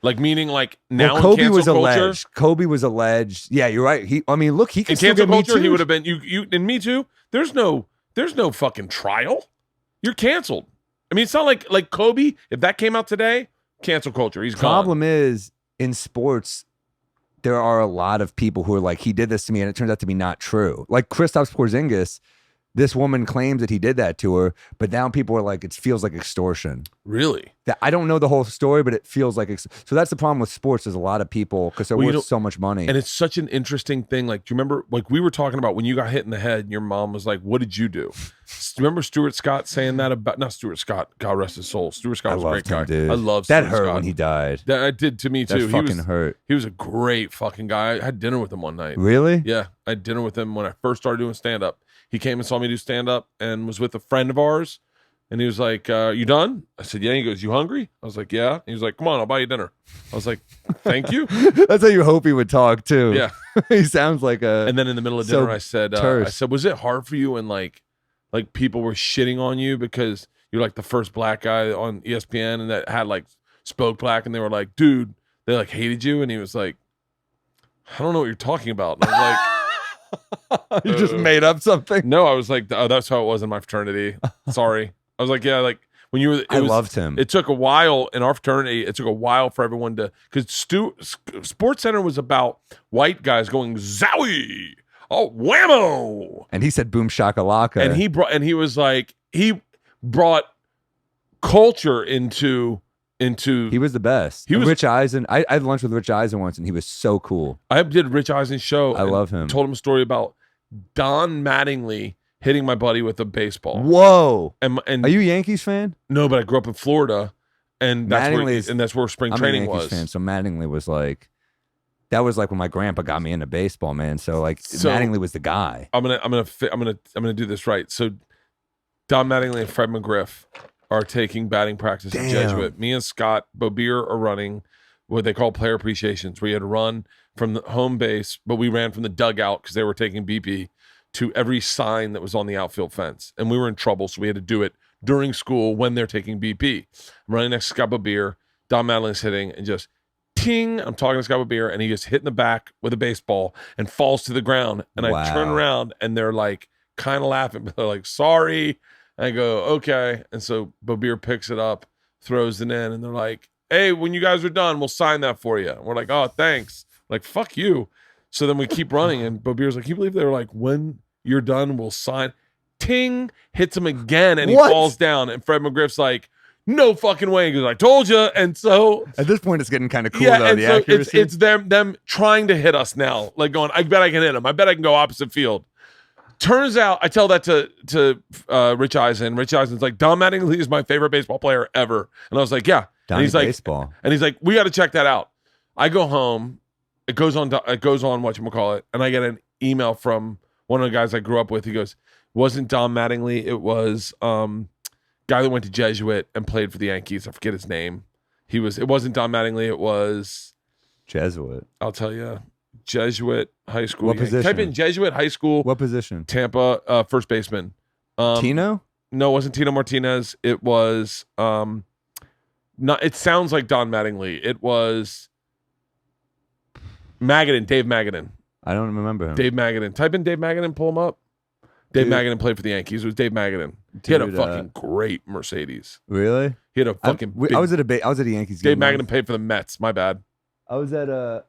Speaker 1: Like meaning like now in
Speaker 4: Kobe
Speaker 1: cancel
Speaker 4: was
Speaker 1: culture.
Speaker 4: alleged. Kobe was alleged. Yeah, you're right. He can
Speaker 1: In
Speaker 4: still
Speaker 1: cancel
Speaker 4: get
Speaker 1: culture,
Speaker 4: Me
Speaker 1: he
Speaker 4: Too.
Speaker 1: would have been you and Me Too. There's no fucking trial. You're canceled. I mean, it's not like Kobe. If that came out today, cancel culture. He's gone.
Speaker 4: Problem is in sports, there are a lot of people who are like, he did this to me, and it turns out to be not true. Like Kristaps Porzingis, this woman claims that he did that to her, but now people are like, it feels like extortion.
Speaker 1: Really?
Speaker 4: That I don't know the whole story, but it feels like so. That's the problem with sports. There's a lot of people because they're worth so much money,
Speaker 1: and it's such an interesting thing. Like, do you remember? Like we were talking about when you got hit in the head, and your mom was like, "What did you do?" Remember Stuart Scott saying that about not Stuart Scott? God rest his soul. Stuart Scott was a great guy.
Speaker 4: Dude.
Speaker 1: I love
Speaker 4: that
Speaker 1: Stuart
Speaker 4: hurt
Speaker 1: Scott.
Speaker 4: when he died.
Speaker 1: That did to me too.
Speaker 4: That fucking hurt.
Speaker 1: He was a great fucking guy. I had dinner with him one night.
Speaker 4: Really?
Speaker 1: Yeah, I had dinner with him when I first started doing stand up. He came and saw me do stand up and was with a friend of ours. And he was like, you done? I said, yeah. He goes, you hungry? I was like, yeah. He was like, come on, I'll buy you dinner. I was like, thank you.
Speaker 4: That's how you hope he would talk too.
Speaker 1: Yeah.
Speaker 4: He sounds like a.
Speaker 1: And then in the middle of dinner, I said, was it hard for you when like people were shitting on you because you're like the first black guy on ESPN and that had like spoke black and they were like, dude, they like hated you. And he was like, I don't know what you're talking about. And I was like,
Speaker 4: you just made up something.
Speaker 1: No, I was like, oh, that's how it was in my fraternity. Sorry. I was like, yeah, like when you were,
Speaker 4: loved him.
Speaker 1: It took a while in our fraternity. It took a while for everyone to, because Sports Center was about white guys going zowie, oh whammo,
Speaker 4: and he said boom shakalaka,
Speaker 1: and he brought culture into.
Speaker 4: He was the best. Rich Eisen. I had lunch with Rich Eisen once, and he was so cool.
Speaker 1: I did Rich Eisen's show.
Speaker 4: I love him.
Speaker 1: Told him a story about Don Mattingly hitting my buddy with a baseball.
Speaker 4: Whoa!
Speaker 1: And
Speaker 4: are you a Yankees fan?
Speaker 1: No, but I grew up in Florida, and that's where spring training was.
Speaker 4: Fan, so Mattingly was like, that was like when my grandpa got me into baseball, man. So Mattingly was the guy.
Speaker 1: I'm gonna do this right. So Don Mattingly and Fred McGriff are taking batting practice at Jesuit. Me and Scott Bobier are running what they call player appreciations, where you had to run from the home base, but we ran from the dugout because they were taking BP to every sign that was on the outfield fence. And we were in trouble, so we had to do it during school when they're taking BP. I'm running next to Scott Bobier. Don Madeline's hitting, and just ting, I'm talking to Scott Bobier, and he gets hit in the back with a baseball and falls to the ground. And I turn around, and they're like kind of laughing, but they're like, sorry. I go, okay. And so Bobier picks it up, throws it in, and they're like, hey, when you guys are done, we'll sign that for you. And we're like, oh, thanks. Like, fuck you. So then we keep running, and Bobier's like, can you believe they were like, when you're done, we'll sign. Ting, hits him again, and he falls down. And Fred McGriff's like, no fucking way. He goes, I told you. And so
Speaker 4: at this point, it's getting kind of cool, though, the accuracy.
Speaker 1: It's them trying to hit us now. Like going, I bet I can hit him. I bet I can go opposite field. Turns out, I tell that to Rich Eisen. Rich Eisen's like, Don Mattingly is my favorite baseball player ever. And I was like, yeah. And he's like,
Speaker 4: baseball.
Speaker 1: And he's like, we got to check that out. I go home. It goes on whatchamacallit, and I get an email from one of the guys I grew up with. He goes, wasn't Don Mattingly, it was guy that went to Jesuit and played for the Yankees. I forget his name. It wasn't Don Mattingly, it was
Speaker 4: Jesuit.
Speaker 1: I'll tell you. Jesuit High School.
Speaker 4: What position?
Speaker 1: Type in Jesuit High School.
Speaker 4: What position?
Speaker 1: Tampa, first baseman.
Speaker 4: Tino?
Speaker 1: No, it wasn't Tino Martinez. It was not. It sounds like Don Mattingly. It was Magadan, Dave Magadan.
Speaker 4: I don't remember him.
Speaker 1: Dave Magadan. Type in Dave Magadan, pull him up. Dave Magadan played for the Yankees. It was Dave Magadan. He had a fucking great Mercedes.
Speaker 4: Really?
Speaker 1: He had a fucking.
Speaker 4: I was at a Yankees
Speaker 1: Dave
Speaker 4: game.
Speaker 1: Magadan paid for the Mets. My bad.
Speaker 4: I was at a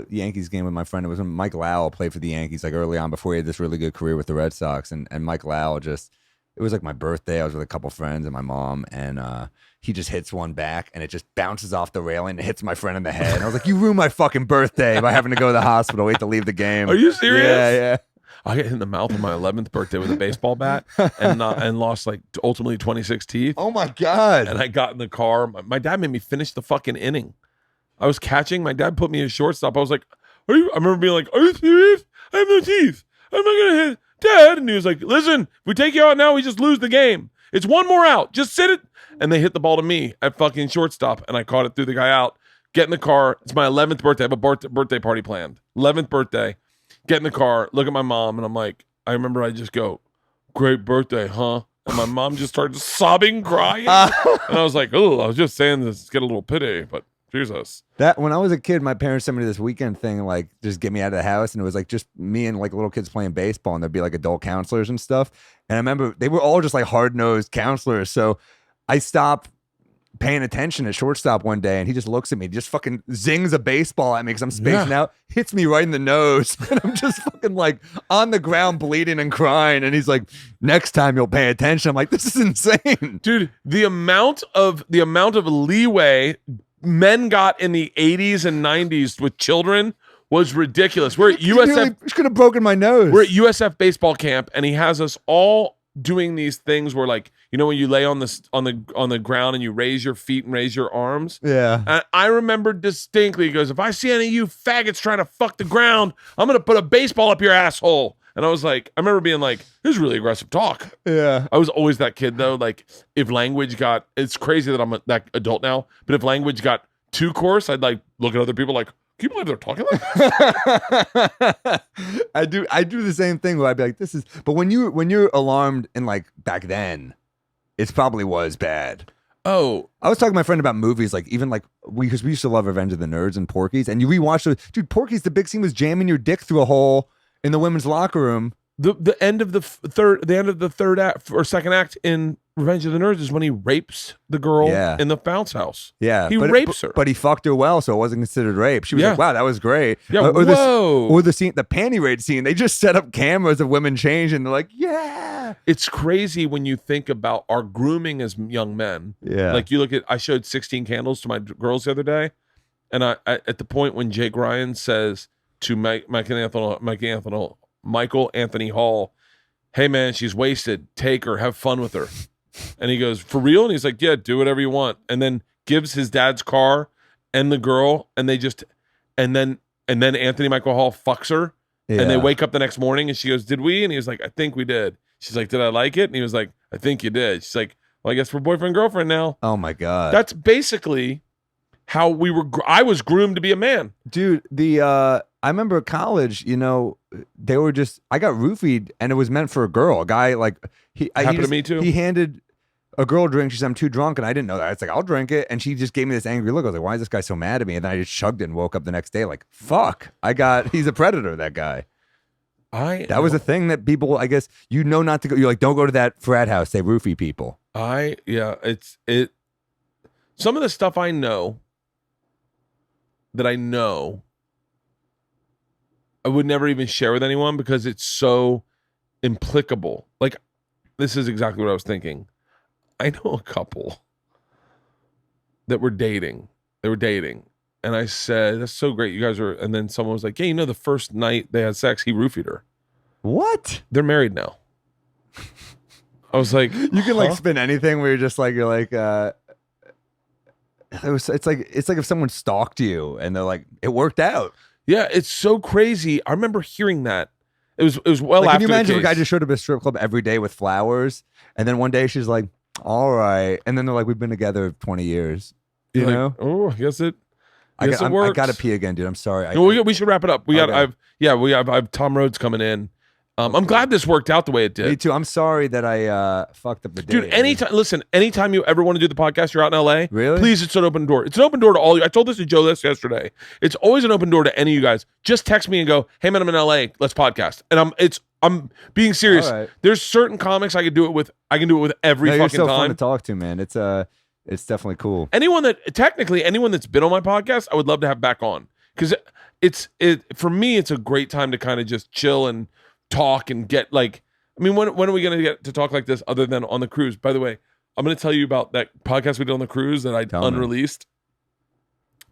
Speaker 4: Yankees game with my friend. It was when Mike Lowell played for the Yankees, like early on before he had this really good career with the Red Sox. And Mike Lowell it was like my birthday. I was with a couple friends and my mom, and he just hits one back, and it just bounces off the railing and hits my friend in the head. And I was like, you ruined my fucking birthday by having to go to the hospital, wait to leave the game.
Speaker 1: Are you serious?
Speaker 4: Yeah.
Speaker 1: I got hit in the mouth on my 11th birthday with a baseball bat and lost like ultimately 26 teeth.
Speaker 4: Oh my God.
Speaker 1: And I got in the car. My dad made me finish the fucking inning. I was catching. My dad put me in shortstop. I was like, I remember being like, are you serious? I have no teeth. I'm not going to hit Dad. And he was like, listen, if we take you out now, we just lose the game. It's one more out. Just sit it. And they hit the ball to me at fucking shortstop. And I caught it, threw the guy out. Get in the car. It's my 11th birthday. I have a birthday party planned. 11th birthday. Get in the car. Look at my mom. And I'm like, I remember I just go, great birthday, huh? And my mom just started sobbing, crying. And I was like, oh, I was just saying this to get a little pity, but Jesus.
Speaker 4: That when I was a kid, my parents sent me to this weekend thing, like just get me out of the house, and it was like just me and like little kids playing baseball, and there'd be like adult counselors and stuff. And I remember they were all just like hard-nosed counselors. So I stopped paying attention at shortstop one day, and he just looks at me, just fucking zings a baseball at me because I'm spacing out, hits me right in the nose, and I'm just fucking like on the ground bleeding and crying. And he's like, "Next time you'll pay attention." I'm like, "This is insane,
Speaker 1: dude." The amount of leeway men got in the 80s and 90s with children was ridiculous. We're at USF.
Speaker 4: Just could have broken my nose.
Speaker 1: We're at USF baseball camp, and he has us all doing these things where, like, you know, when you lay on the ground and you raise your feet and raise your arms.
Speaker 4: Yeah.
Speaker 1: And I remember distinctly, he goes, "If I see any of you faggots trying to fuck the ground, I'm gonna put a baseball up your asshole." And I was like, I remember being like, "This is really aggressive talk."
Speaker 4: Yeah.
Speaker 1: I was always that kid though. Like, if language got, it's crazy that I'm that adult now, but if language got too coarse, I'd like look at other people like, "Can you believe they're talking like this?"
Speaker 4: I do the same thing where I'd be like, "This is," but when you're alarmed and like back then, it probably was bad.
Speaker 1: Oh,
Speaker 4: I was talking to my friend about movies, like even like because we used to love Revenge of the Nerds and Porky's, and you rewatch those. Dude, Porky's, the big scene was jamming your dick through a hole in the women's locker room.
Speaker 1: the end of the third act or second act in Revenge of the Nerds is when he rapes the girl in the bounce house.
Speaker 4: Yeah,
Speaker 1: he rapes her,
Speaker 4: but he fucked her well, so it wasn't considered rape. She was like, "Wow, that was great."
Speaker 1: Yeah,
Speaker 4: or
Speaker 1: whoa.
Speaker 4: The scene, the panty raid scene. They just set up cameras of women changing. And they're like, "Yeah."
Speaker 1: It's crazy when you think about our grooming as young men.
Speaker 4: Yeah,
Speaker 1: like you look at. I showed 16 Candles to my girls the other day, and I at the point when Jake Ryan says to Michael Anthony Hall, "Hey man, she's wasted. Take her. Have fun with her." And he goes, "For real?" And he's like, "Yeah, do whatever you want." And then gives his dad's car and the girl, and they just, and then Anthony Michael Hall fucks her, and they wake up the next morning, and she goes, "Did we?" And he was like, "I think we did." She's like, "Did I like it?" And he was like, "I think you did." She's like, "Well, I guess we're boyfriend girlfriend now."
Speaker 4: Oh my god,
Speaker 1: that's basically how we were. I was groomed to be a man,
Speaker 4: dude. I remember at college, you know, they were just, I got roofied and it was meant for a girl. A guy, like,
Speaker 1: happened to me too.
Speaker 4: He handed a girl a drink. She said, "I'm too drunk." And I didn't know that. It's like, "I'll drink it." And she just gave me this angry look. I was like, "Why is this guy so mad at me?" And then I just chugged it and woke up the next day like, fuck, he's a predator, that guy. That was a thing that people, I guess, you know, not to go. You're like, "Don't go to that frat house. They roofie people."
Speaker 1: Some of the stuff I know I would never even share with anyone because it's so implicable. Like, this is exactly what I was thinking. I know a couple that were dating. They were dating. And I said, "That's so great. You guys are," and then someone was like, "Yeah, you know, the first night they had sex, he roofied her."
Speaker 4: What?
Speaker 1: They're married now. I was like,
Speaker 4: you can like spin anything where it's like it's like if someone stalked you and they're like, "It worked out."
Speaker 1: Yeah, it's so crazy. I remember hearing that. It was well
Speaker 4: like,
Speaker 1: after.
Speaker 4: Can you imagine
Speaker 1: the
Speaker 4: if a guy just showed up at a strip club every day with flowers, and then one day she's like, "All right," and then they're like, "We've been together 20 years." You know?
Speaker 1: Like, oh, I guess it
Speaker 4: I
Speaker 1: works.
Speaker 4: gotta pee again, dude. I'm sorry.
Speaker 1: We should wrap it up. I have Tom Rhodes coming in. I'm glad this worked out the way it did.
Speaker 4: Me too. I'm sorry that I fucked up the day.
Speaker 1: Dude, anytime you ever want to do the podcast, you're out in LA.
Speaker 4: Really?
Speaker 1: Please, it's an open door. It's an open door to all you. I told this to Joe yesterday. It's always an open door to any of you guys. Just text me and go, "Hey man, I'm in LA. Let's podcast." And I'm being serious.
Speaker 4: All right.
Speaker 1: There's certain comics I can do it with every fucking
Speaker 4: you're so
Speaker 1: time.
Speaker 4: fun to talk to, man. It's definitely cool.
Speaker 1: Anyone that's been on my podcast, I would love to have back on, because for me, it's a great time to kind of just chill and talk and get like, I mean, when are we going to get to talk like this other than on the cruise? By the way, I'm going to tell you about that podcast we did on the cruise that I unreleased.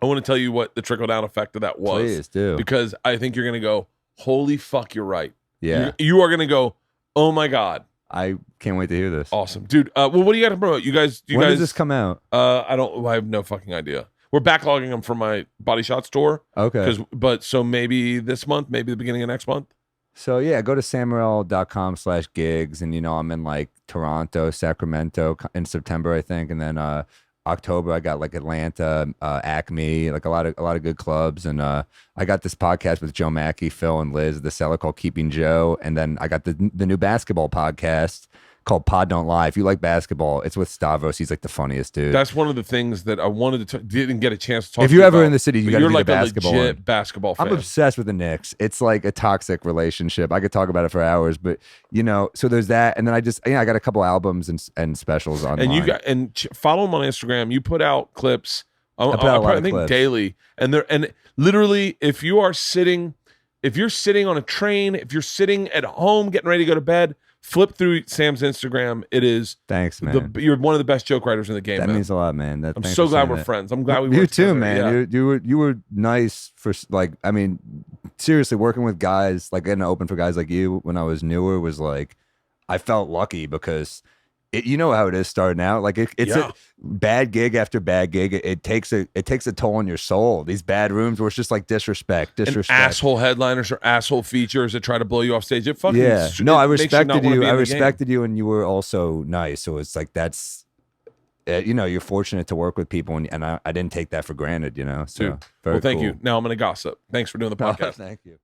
Speaker 1: I want to tell you what the trickle down effect of that was.
Speaker 4: Please do.
Speaker 1: Because I think you're going to go, "Holy fuck, you're right."
Speaker 4: Yeah.
Speaker 1: You are going to go, "Oh my God."
Speaker 4: I can't wait to hear this.
Speaker 1: Awesome. Dude, well, what do you got to promote? When
Speaker 4: does this come out?
Speaker 1: I have no fucking idea. We're backlogging them for my Body Shots tour.
Speaker 4: Okay.
Speaker 1: So maybe this month, maybe the beginning of next month.
Speaker 4: So yeah, go to sammorril.com/gigs, and I'm in like Toronto, Sacramento in September, I think, and then October I got like Atlanta, Acme, like a lot of good clubs, and I got this podcast with Joe Mackey, Phil, and Liz, the Cellar, called Keeping Joe, and then I got the new basketball podcast called Pod Don't Lie. If you like basketball, it's with Stavros. He's like the funniest dude.
Speaker 1: That's one of the things that I wanted to didn't get a chance to talk.
Speaker 4: If
Speaker 1: to
Speaker 4: you're
Speaker 1: you
Speaker 4: ever
Speaker 1: about,
Speaker 4: in the city, you
Speaker 1: but
Speaker 4: got to
Speaker 1: you're
Speaker 4: do
Speaker 1: like
Speaker 4: the basketball
Speaker 1: a legit
Speaker 4: one.
Speaker 1: basketball fan.
Speaker 4: I'm obsessed with the Knicks. It's like a toxic relationship. I could talk about it for hours, but so there's that, and then I got a couple albums and specials online.
Speaker 1: And follow him on Instagram. You put out clips.
Speaker 4: I put out a lot
Speaker 1: I
Speaker 4: of
Speaker 1: think
Speaker 4: clips.
Speaker 1: daily, and literally, if you're sitting on a train, if you're sitting at home getting ready to go to bed, flip through Sam's Instagram. It is
Speaker 4: Thanks, man.
Speaker 1: you're one of the best joke writers in the game.
Speaker 4: That
Speaker 1: man.
Speaker 4: means a lot, man.
Speaker 1: I'm
Speaker 4: thanks
Speaker 1: so
Speaker 4: for
Speaker 1: glad
Speaker 4: saying
Speaker 1: we're
Speaker 4: that.
Speaker 1: friends. I'm glad we
Speaker 4: You
Speaker 1: worked
Speaker 4: too,
Speaker 1: together.
Speaker 4: man.
Speaker 1: Yeah.
Speaker 4: You were nice for seriously working with guys, like getting open for guys like you when I was newer was like, I felt lucky because you know how it is starting out. Like it's a bad gig after bad gig. It takes a toll on your soul. These bad rooms where it's just like disrespect.
Speaker 1: And asshole headliners or asshole features that try to blow you off stage. It fucking
Speaker 4: No, I
Speaker 1: it makes you not
Speaker 4: respected
Speaker 1: wanna
Speaker 4: you.
Speaker 1: be in
Speaker 4: I
Speaker 1: the
Speaker 4: respected you, and you were also nice. So it's like that's. You're fortunate to work with people, and I didn't take that for granted. So
Speaker 1: Dude,
Speaker 4: very
Speaker 1: well, thank
Speaker 4: cool.
Speaker 1: you. Now I'm going to gossip. Thanks for doing the podcast.
Speaker 4: Thank you.